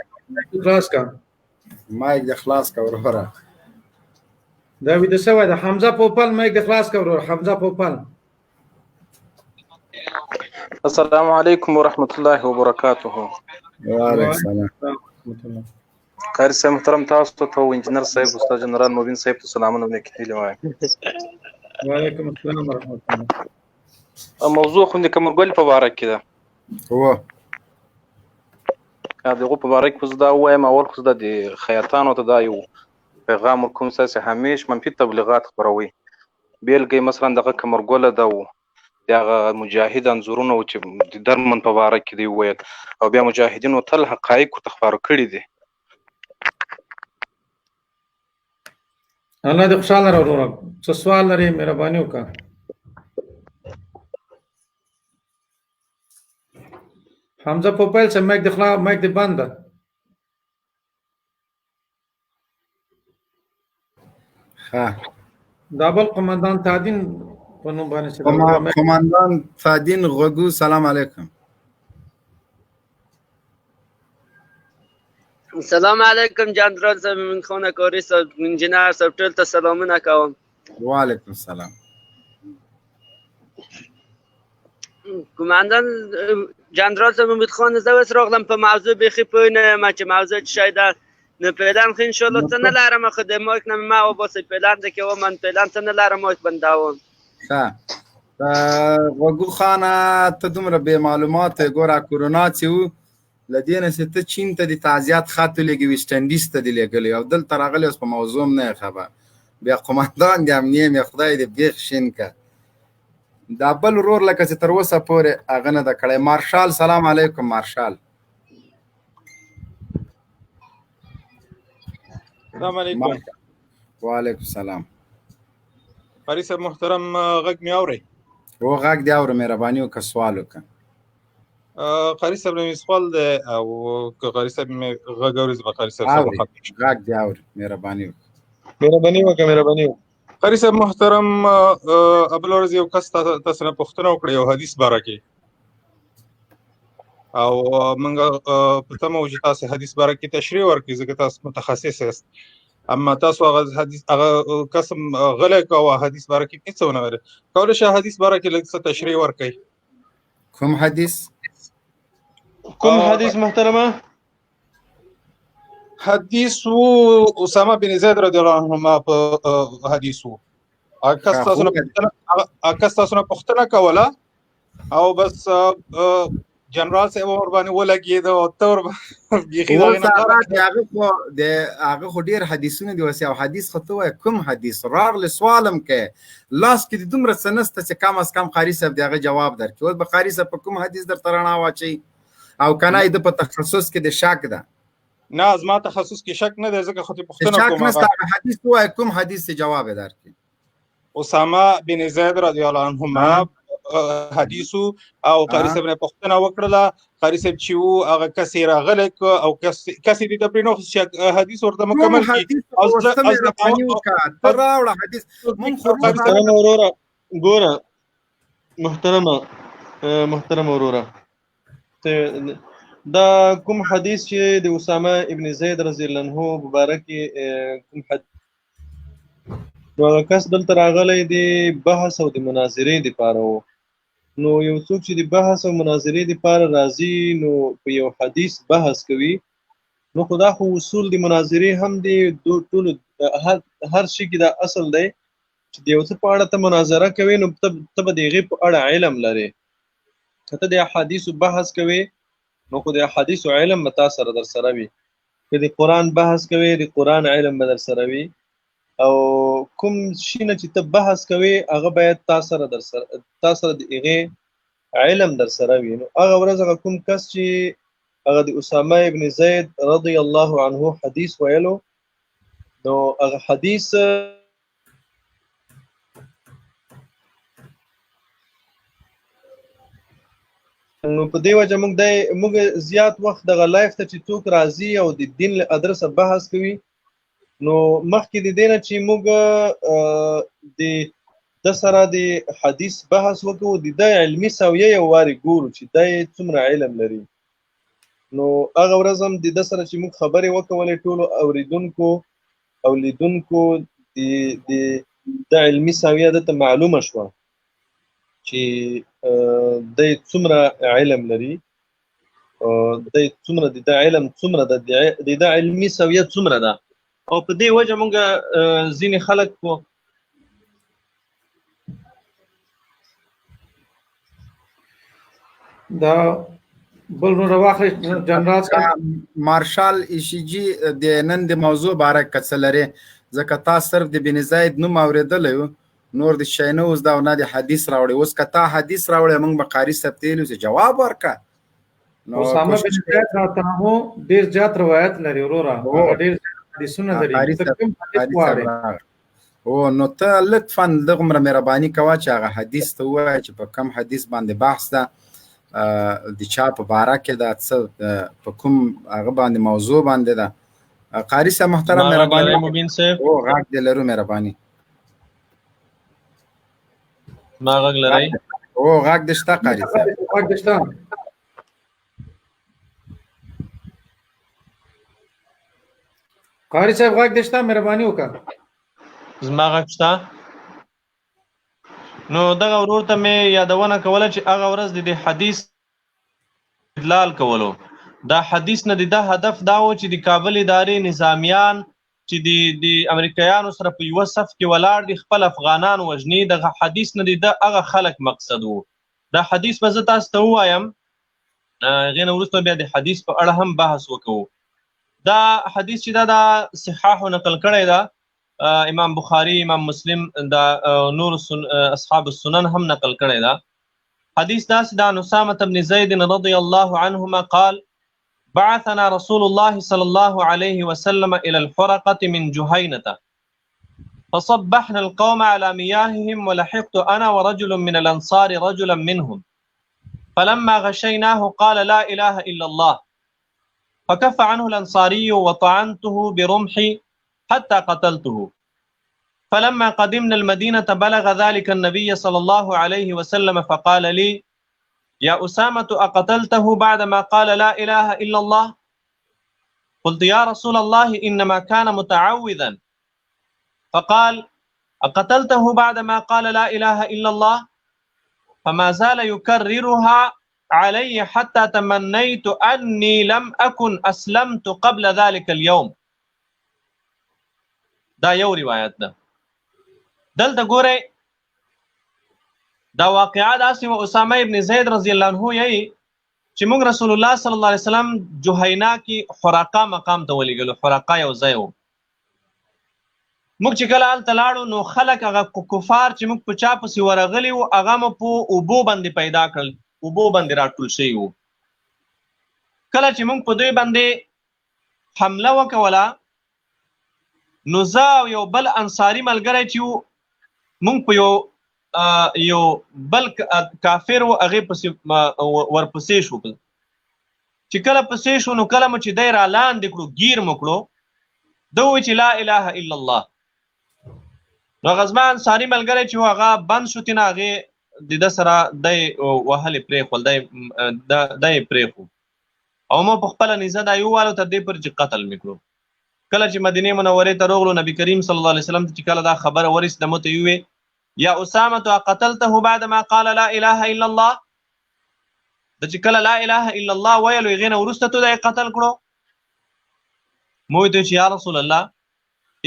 خلاص کا مایک د خلاص کا وروره دا ویده سوی ده حمزه پوپل مایک د خلاص کا وروره حمزه پوپل السلام علیکم ورحمۃ اللہ وبرکاتہ وعلیکم السلام قاری صاحب محترم تاسو ته انجینر صاحب استاد جنرال مبین صاحب ته سلامونه وکړي وایم وعلیکم السلام ورحمۃ اللہ موضوع خوندې کمرګل په باره کې ده هو دغه په باره کې زه دا وایم اول خو د خیاطانو ته دا یو پیغام ورکوم چې همیش منفي تبلیغات خپروي بیلګې مثلا دغه کمرګل ده دغه مجاهد انځورونه چې د درمن په باره کې دی ویل او بیا مجاهدینو تل حقایق ته خبرو کړي دي الله دې خوشاله راوړو څه سوال لري مهرباني وکړه حمزه پوپل سے مایک دخلا مایک دی بند ها دابل قماندان تعدین قماندان تعدین غوګو سلام علیکم السلام علیکم جنرال صاحب من خانه کاری صاحب انجینر صاحب ټول ته سلامونه کوم وعلیکم السلام قماندان جنرال صاحب امید خان زه اوس راغلم په موضوع بیخي پوه نه یم چې موضوع څه شی ده نه پلان خو انشاءالله څه نه لرم خو د مایک نه ما وباسئ پلان ده کې و من پلان څه نه لرم مایک بندوم ښه غوګو خانه ته دومره بې معلومات ګوره کورونا چې و له دې نه چې ته چین ته د تعزیت خط ولېږي ویسټ انډیز ته دې لېږلی او دلته راغلی اوس په موضوع هم نه یې خبر بیا قماندان د امنیې مې خدای دې بیخ شین که دا بل ورور لکه چې تر اوسه پورې هغه نه ده کړی مارشال سلام علیکم مارشال السلام علیکم وعلیکم السلام قاری صاحب محترم غږ مې اورئ هو غږ دې اورم مهرباني وکړه سوال وکړه قاری صاحب مې سوال دی او که قاری صاحب مې غږ اوري زه به قاری صاحب سره غږ دې اوري مهرباني وکړه قاری صاحب محترم ابل ورځ یو کس تاسو نه پوښتنه وکړه یو حدیث باره کې او موږ په تمه وو چې تاسو حدیث باره کې تشریح ورکړئ ځکه تاسو متخصص یاست اما تاسو هغه حدیث هغه قسم غلی کوه حدیث باره کې هیڅ ونه ویل کولی شئ حدیث باره کې لږ څه تشریح ورکړئ کوم حدیث محترمه حدیث و اسامه بن زید رضی الله عنهما په حدیث و اکس تاسو نه پوښتنه کوله او بس جنرال صاحب ور باندې ولګید او تور بيخي هغه خو ډیر حدیثونه دي او حدیث خطو کوم حدیث رار لسوالم کې لاس کې دومره سنسته چې کم از کم قاری صاحب دغه جواب درکړي او بخاری صاحب کوم حدیث در ترانه واچي او کنه د په تخصص کې د شک ده نه ازما تخصص کې شک نه دی ځکه خو پوښتنه کوم حدیث وای کوم حدیث جواب درکړي اسامه بن زید رضی الله عنهما حدیث او قاری صاحب نه پوښتنه وکړه قاری صاحب چې وو هغه کسي راغله او کسي د پرینو حدیث ورته مکمل کی او راوړه حدیث مونږ وروره ګوره محترم وروره دا کوم حدیث چې د اسامه ابن زید رضی الله عنه مبارک کوم حدیث نو کس دلته راغلی دی بحث او د مناظرې لپاره نو یو څوک چې د بحث او مناظرې لپاره راځي نو په یو حدیث بحث کوي نو خدا خو اصول د مناظرې هم دی ټول هر شي کې دا اصل دی چې د یو څه په اړه ته مناظره کوي نو ته به د هغې په اړه علم لرې که ته د احادیثو بحث کوي نو خو د احادیثو علم به تا سره در سره وي که د قرآن بحث کوي د قرآن علم به در سره وي او کوم شي نه چې ته بحث کوې هغه باید تا سره د هغې علم در سره وي. نو هغه ورځ هغه کوم کس چې هغه د اسامه ابن زید رضی الله عنه حدیث ویلو، نو هغه حدیث نو په دې وجه موږ زیات وخت دغه لایف ته چې څوک راځي او د دین له ادرسه بحث کوي، نو مخکې د دې نه چې موږ د سره د حدیث بحث وکړو، د ده علمي سویه یو وارې ګورو چې دی څومره علم لري. نو هغه ورځ هم د ده سره چې موږ خبرې وکولې ټولو اوریدونکو او لیدونکو د علمي سویه دته معلومه شوه چې دی څومره علم لري، دی څومره د ده علم څومره ده، د ده علمي سویه څومره ده. او په دې وجه موږ ځینې خلک دا بل نور واخلي جنرال مارشال ایشیجی د نن د موضوع باره کې څه لري؟ ځکه تا صرف د بن زید نوم اورېدلی و، نور د شی نه اوس دا نه د حدیث راوړی. اوس که تا حدیث راوړی موږ به قاري صاحب ته ویلو چې جواب ورکړه. اسامه بن زید راته هو ډېر زیات روایت لري وروره، ډېر حدیثونه لري. نو ته لطفا دغومره مهرباني کوه چې هغه حدیث ته ووایه چې په کوم حدیث باندې بحث ده، د چا په باره کې ده، څه په کوم هغه باندې موضوع باندې ده. قاري صاحب محترم مهرباني غږ دې لرو مهرباني. ما غږ لرئ؟ غږ دې شته قاري صاحب؟ غږ دې شته؟ قاری صاحب غږ دې شته؟ مهرباني وکړه. زما غږ شته؟ نو دغه ورور ته مې یادونه کوله چې هغه ورځ د حدیث استدلال کولو. دا حدیث نه د ده هدف دا و چې د کابل ادارې نظامیان چې د امریکایانو سره په یوه صف کې ولاړ دي خپل افغانان وژني، دغه حدیث نه د ده هغه خلک مقصد و. دا حدیث به زه تاسو ته ووایم، هغې نه وروسته بیا د حدیث په اړه هم بحث وکړو. دا حدیث چې دا د صحاحو نقل کړی ده، امام بخاری، امام مسلم، دا نور اصحاب السنن هم نقل کړی ده. حدیث داسې ده: عن اسامة بن زید رضی الله عنهما قال بعثنا رسول الله صلى الله عليه وسلم إلى الحرقة من جهينة فصبحنا القوم على مياههم ولحقت أنا ورجل من الأنصار رجلا منهم فلما غشيناه قال لا إله إلا الله فكف عنه الأنصاري وطعنته برمحي حتى قتلته. فلما قدمنا المدينة بلغ ذلك النبي صلى الله عليه وسلم فقال لي يا أسامة أقتلته بعدما قال لا إله إلا الله؟ قلت يا رسول الله إنما كان متعوذا. فقال أقتلته بعدما قال لا إله إلا الله؟ فما زال يكررها علي حتى تمنيت أني لم أكن أسلمت قبل ذلك اليوم. دا یو روایت ده. دلته ګورئ دا واقعه داسې و اسامه ابن زید رضی الله عنه یې چې موږ رسول الله صلی الله علیه وسلم جهینا کې حرقه مقام ته ولېږلو. حرقه یو ځای و. موږ چې کله هلته لاړو نو خلک هغه کفار چې موږ په چا پسې ورغلي وو هغه مو په اوبو باندې پیدا کړل، اوبو باندې راټول شوي وو. کله چې موږ په دوی باندې حمله وکوله نو زه او یو بل انصاري ملګری چې وو موږ په یو بل کافر و هغې پسې ورپسې شو. چې کله پسې شو نو کله مو چې دی را لاندې کړو، ګیر مو کړو، ده ووایي چې لا اله الا الله. نو هغه زما انصاري ملګری چې و هغه بند شو، تېنه هغې د ده سره دی وهلې پرېښول، دی یې پرېښو او ما په خپله نیزه دا یووالو تر دې پورې چې قتل مې کړو. کله چې مدینې منورې ته راغلو نبي کریم صلی الله علیه وسلم ته چې کله دا خبره ورسېده مو ته یې یا اسامه قتلته بعد ما قال لا اله الا الله؟ د چې کله لا اله الا الله ویلو هغې نه وروسته تو دا یې قتل کړو؟ مو ورته چې یا رسول الله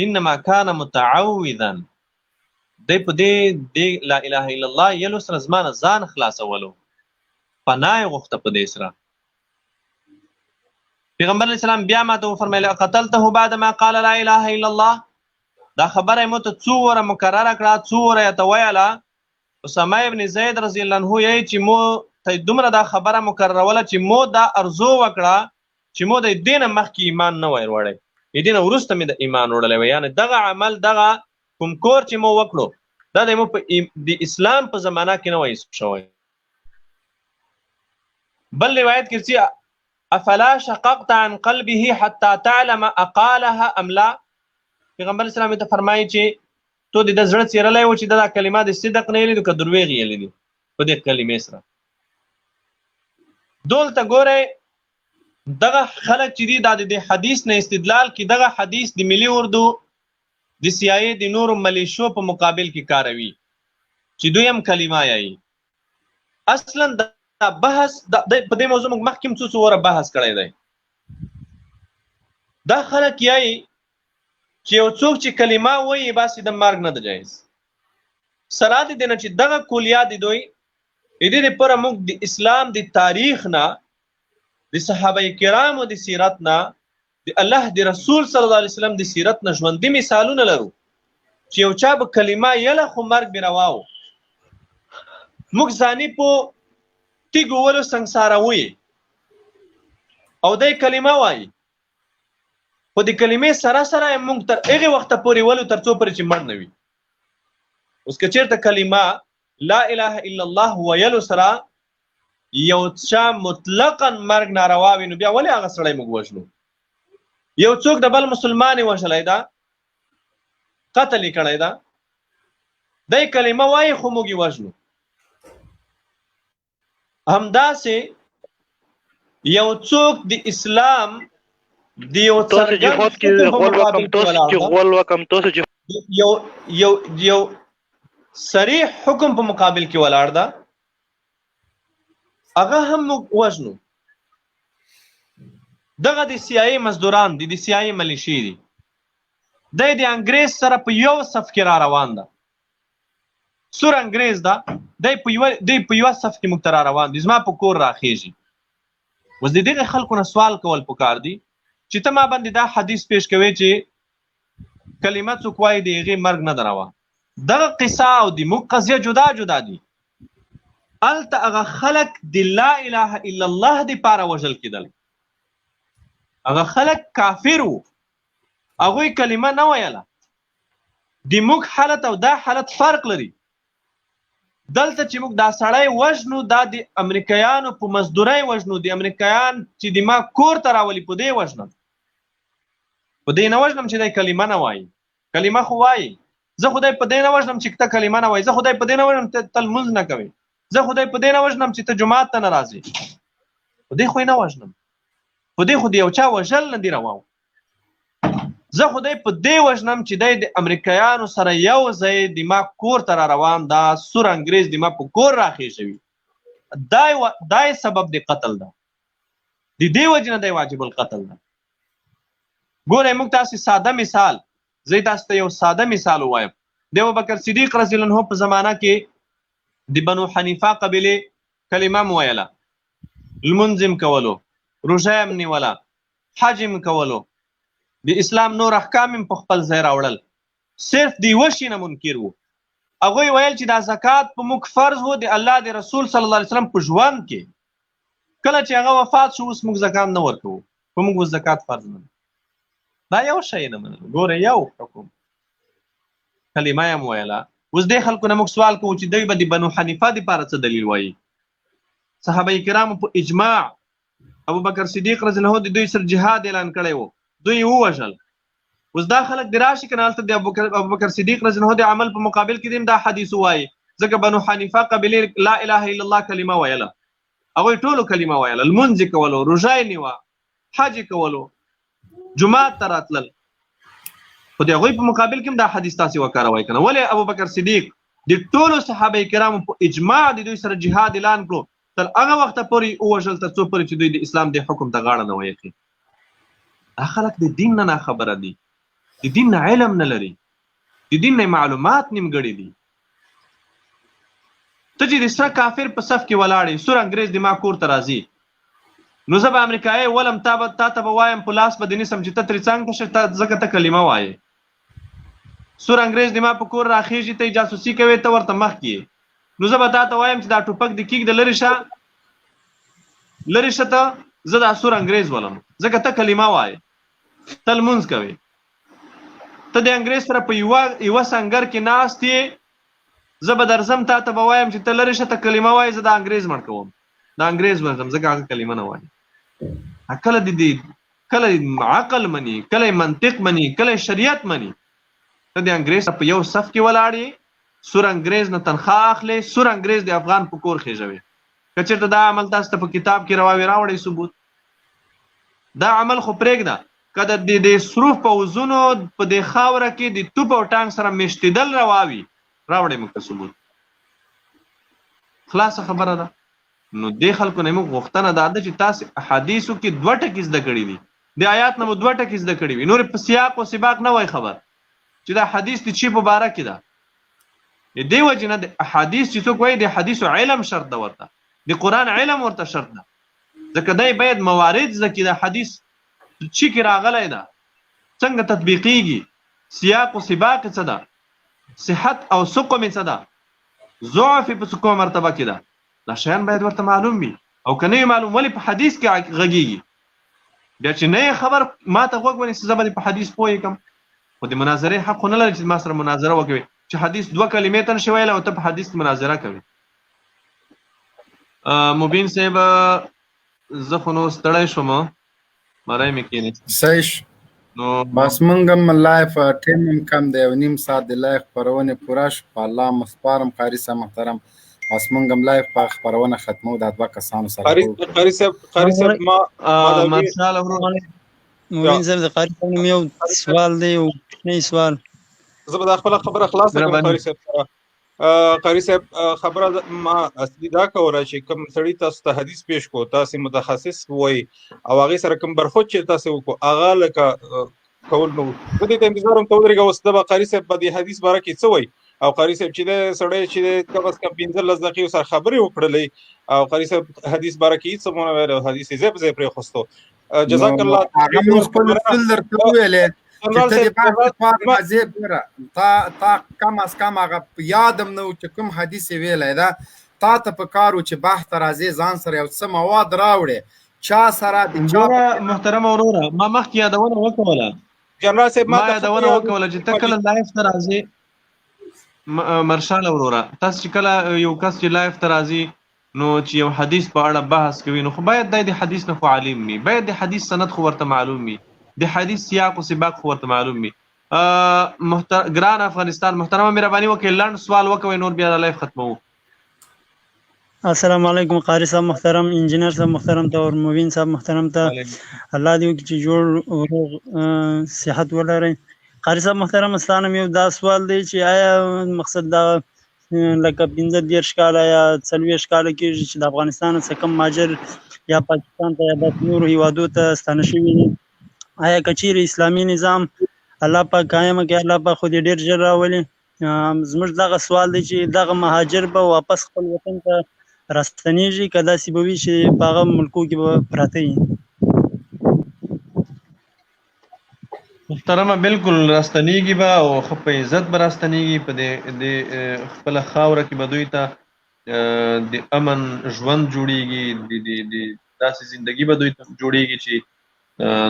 انما كان متعوذا، دی په دې لا اله الا الله یلو سره زما نه ځان خلاصولو، پناه یې غوښته په دې سره. پیغمبر علیه السلام بیا ماته وفرمیل قتلته بعد ما قال لا اله الا الله؟ دا خبره مو ته څو وره مکرره کړه، څو وره یې ته ویله. اسامه ابن زید رضی الله عنه یې چې مو ته دومره دا خبره مکرروله چې مو دا ارزو وکړه چې مو د دې نه مخکې ایمان نه وای وړی، د دې نه وروسته مې د ایمان وړلی وی. یعنې دغه عمل دغه کوم کور چې مو وکړو دا د مو د اسلام په زمانه کې نه وای شوی. بل روایت کې چې افلا شققت عن قلبه حتى تعلم اقالها ام لا. پیغمبر اسلام ته فرمایي چې تو د زړه څیرلی و چې دا کلمه د صدق نه یې لیدو که دروغ یې لیدو په دې کلمې سره. دلته ګورئ دغه خلک چې دي دا د حدیث نه استدلال کې دغه حدیث د ملي اردو د CIA د نورو ملیشو په مقابل کې کاروي چې دوی هم کلمه یایي. اصلا دا بحث په دې موضوع موږ مخکې څو وره بحث کړی دی. دا خلک یایي چې یو څوک چې کلمه وایي باسي د مرګ نه ده جایز. سره د دې نه چې دغه کلیات دي دوی دې لپاره موږ د اسلام د تاریخ نه د صحابه کرامو د سیرت نه د الله د رسول صلی الله علیه وسلم د سیرت نه ژوندي مثالونه لرو چې یو چا به کلمه یله خو مرګ به رواو. موږ ځاني په تیګو ولو سنګساروي او دای کلمه وایي خو د کلمې سره سره موږ تر هغه وخت پورې ولو تر څو پرې چې مړ نه وي. اوس که چېرته کلمه لا اله الا الله ویلو سره یو چا مطلقاً مرګ ناروا وي نو بیا ولې هغه سړی موږ وژنو؟ یو څوک د بل مسلمان یې وژلی ده، قتل یې کړی ده، دی کلمه وایي خو موږ یې وژنو. همداسې یو څوک د اسلام د یو یو صریح حکم په مقابل کې ولاړ ده هغه هم موږ وژنو. دغه د CIA مزدوران دي، د CIA ملیشې دي، دی د انګریز سره په یو صف کې را روان ده. سور انګریز ده، دی په یوه صف کې موږ ته را روان دي، زما په کور راخیږي. اوس د دغه خلکو نه سوال کول پکار دي چې ته ما باندې دا حدیث پیش کوي چې کلمه څوک وایي د هغې مرګ نه ده روا. دغه قصه او د موږ قضیه جدا جدا دي. هلته هغه خلک د لا اله الا الله دپاره وژل کېدل، هغه خلک کافر وو، هغوی کلمه نه ویله. د موږ حالت او دا حالت فرق لري. دلته چې موږ دا سړی وژنو دا د امریکایانو په مزدورۍ وژنو، د امریکایان چې د ما کور ته راولي په دې وژنم، په دې نه وژنم چې دی کلمه نه وایي. کلمه خو وایي، زه خدای په دې نه وژنم چې ته کلمه نه وایي، زه خدای په دې نه وژنم ته لمونځ نه کوې، زه خدای په دې نه وژنم چې ته جومات ته نه راځې، په دې خو یې نه وژنم، په دې خو د یو چا وژل نه دي روا. زه خدای په دې وژنم چې دی د امریکایانو سره یو ځای د ما کور ته را روان، دا سور انګریز د ما په کور راخېږوي، دا سبب د قتل ده، د دې وجې نه دی واجب القتل ده. ګورئ موږ تاسې ساده مثال، زه تاسو ته یو ساده مثال ووایم. د ابوبکر صدیق رضی الله عنه په زمانه کې د بنو حنیفه قبیلې کلمه م ویله، لمونځ م کولو، روژه م نیوله، حج م کولو، د اسلام نور احکام م په خپل ځای راوړل، صرف د یوه شي نه منکر وو. هغوی ویل چې دا زکات په موږ فرض و د الله د رسول صلی الله علیه وسلم په ژوند کې، کله چې هغه وفات شو اوس موږ زکات نه ورکوو، په موږ اوس زکات فرض نه. دا یو شی نه منل. ګوره یو حکم کلمه یې م ویله. اوس دې خلکو نه موږ سوال کوو چې دوی به د بنو حنیفه دپاره څه دلیل وایي. صحابه کرامو په اجماع ابوبکر صدیق رضی الله عنه د دوی سره جهاد اعلان کړی و، دوی یې ووژل. اوس دا خلک د راشي که نه هلته د ابوبکر صدیق رضی الله عنه د عمل په مقابل کې هم دا حدیث ووایي، ځکه بنو حنیفه قبیلې لا اله الا الله کلمه ویله، هغوی ټولو کلمه ویله، لمونځ یې کولو، روژه یې نیوه، حج یې کولو، جماعت ته راتلل، خو د هغوی په مقابل کې هم دا حدیث تاسې وکاروئ که نه. ولې ابوبکر صدیق د ټولو صحابه کرامو په اجماع د دوی سره جهاد اعلان کړو، تر هغه وخته پورې ووژل تر څو پورې چې دوی د اسلام د حکم ته غاړه نه ویښي. دا خلک د دین نه ناخبره دي، د دین نه علم نه لري، د دین نه معلومات نیمګړي دي. ته چې د سره کافر په صف کې ولاړې، سور انګریز د ما کور ته راځي، نو زه به امریکایي ولم، تا ته به وایم په لاس به دې نیسم چې ته ترې څنګ ته شه، ځکه ته کلمه وایې. سور انګريز د ما په کور راخېږي ته جاسوسي کوي ته ورته مخ کې نو زه به تا ته وایم چې دا ټوپک د کیک د لری شه ته زه دا سور انګريز ولم ځکه ته کلمه وایې ته لمونځ کوې ته د انګريز سره په یوه سنګر کې ناست یې زه به درځم تا ته به وایم چې ته لرې شه ته کلمه وایې زه د انګريز مړ کوم د انګريز ورځم ځکه هغه کلمه نه وایي کله عقل مني کله منطق مني کله شریعت مني ته د انګريز په یو صف کې ولاړ یې سور انګريز نه تنخواه اخلې سور انګريز د افغان په کور خېژوي که چېرته دا عمل تاسو ته په کتاب کې راوړی ثبوت دا عمل خو پرېږده که د سروف پوځونو په دې خاوره کې د توپ او ټانک سره میشتېدل راوړی موږ ته ثبوت خلاصه خبره ده نو دې خلکو نه موږ غوښتنه دا ده چې تاسو احادیثو کې 2 ټکي زده کړي دي د آیات نه مو 2 ټکي زده کړي وي نور په سیاق او سباق نه وای خبر چې دا حدیث د چی په باره کې ده دې وجه نه د احادیث چې څوک وایي د حدیثو علم شرط ده ورته د قرآن علم ورته شرط ده ځکه دی باید موارد ځکه د حدیث چی کې راغلی ده څنګه تطبیقیږي سیاق او سباق څه ده صحت او سقم څه ده ضعف په کومه مرتبه کې ده دا شیان باید ورته معلوم وي او که نه معلوم ولې په حدیث کې غږیږي بیا چې نه خبر ما ته غوږ ونیسي زه به په حدیث پوهېږم خو د مناظرې حق خو نه لري چې ما سره مناظره وکوي چې حدیث 2 کلمې ته نشي ویلی او ته په حدیث کې مناظره کوي مبین صاحب زه خو نو ستړی شوم مرای مې کېنې صحیح نو بس موږ هم لایف ټیم هم کم دی او نیم ساعت د لایف خپرونې پوره شو په الله مسپارم قاري صاحب محترم بس موږ هم لایف په خپرونه ختمو دا 2 کسانو سره قاري صاحب ما ماشاء الله مبین صاحب د قاری صاحب یو سوال دی او نه سوال زه به دا خپل خبره خلاص کړم قاری صاحب قاری صاحب خبره ما اصلي دا کوله چې کوم سړی تاسو ته حدیث پیش کو تاسو متخصص وای او هغه سره کوم برخوت چې تاسو وکړو هغه لکه کول نو د دې انتظار هم تودريګه وسته به قاری صاحب په دې حدیث باره کې څه وای او قاری صاحب چې د سړی چې کم از کم 15 دقیقې سره خبرې وکړلې او قاری صاحب حدیث باره کې څه مونږ ویل حدیث زیب پرې خوستو جزاک الله هغه موږ خپل درته ویلې تا کم از کم هغه یادم نه چې کوم حدیث ویلی ده تا ته په کار و چې بحث ته راځې ځان سره یو څه مواد راوړې چا سره د چا محترم وروره ما مخکې یادونه وکوله جنرال صاحب ما یادونه وکوله چې ته کله لایف ته راځې مرشال وروره تاسو چې کله یو کس چې لایف ته راځي نو چې یو حدیث په اړه بحث کوي نو خو باید د حدیث نه خو عالم وي باید د حدیث سند خو ورته معلوم وي د حدیث سیاق او سباق خو ورته معلوم وي ګران افغانستان محترمه مهرباني وکړئ لنډ سوال وکوئ نور بیا لایف ختمو السلام علیکم قاری صاحب محترم انجینر صاحب محترم ته او مبین صاحب محترم ته الله دې وکړي چې جوړ صحت ولرئ قاری صاحب محترم ستانه یو دا سوال دی چې آیا مقصد دا لکه 15 کاله یا 40 کاله کېږي چې د افغانستان څخه کم مهاجر یا پاکستان ته یا د نورو هیوادو ته ستانه شوي دي آیا که چیرې اسلامي نظام الله پاک قایم کړي الله پاک خو دې ډېر ژر راولي زموږ دغه سوال دی چې دغه مهاجر به واپس خپل وطن ته راستنیږي که داسې به وي چې په هغه ملکو کې به پراته وي محترمه بالکل راستنیږي به او ښه په عزت به راستنیږي په د خپله خاوره کې به دوی ته د امن ژوند جوړیږي د داسې زندګي به دوی ته جوړیږي چې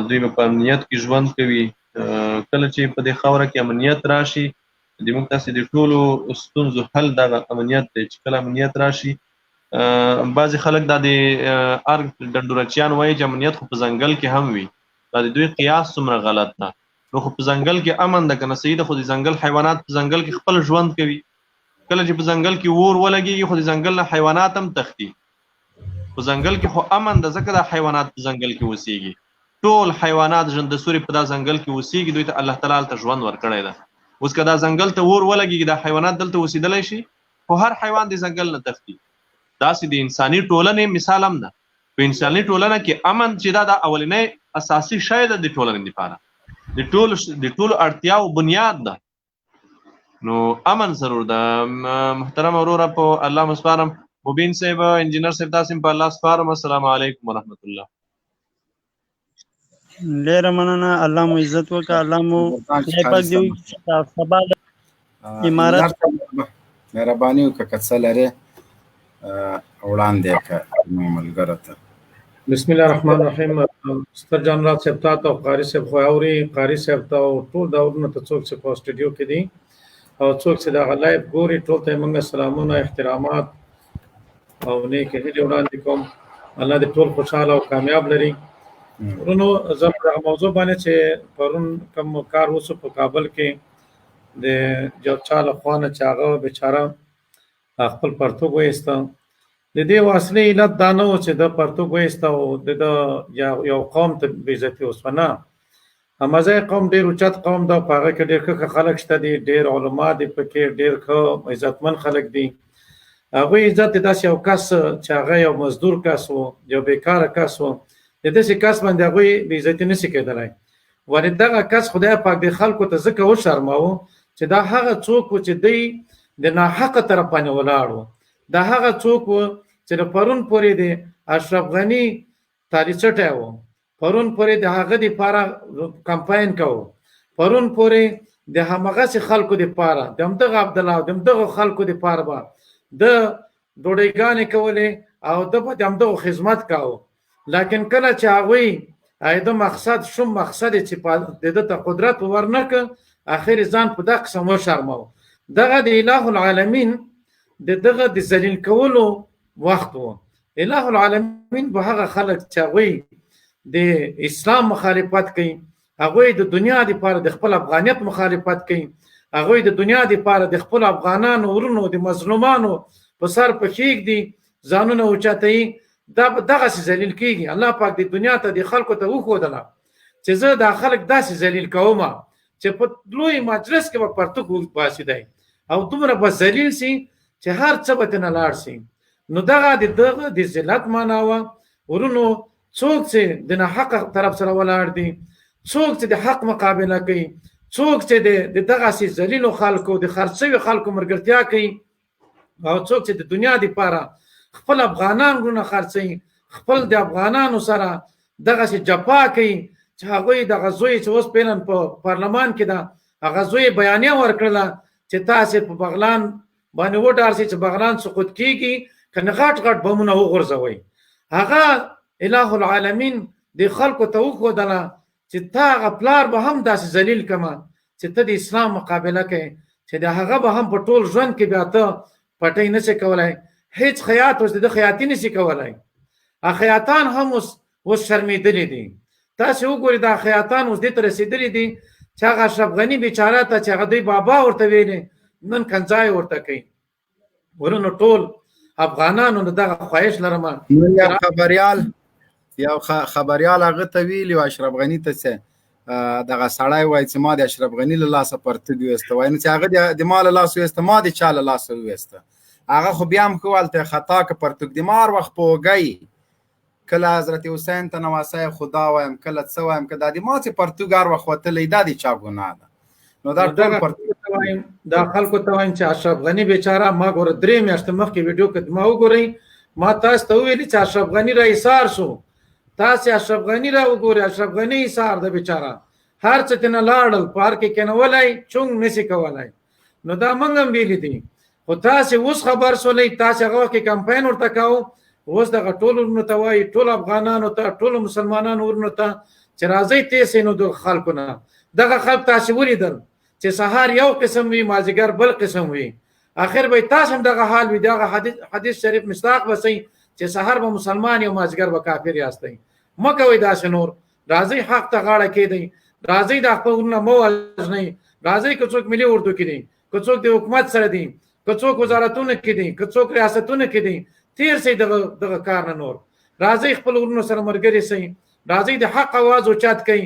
دوی به په امنیت کې ژوند کوي کله چې په دې خاوره کې امنیت راشي د موږ تاسې د ټولو ستونزو حل دغه امنیت دی چې کله امنیت راشي بعضې خلک دا د ارګ ډنډورچیان وایي چې امنیت خو په ځنګل کې هم وي دا د دوی قیاس څومره غلط ده نو خو په ځنګل کې امن ده که نه صحیح ده خو د ځنګل حیوانات په ځنګل کې خپل ژوند کوي کله چې په ځنګل کې اور ولګېږي خو د ځنګل نه حیوانات هم تښتي په ځنګل کې خو امن ده ځکه دا حیوانات په ځنګل کې اوسېږي ټول حیوانات ژندسوري په دا ځنګل کې اوسېږي دوی ته الله تعالی هلته ژوند ورکړی ده اوس که دا ځنګل ته اور ولګېږي دا حیوانات دلته اوسېدلی شي خو هر حیوان د ځنګل نه تښتي داسې د انساني ټولنې مثال هم ده په انساني ټولنه کې امن چې دا د اولنی اساسي شی ده د ټولنې لپاره د ټولو اړتیاو بنیاد ده نو امن ضرور ده محترم وروره په الله مسپارم مبین صاحب انجینر صاحب تاسې په الله سپارم السلام علیکم ورحمت الله ډېره مننه الله مو عزت وکړه الله مو خدای پاک دې وکړي چې سبا امارات مهرباني وکړه که څه لرې وړاندې کړه ملګرو ته. بسم الله الرحمن الرحیم. ستر جنرال صاحب ته او قاری صاحب خو اوري، قاری صاحب ته ټول داورونه ته څوک چې په سټوډیو کې دي او څوک چې دا لایف ګوري ټول ته موږ سلامونه احترامات او نیک هیلې وړاندې کوم. الله دې ټول خوشاله او کامیاب لري. ورونو زه په موضوع باندې چې پرون کوم کار وسو په کابل کې د جو چا له خوا نه چې هغه بیچاره خپل پرتوګ وایسته، د دې واصلې علت دا نه و چې د پرتوګ وایسته او د یو قوم ته بې عزتي وسوه، نه. همزه قوم ډېر اوچت قوم ده، په هغه کې ډېر ښه خلک شته دي، ډېر علما دي پکې، ډېر ښه عزتمن خلک دي. هغوی عزت داسې یو کس چې هغه یو مزدور کس و، یو بیکاره کس و، د داسې کس باندې هغوی بې عزتي نشي کېدلی. ولې دغه کس خدای پاک د خلکو ته ځکه وشرماوه چې دا هغه څوک و چې دی د ناحقه طرف باندې ولاړ و. دا هغه څوک و چې د پرون پورې د اشرف غني تاریخچټی و، پرون پورې د هغه دپاره کمپاین کوو، پرون پورې د همغسې خلکو دپاره د همدغه عبدالله او د همدغه خلکو دپاره به د ډوډۍ کولې او ده به د همدغو خدمت کوو. لیکن کله چې هغوی د مقصد شوم مقصد چې د ده ته قدرت ورنه که اخر ځان په دغه قسم وشرمو. دغه د اله العالمین دغه د ذلیل کولو وخت و. اله العالمین به هغه خلک چې هغوی د اسلام مخالفت کوي، هغوی د دنیا دپاره د خپل افغانیت مخالفت کوي، هغوی د دنیا دپاره د خپل افغانانو ورونو د مظلومانو په سر په کښېږدي، ځانونه اوچتوي، دا به دغسې ذلیل کېږي. الله پاک د دنیا ته د خلکو ته وښودله چې زه دا خلک داسې ذلیل کوم چې په لوی مجلس کې به پرتوګ وباسي دی او دومره به ذلیل سي چې هر څه به ترنه لاړ سي. نو دغه د ذلت معنا وه. ورونو څوک چې د ناحقه طرف سره ولاړ دي، څوک چې د حق مقابله کوي، څوک چې د دغسې ذلیلو خلکو د خرڅ شوي خلکو ملګرتیا کوي او څوک چې د دنیا دپاره خپل افغانان ورونه خرڅوي، خپل د افغانانو سره دغسې جفا کوي چې هغوی دغه زوی چې اوس فعلا په پارلمان کې ده، هغه زوی بیانیه ورکړله چې تاسې په بغلان باندې وډار سئ چې بغلان سقوط کېږي که نه غټ غټ بمونه وغورځوئ. هغه اله العالمین د خلکو ته وښودله چې تا هغه پلار به هم داسې ذلیل کړمه چې ته د اسلام مقابله کوې، چې د هغه به هم په ټول ژوند کې بیا ته پټۍ نشې کولی، هیڅ خیاط اوس د خیاطي نشي کولی. خیاطان هم اوس شرمېدلي دي. تاسې وګورئ دا خیاطان اوس دې ته رسېدلي دي چې هغه اشرف غني بیچاره ته چې هغه دوی بابا ورته ویلې نن کنځای ورته کوي. ورونو ټول افغانانو دغه خواهش لرم. یو خبریال هغه ته ویلي و اشرف غني ته چې دغه سړی وایي چې ما د اشرف غني له لاسه پرتوګ ویسته، وایي نو چې هغه د ما له لاسه ویسته، ما د چا له لاسه وویسته. هغه خو بیا هم ښه هلته خطا که پرتوګ د مار وخت په وږی کله حضرت حسین ته نواسه خدا وایم، کله څه وایم، که دا د ما چې پرتوګ هر وخت وتلی دا د چا ګناه ده؟ نو دا ټول دا خلکو ته وایم چې اشرف غني بیچاره ما ګوره 3 میاشتې مخکې ویډیو کې ما وګورئ، ما تاسو ته وویلي چې اشرف غني را ایثار شو. تاسې اشرف غني را وګورئ، اشرف غني ایثار ده بیچاره، هر څه ترنه لاړل، پارک کې کېنولی چونګ نشي کولی. نو دا موږ هم ویلي دي، خو تاسې اوس خبر شولئ، تاسې هغه وخت کې کمپاین ورته کوو، اوس دغه ټول ورونو ته وایي، ټول افغانانو ته، ټولو مسلمانانو ورونو ته چې راځئ تېسئ نو د خلکو نه. دغه خلک تاسې ولیدل چې سهار یو قسم وي، مازدیګر بل قسم وي، آخر به تاسو هم دغه حال وي. دغه حدیث شریف مصداق بسئ چې سهار به مسلمان یو مازدیګر به کافر یاستئ. مه کوئ داسې نور. راځئ حق ته غاړه کېږدئ، راځئ د خپل ورونه مه وژنئ، راځئ که څوک ملي اردو کې دي، که څوک د حکومت سره دي، که څوک وزارتونه کې دي، که څوک ریاستونه کې دي، تیر سئ دغه کار نه نور. راځئ خپل ورونو سره ملګري سئ، راځئ د حق اواز اوچت کئ،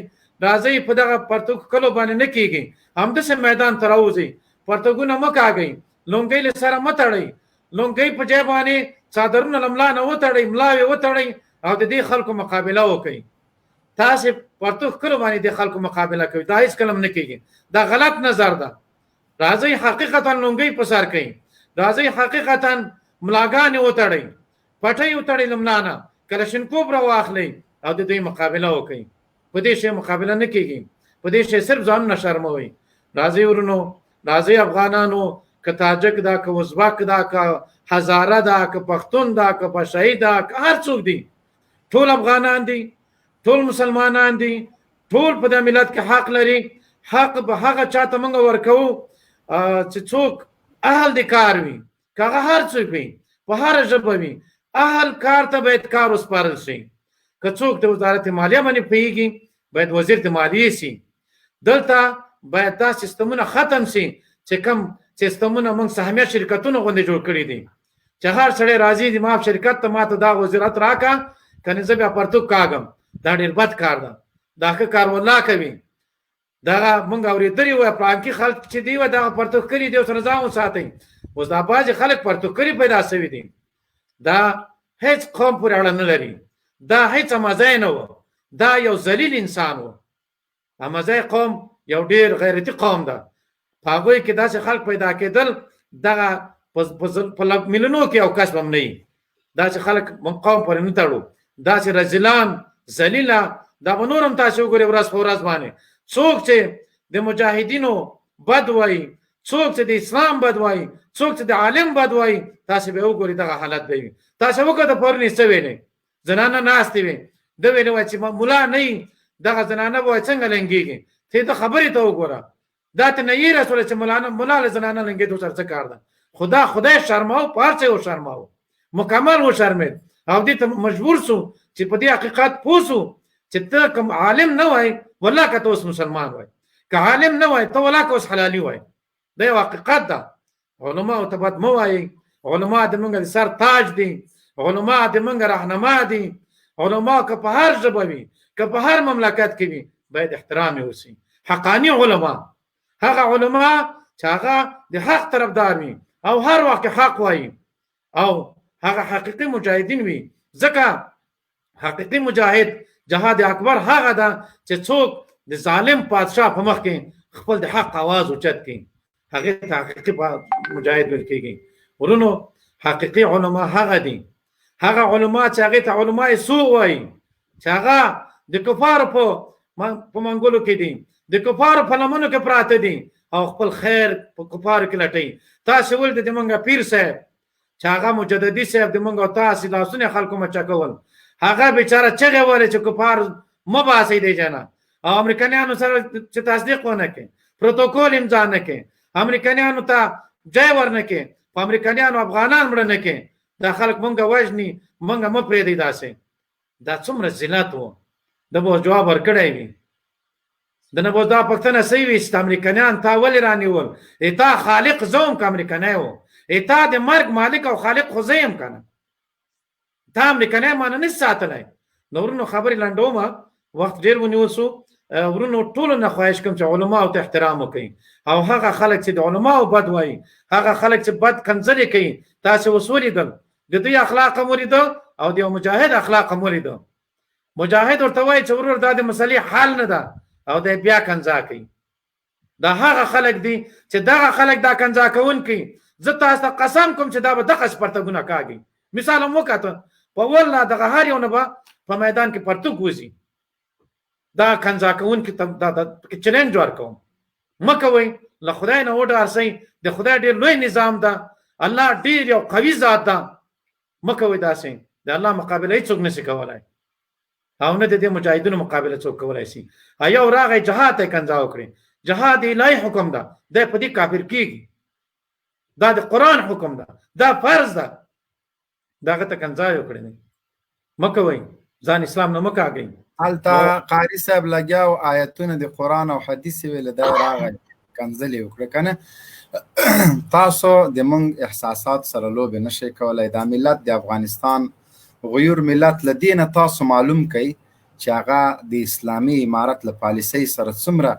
راځئ په دغه پرتوګ کلو باندې نه کېږي، همداسې میدان ته راوځئ، پرتوګونه مه کاږئ، لونګۍ له سره مه تړئ، لونګۍ په ځای باندې څادرونه له ملا نه وتړئ، ملاوې وتړئ او د دې خلکو مقابله وکئ. تاسې پرتوګ کلو باندې د خلکو مقابله کوئ، دا هېڅ کله هم نه کېږي، دا غلط نظر ده. راځئ حقیقتا لونګۍ په سر کئ، راځئ حقیقتا ملاګانې وتړئ، پټۍ وتړئ له ملا نه، کلشنکوف را واخلئ او د دوی مقابله وکئ. په دې شی مقابله نه کېږي، په دې شی صرف ځانونه شرموئ. راځئ ورونو راځي افغانانو که تاجک دا که ازبک دا که هزاره دا که پښتون دا که پشهی دا که هر څوک دي ټول افغانان دي ټول مسلمانان دي ټول په د ملت کې حق لري حق به هغه چاته موږ ورکوو چې څوک اهل د کار وي که هغه هر څوک وي په هر ژبه وي اهل کار ته باید کار وسپارل شي که څوک د وزارت مالیه باندې پوهېږي باید وزیر د مالیې سي دلته باید دا سیستمونه ختم سي چې کوم سیستمونه موږ سهمیه شرکتونه غوندې جوړ کړي دي چې هر سړی راځي د ما شرکت ته ماته دا وزارت راکا کنه زه بیا پرتوک کاږم دا ډېر بد کار ده دا ښه کار والله کوي دغه موږ اورېدلي وای پلانکي خلک چې دي وای دغه پرتوک کړي دي ورسره ځان وساتئ اوس دا بعضې خلک پرتوک کړي پیدا سوي دي دا هیڅ قوم پورې اړه نه لري دا هیڅ امازی نه و دا یو ذلیل انسان و امازی قوم یو ډېر غیرتي قوم ده په هغوی کې داسې خلک پیدا کېدل دغه په میلیونو کې یو کس هم نه وي داسې خلک قوم پورې نه تړو داسې رذیلان ذلیله دا به نور هم تاسې وګورئ ورځ په ورځ باندې څوک چې د مجاهدینو بد وایي څوک چې د اسلام بد وایي څوک چې د عالم بد وایي تاسې به وګورئ دغه حالت به وي تاسې وکړه د پرونې څه ویلې زنانه ناستې وې ده ویلې وایي چې ملا نه وي دغه زنانه به وایي څنګه لنګېږي ته د خبرې ته وګوره دا ته نه یې رسوله چې ملا له زنانه لنګېدو سره څه کار ده خدای شرماو په هر څه یې وشرماو مکمل وشرمېد او دې ته مجبور سو چې په دې حقیقت پوه سو چې ته کوم عالم نه وای والله که ته اوس مسلمان وای که عالم نه وای ته والله که اوس حلالي وای دا یو حقیقت ده علماو ته بد مه وایئ علما د موږ د سر تاج دي علما د موږ رهنما دي علما که په هر ژبه وي که په هر مملکت کې وي باید احترام یې وسي حقاني علما هغه علما چې هغه د حق طرفدار وي او هر وخت حق وایي او هغه حقیقي مجاهدین وي ځکه حقیقي مجاهد جهاد اکبر هغه ده چې څوک د ظالم پادشاه په مخ کې خپل د حق आवाज اوچت کړي هغه ته حقیقي مجاهد ویل کېږي ورونو حقیقي علما هغه دي هغه علما چې هغه ته علماء سوء وایي چې هغه د کفارو په منګولو کې دي د کفارو په لمنو کې پراته دي او خپل خیر په کفارو کې لټوي تاسې ولید د منګه پیر صاحب چې هغه مجددي صاحب د منګه تاسې لاسونه خلکو مچا کول هغه بیچاره چغې ویلې چې کفار مه باسئ دی جنه او امریکایانو سره چې تصدیق ونه کړي پروتوکول امضا نه کړي امریکایانو ته ځای ورنه کړي په امریکایانو افغانان مړه نه کړي دا خلک مونږ وژني مونږ مه پرېږدئ داسې دا څومره ذلت و ده به جواب ورکړی وي د نه به دا پوښتنه صحیح وي چې امریکایان تا ولې رانیول تا خالق زه هم که امریکانی و تا د مرګ مالک او خالق خو زه یم که نه تا امریکانی مانه نشي ساتلی نو ورونو خبرې لنډومه وخت ډېر ونیول سو ورونو ټولو نه خواهش کوم چې علماو ته احترام وکړي او هغه خلک چې د علماو بد وایي هغه خلک چې بد کنځلې کوي تاسې اوس ولیدل د دوی اخلاق هم ولیده او د یو مجاهد اخلاق هم ولیده مجاهد ورته وایي چې ورور دا د مسلې حل نه ده او دی بیا کنځا کوي دا هغه خلک دي چې دغه خلک دا کنځا کوونکي زه تاسو ته قسم کوم چې دا به دغه پرتګونه کاږي مثال هم وکاته په والله دغه هر یو نه به په میدان کې پرتګ وځي دا کنځا کوونکي دا چیلنج ورکوم مه کوئ له خدای نه وډارسئ د خدای ډېر لوی نظام ده الله ډېر یو قوي ذات ده مه کوئ داسې د الله مقابله هیڅوک نشي کولی او نه د دې مجاهدینو مقابله څوک کولی شي یو راغی جهاد ته کنځا وکړي جهاد الهي حکم ده دی په دې کافر کېږي دا د قرآن حکم ده دا فرض ده د هغه ته کنځا یې وکړی مه کوئ ځان اسلام نه مه کاږئ هلته قاري صاحب لګیا او آیتونه د قرآن او حدیث ویل دا راغی کنځلې وکړه کنه تاسو د موږ احساسات سره لوبې نشئ کولی دا ملت د افغانستان غیور ملت له دې نه تاسو معلوم کړئ چې هغه د اسلامي امارت له پالیسۍ سره څومره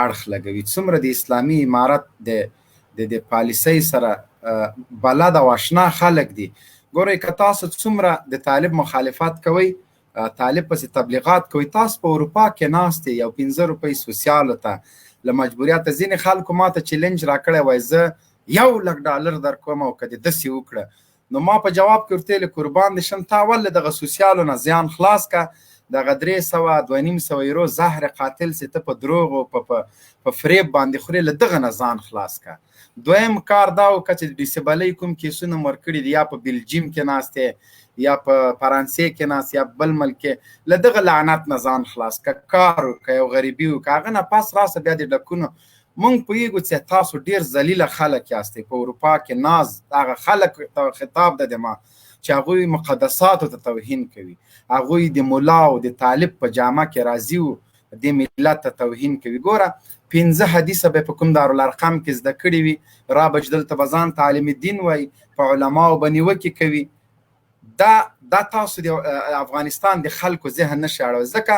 اړخ لګوي څومره د اسلامي امارت د پالیسۍ سره بلد او اشنا خلک دي ګورئ که تاسو څومره د طالب مخالفت کوئ طالب پسې تبلیغات کوي تاسو په اروپا کې ناست یو 15 روپۍ سوسیالو ته له مجبوریته ځینې خلکو ماته چیلنج راکړی وای زه $1,00,000 درکوم او که دې داسې وکړه نو ما په جواب کې ورته ویلې قربان دې شم تا ولې دغه سوسیالو نه زیان خلاص که دغه 300 250 یورو زهر قاتل چې ته په دروغ او په فریب باندې خورې، له دغه نه ځان خلاص کا. دویم کار دا وکړه چې د ډیسیبلۍ کوم کیسونه مو ورکړي دي، یا په بلجیم کې ناست یا په فرانسې کې ناست یا بل ملک کې، له دغه لعنت نه ځان خلاص کا. کار وکړه، یو غریبي وکړه، هغه نه پاس راسه بیا د ډکونو. مونږ پوهېږو چې تاسو ډېر ذلیله خلک یاستئ په اروپا کې. ناز هغه خلک ته خطاب ده د ما چې هغوی مقدساتو ته توهین کوي، هغوی د ملا او د طالب په جامه کې راځي او د ملت ته توهین کوي. ګوره 15 حدیثه به په کوم دارالارقم کې زده کړي وي، را بچ دلته به ځان تعلیم الدین وایي، په علماو به نیوکې کوي. دا تاسو د افغانستان د خلکو ذهن نه شي اړوي، ځکه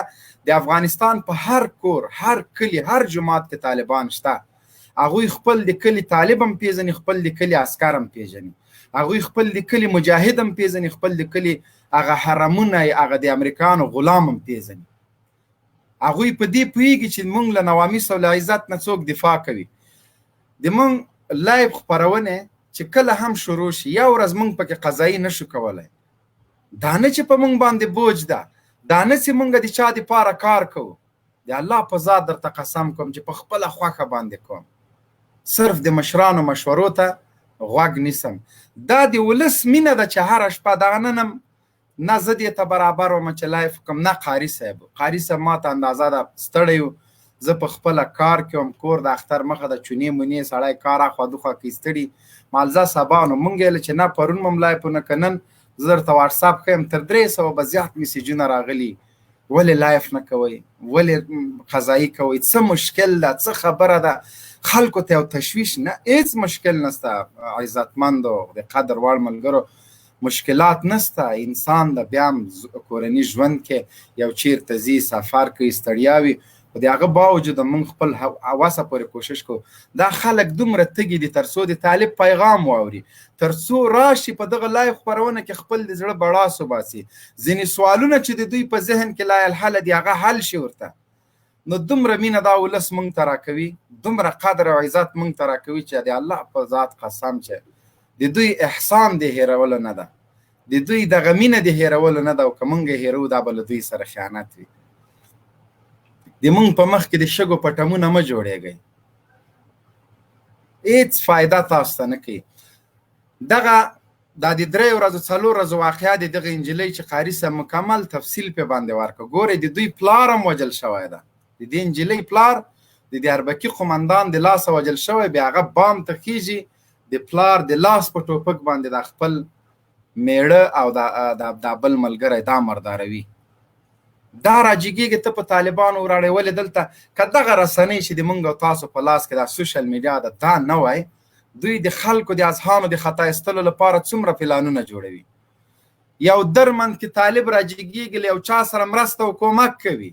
د افغانستان په هر کور، هر کلي، هر جماعت کې طالبان شته. هغوی خپل د کلي طالب هم پیژني، خپل د کلي عسکر هم پیژني، هغوی خپل د کلي مجاهد هم پیژني، خپل د کلي هغه حرمونه هغه د امریکانو غلام هم پیژني. هغوی په دې پوهېږي چې موږ له نواميس او له عزت نه څوک دفاع کوي. د موږ لایف خپرونه چې کله هم شروع شي، یا ورځ موږ پکې قضایي نشو کولی. دا نه چې په موږ باندې بوج ده، دا نه چې موږ د چا دپاره کار کوو. د الله په ذات درته قسم کوم چې په خپله خوښه باندې کوم، صرف د مشرانو مشورو ته غوږ نیسم. دا د ولس مینه ده چې هره شپه دغه نن نه زه دې ته برابر وم چې لایف کوم، نه قاري صاحب. قاري صاحب ما ته اندازه ده ستړی و، زه په خپله کار کې وم، کور د اختر مخه د چونې مونې سړی کار اخوا دوخوا کوي ستړي. مالزه سبا نو مونږ ویل چې نه پرون مم لایفونه که نن زه درته واټساپ ښیم تر 300 به زیات میسیجونه راغلي. ولې لایف نه کوئ؟ ولې قضایي کوئ؟ څه مشکل ده؟ څه خبره ده؟ خلکو ته یو تشویش نه، هیڅ مشکل نسته. عزتمندو د قدر وړ ملګرو مشکلات نسته. انسان د بیا هم کورني ژوند کې یو چیرته ځي، سفر کوي، ستړیا وي، خو د هغه باوجود موږ خپل هوسه پورې کوشش کوو. دا خلک دومره تږي دي تر څو د طالب پیغام واوري، تر څو راشي په دغه لایف خپرونه کې خپل د زړه بړاس وباسي، ځینې سوالونه چې د دوی په ذهن کې لا الحل دي هغه حل شي ورته. نو دومره مینه دا ولس موږ ته راکوي، دومره قدر او عزت موږ ته راکوي چې د الله په ذات قسم چې د دوی احسان د هیرولو نه ده، د دوی دغه مینه د هیرولو نه ده. او که موږ هیرو دا به له دوی سره خیانت وي. د موږ په مخ کې د شګو پټمونه مه جوړېږئ، هېڅ فایده تاسو ته نه کوي. دغه دا د 3 ورځو 4 ورځو واقعه د دغه نجلۍ چې قاري صاحب مکمل تفصیل پې باندې ورکړه. ګورئ د دوی پلار هم وجل شوی ده، د دې نجلۍ پلار د اربکي قمندان د لاسه وجل شوی، بیا هغه بام ته خیږي، د پلار د لاس په ټوپک باندې د خپل میړه او دا بل ملګری دا مرداروي. دا راجګېږي ته په طالبانو وراړې. ولې دلته که دغه رسنۍ چې د موږ او تاسو په لاس کې دا سوشل میډیا ده دا نه وای، دوی د خلکو د اذهانو د خطا ایستلو لپاره څومره پلانونه جوړوي. یو درمند کې طالب راجګېږي له یو چا سره مرسته او کومک کوي،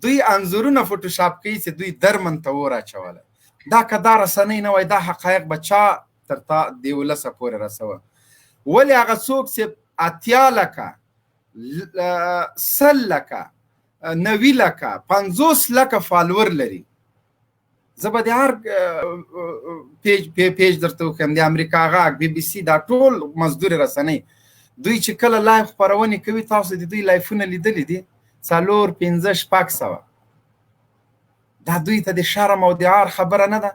دوی انځورونه فوټوشاپ کوي چې دوی درمند ته اور اچولی. دا که دا رسنۍ نه وای، دا حقایق به چا تر تا د ولسه پورې رسوه. ولې هغه څوک چې 80 لکه 100 لکه 90 لکه 50 لکه فالور لري، زه به د هر پیج درته وښیم، د امریکا غږ، بي بي سي، دا ټول مزدور رسنۍ، دوی چې کله لایف خپرونې کوي تاسو د دوی لایفونه لیدلی دي 4 5 6 سوه. دا دوی ته د شرم او د عار خبره نه ده.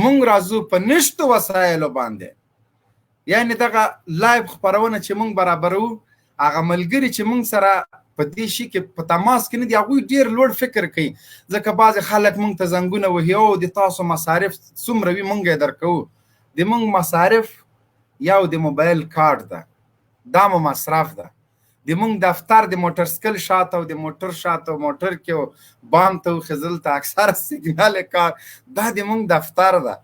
موږ راځو په نشتو وسایلو باندې، یعنی دغه لایف خپرونه چې موږ برابرو، هغه ملګري چې موږ سره په دې شي کې په تماس کې نه دي، هغوی ډېر لوړ فکر کوي. ځکه بعضې خلک موږ ته زنګونه وهي او د تاسو مصارف څومره وي موږ یې درکوو. د موږ مصارف یو د موبایل کارت ده، دا مو مصرف ده. د موږ دفتر د موټر سکل شاته او د موټر شاته او موټر کې بام ته وخېځل ته اکثره سیګنال کار، دا د موږ دفتر ده.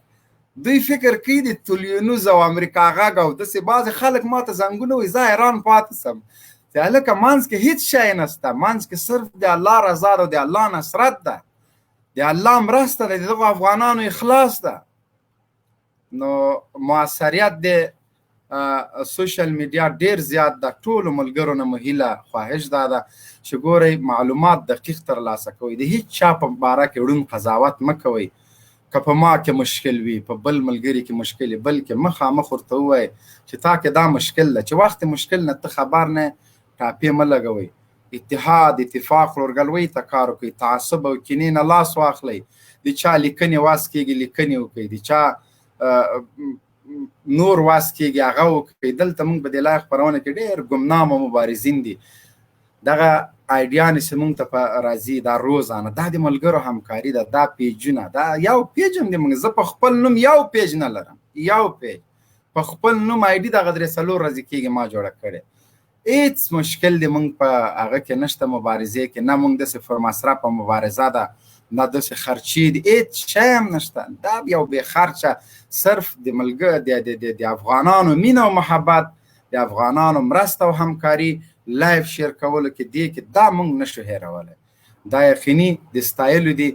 دوی فکر کوي د تلیونوز او امریکا غږ او داسې بعضې خلک ما ته زنګونه وایي، زه حیران پاتې سم چې هلکه منځ کې هېڅ شی نسته، منځ کې صرف د الله رضا ده او د الله نصرت ده، د الله مرسته ده، د دغو افغانانو اخلاص ده. نو موثریت د سوشل میډیا ډېر زیات ده. ټولو ملګرو نه مو هیله خواهش دا ده چې ګورئ معلومات دقیق ترلاسه کوئ، د هېڅ چا په باره کې ړوند قضاوت مه کوئ. که په ما کې مشکل وي، په بل ملګري کې مشکل وي، بلکې مخامخ ورته ووایئ چې تا کې دا مشکل ده، چې وخت مشکل نه ته خبر نه ټاپې مه لګوئ. اتحاد اتفاق ورګلوي ته کار وکړي، تعصب او کینې نه لاس واخلئ، د چا لیکنې واس کېږي لیکنې وکړئ، د چا نور واس کېږي هغه وکړئ. دلته موږ په دې لایق خپرونه کې ډېر ګمنامه مبارزین دي. دغه آیډیانې چې موږ ته په راځي دا روزانه دا د ملګرو همکاري ده، دا پیجونه دا یو پیج هم دی. موږ زه په خپل نوم یو پیج نه لرم، یو پیج په خپل نوم آیډي دغه 3 ورځې کېږي ما جوړه کړې. هېڅ مشکل دی موږ په هغه کې نشته مبارزې کې، نه موږ داسې فرمصرفه مبارزه ده نه داسې خرچې دي، هېڅ شی هم نشته. دا یو بې خرچه صرف د د افغانانو مینه او محبت، د افغانانو مرسته او همکاري لایف شیر کولو کې دی کې دا موږ نشو هېرولی. دا یقیني د ستایلو دي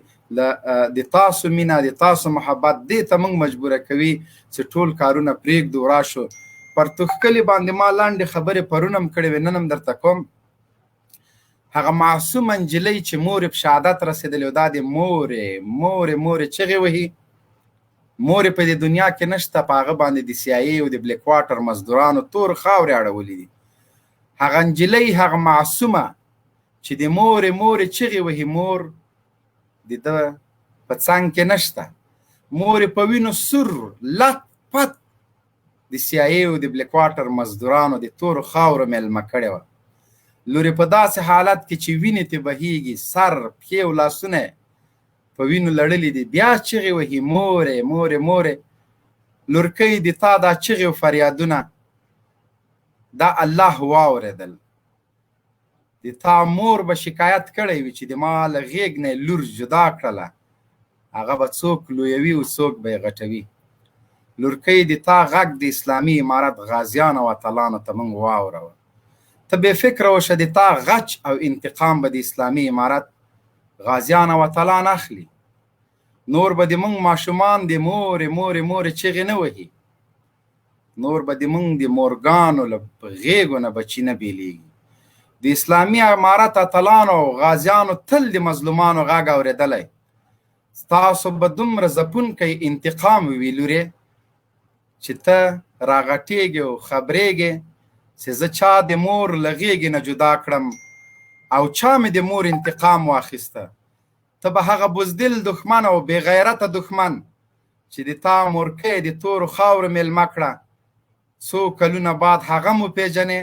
د تاسو مینه د تاسو محبت دې ته موږ مجبوره کوي چې ټول کارونه پرېږدو راشو. پرتوخکلي باندې ما لاندې خبرې پرون هم کړې وې، نن هم درته کوم. هغه معصومه نجلۍ چې مور یې په شهادت رسېدلې و، دا د مورې چغې وهي. مور یې په دې دنیا کې نشته، په هغه باندې د CIA او د بلیک واټر مزدورانو تور خاورې اړولې دي. هغه نجلۍ هغه معصومه چې د مورې چغې وهي، مور د ده په څنګ کې نشته، مور یې په وینو سور لت پت د CIA او د بلیک واټر مزدورانو د تورو خاورو میلمه کړې وه. لور په داسې حالت کې چې وینې ته بهیږي، سر پښې او لاسونه په وینو لړلي دي، بیا چغې وهي مورې. لورکۍ د تا دا چغې او فریادونه دا الله واورېدل. د تا مور به شکایت کړی وي چې د ما له غېږ نه لور جدا کړله، هغه به څوک لویوي او څوک به یې غټوي. لورکۍ د تا غږ د اسلامي امارت غازیانو او اتلانو ته موږ واوروه. ته بې فکره اوسه، د تا غچ او انتقام به د اسلامي امارت غازیان او اتلان اخلي. نور به د موږ ماشومان د مورې چغې نه وهي، نور به د موږ د مورګانو له غېږو نه بچي نه بیلیږي. د اسلامي امارت اتلانو او غازیانو تل د مظلومانو غږ اورېدلی. ستاسو به دومره ځپونکی انتقام وي لورې چې ته راغټېږې او خبرېږې چې زه چا د مور له غېږې نه جدا کړم او چا مې د مور انتقام واخیسته. ته به هغه بزدل دښمن او بې غیرته دښمن چې د تا مورکۍ د تورو خاورو میلمه کړه، څو کلونه بعد هغه مو پیژنې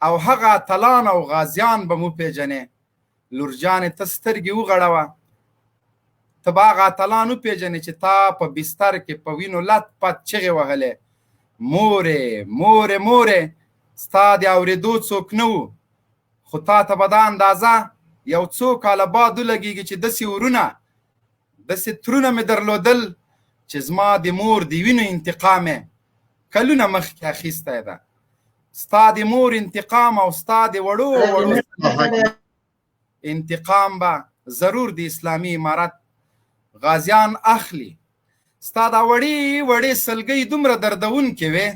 او هغه اتلان او غازیان به مو پیژنې. لورجانې ته سترګې وغړوه، ته به هغه اتلان وپیژنې چې تا په بستر کې په وینو لت پت چغې وهلې، مورې. ستا د اورېدو څوک نه و، خو تا ته به دا اندازه یو څو کاله بعد ولګېږي چې داسې ورونه داسې ترونه مې درلودل چې زما د مور د وینو انتقام یې کلونه مخکې اخیستی ده. ستا د مور انتقام او ستا د وړو انتقام به ضرور د اسلامي امارت غازیان اخلي. ستا دا وړې سلګۍ دومره دردونکې وې،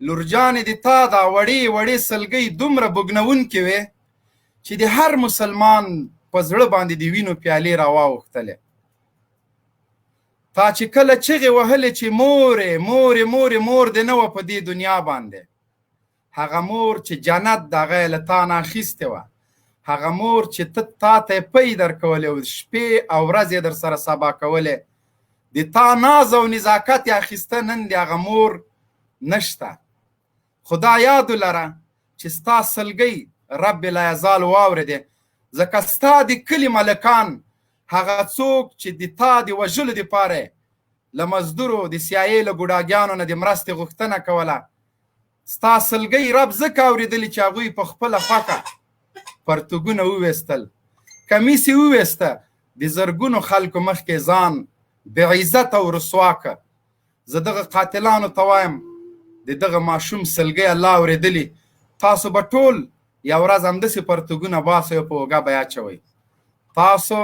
لورجانې د تا دا وړې سلګۍ دومره بوږنونکې وې چې د هر مسلمان په زړه باندې د وینو پیالې راواوښتلې. تا چې کله چغې وهلې چې مور دې نه وه په دې دنیا باندې، هغه مور چې جنت د هغه یې له تا نه اخیستې وه، هغه مور چې تا ته یې پی درکولې او شپې او ورځې در سره سبا کولې، د تا ناز او نزاکت یې اخیسته، نن د هغه مور نشته. خدا یاد ولره چې ستا سلګۍ رب لا یزال واورېدې، ځکه ستا د کلي ملکان هغه څوک چې د تا د وژلو دپاره له مزدورو د CIA له ګوډاګیانو نه د مرستې غوښتنه کوله، ستا سلګۍ رب ځکه اورېدلي چې هغوی په خپله خوښه پرتوګونه وویستل، کمیس یې وویسته، د زرګونو خلکو مخکې ځان بې عزته او رسوا که. زه دغه قاتلانو ته وایم د دغه ماشوم سلګۍ الله اورېدلي، تاسو به ټول یو ورځ همداسې پرتوګونه باسئ او په اوږه به یې اچوئ. تاسو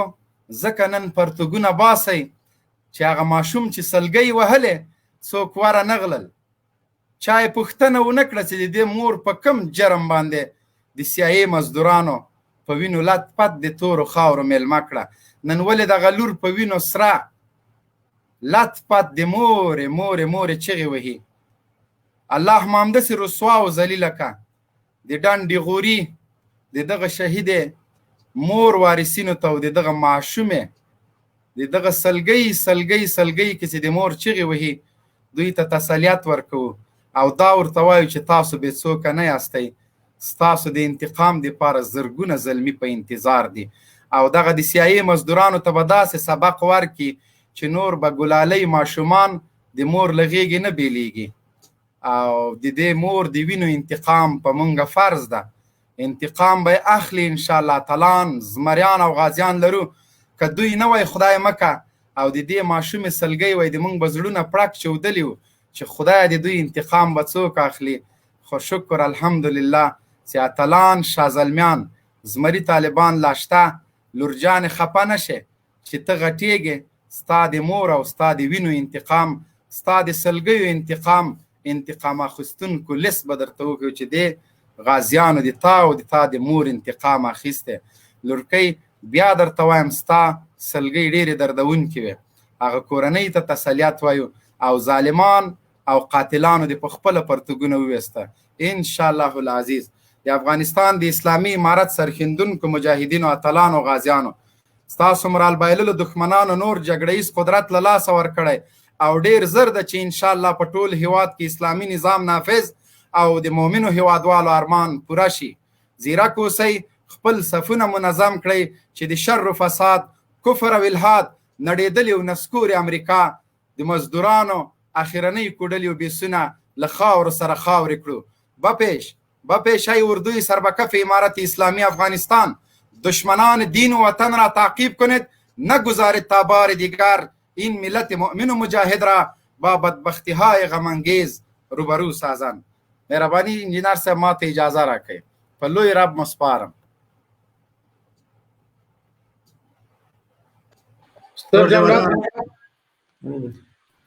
ځکه نن پرتوګونه باسئ چې هغه ماشوم چې سلګۍ وهلې څوک وره نه غلل، چا یې پوښتنه ونه کړه چې د دې مور په کم جرم باندې د CIA مزدورانو په وینو لت پت د تورو خاورو میلمه کړه. نن ولې دغه لور په وینو سره لت پت د مورې چغې وهي. الله مو همداسې رسوا او ذلیله که. د ډنډې غوري د دغه شهید مور وارثینو ته او د دغه معشومې د دغه سلګۍ کې چې د مور چغې وهي دوی ته تسلیت ورکوو او دا ورته وایو چې تاسو بې څوکه نه یاستئ، ستاسو د انتقام دپاره زرګونه زلمي په انتظار دي او دغه د سیایي مزدورانو ته به داسې سبق ورکړي چې نور به ګلالۍ ماشومان د مور له غېږې نه بیلیږي او د دې مور د وینو انتقام په مونږه فرض ده. انتقام به اخلي انشاءالله. اتلان زمریان او غازیان لرو، که دوی نه وای خدای مکه او د دې ماشومې سلګۍ وای د مونږ به زړونه پړک چودلي وو چې خدای د دوی انتقام به څوک اخلي. خو شکر الحمدلله چې اتلان شازلمیان زمري طالبان لا شته، لورجانې خفه نشې چې ته غټېږې، ستا د مور او ستا د وینو انتقام، ستا د سلګیو انتقام اخیستونکو لیست به درته وکړو چې دې غازیانو د تا او د تا د مور انتقام اخیستی. لورکۍ بیا درته وایم ستا سلګۍ ډېرې دردونکې وې، هغه کورنۍ ته تسلیت وایو او ظالمان او قاتلانو د په خپله پرتګونه وویسته. انشاءالله العزیز د افغانستان د اسلامي امارت سرښندونکو مجاهدینو اتلانو غازیانو ستاسو مرال بایللو دښمنانو نور جګړهیز قدرت له لاسه ورکړی او ډېر زر ده چې انشاءالله په ټول هیواد کې اسلامي نظام نافذ او د مؤمنو هیوادوالو ارمان پوره شي. زیرک اوسئ، خپل صفونه منظم کړئ چې د شر و فساد، کفر او الحاد نړېدلې او نسکورې امریکا د مزدورانو اخرنۍ کوډلې او بیسونه له خاورو سره خاورې کړو. بپیش ای اردوی سربکف امارت اسلامی افغانستان، دشمنان دین و وطن را تعقیب کنید، نگذارید تا بار دیگر این ملت مؤمن و مجاهد را با بدبختی های غمانگیز روبرو سازند. مهربانی انجینر صاحب ما ته اجازه راکړئ، په لوی رب مسپارم.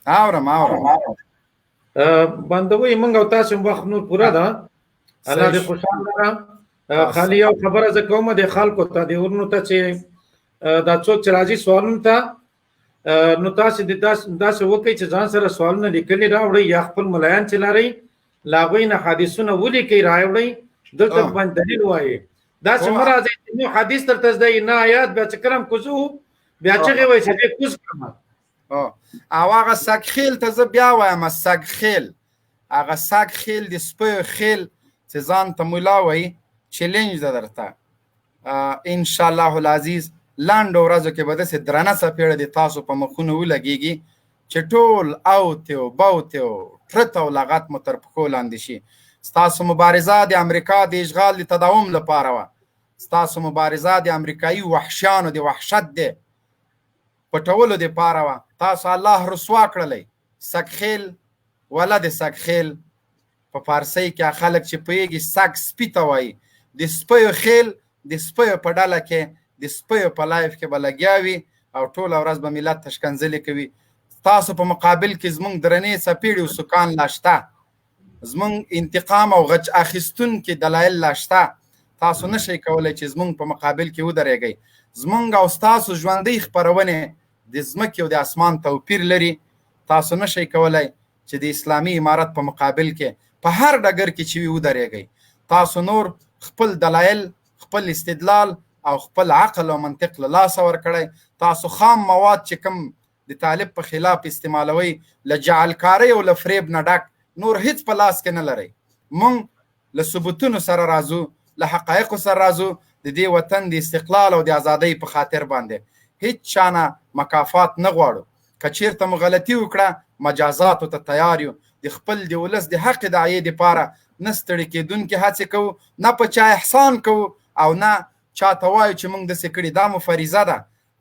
اورم بندوی منګ او تاسو وخت نور پوره ده. الله دې خوشحال لرم. خالي یو خبره زه کوم د خلکو ته د ورنو ته چې دا څوک چې راځي سوالونو ته نو تاسو داسې وکړئ چې ځان سره سوالونه لیکلي راوړئ یا خپل ملایان چې لرئ له هغوی نه حدیثونه ولیکئ راوړئ، دلته باندې دلیل وایي. داسې مه راځئ چې نو حدیث درته زده یي نه آیات بیا چې کله هم کوزو بیا چغې وایي چې دې کوز کړم. او هغه سګخیل ته زه بیا وایم سګخیل، هغه سګخیل د سپیو خیل چې ځان ته ملا وایي چیلنج ده درته. انشاءالله العزیز لنډو ورځو کې به داسې درنه څپېړه د تاسو په مخونو ولګېږي چې ټول اوتې او بوتې او ټرت او لغت مو تر پښو لاندې شي. ستاسو مبارزه د امریکا د اشغال د تداوم لپاره وه، ستاسو مبارزه د امریکایي وحشیانو د وحشت د پټولو دپاره وه. تاسو الله رسوا کړلی. سګخیل ولد سګخیل په فارسۍ کې خلک چې پوهېږي سګ سپي ته وایي. د سپیو خیل د سپیو په ډله کې د سپیو په لایف کې به لګیا وي او ټوله ورځ به ملت تشکنځلې کوي. تاسو په مقابل کې زمونږ درنې څپېړې او سکان لا شته، زمونږ انتقام او غچ اخیستونکي دلایل لا شته. تاسو نشئ کولی چې زمونږ په مقابل کې ودرېږئ. زمونږ او ستاسو ژوندۍ خپرونې د ځمکې او د اسمان توپیر لري. تاسو نشئ کولی چې د اسلامي امارت په مقابل کې په هر ډګر کې چې وي ودرېږئ. تاسو نور خپل دلایل، خپل استدلال او خپل عقل او منطق له لاسه ورکړی. تاسو خام مواد چې کوم د طالب په خلاف استعمالوي له جعلکارۍ او له فریب نه ډک نور هیڅ په لاس کې نه لرئ. مونږ له ثبوتونو سره راځو، له حقایقو سره راځو، د دې وطن د استقلال او د ازادۍ په خاطر باندې هیڅ چا نه مکافات نه غواړو. که چېرته مو غلطي وکړه مجازاتو ته تیار یو. د خپل د ولس د حق داعیې دپاره نه ستړي کېدونکې هڅې کوو، نه په چا احسان کوو او نه چاته وایو چې موږ داسې کړي. دا مو فریضه ده،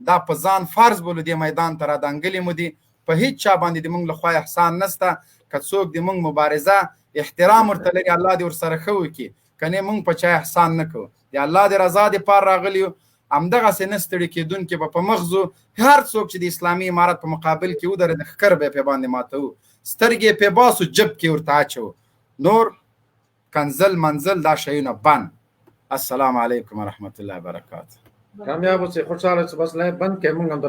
دا په ځان فرض بولو دې میدان ته رادانګلې مو دي. په هیڅ چا باندې د موږ لخوا احسان نسته. که څوک د موږ مبارزه احترام ورته لري الله دې ورسره ښه وکړي، که نه موږ په چا احسان نه کوو. د الله د رضا دپاره راغلي یو، همدغسې نه ستړي کېدونکي به په مغزو هر څوک چې د اسلامي امارت په مقابل کې ودرېد ښکر به یې پې باندې ماتوو، سترګې یې پې باسو، جب کې ورته اچوو، نور کنزل منزل دا شیونه بند. السلام علیکم ورحمت الله وبرکاته. کامیاب اوسئ، خوشحاله اوسئ. بس لایف بند کړئ، موږ هم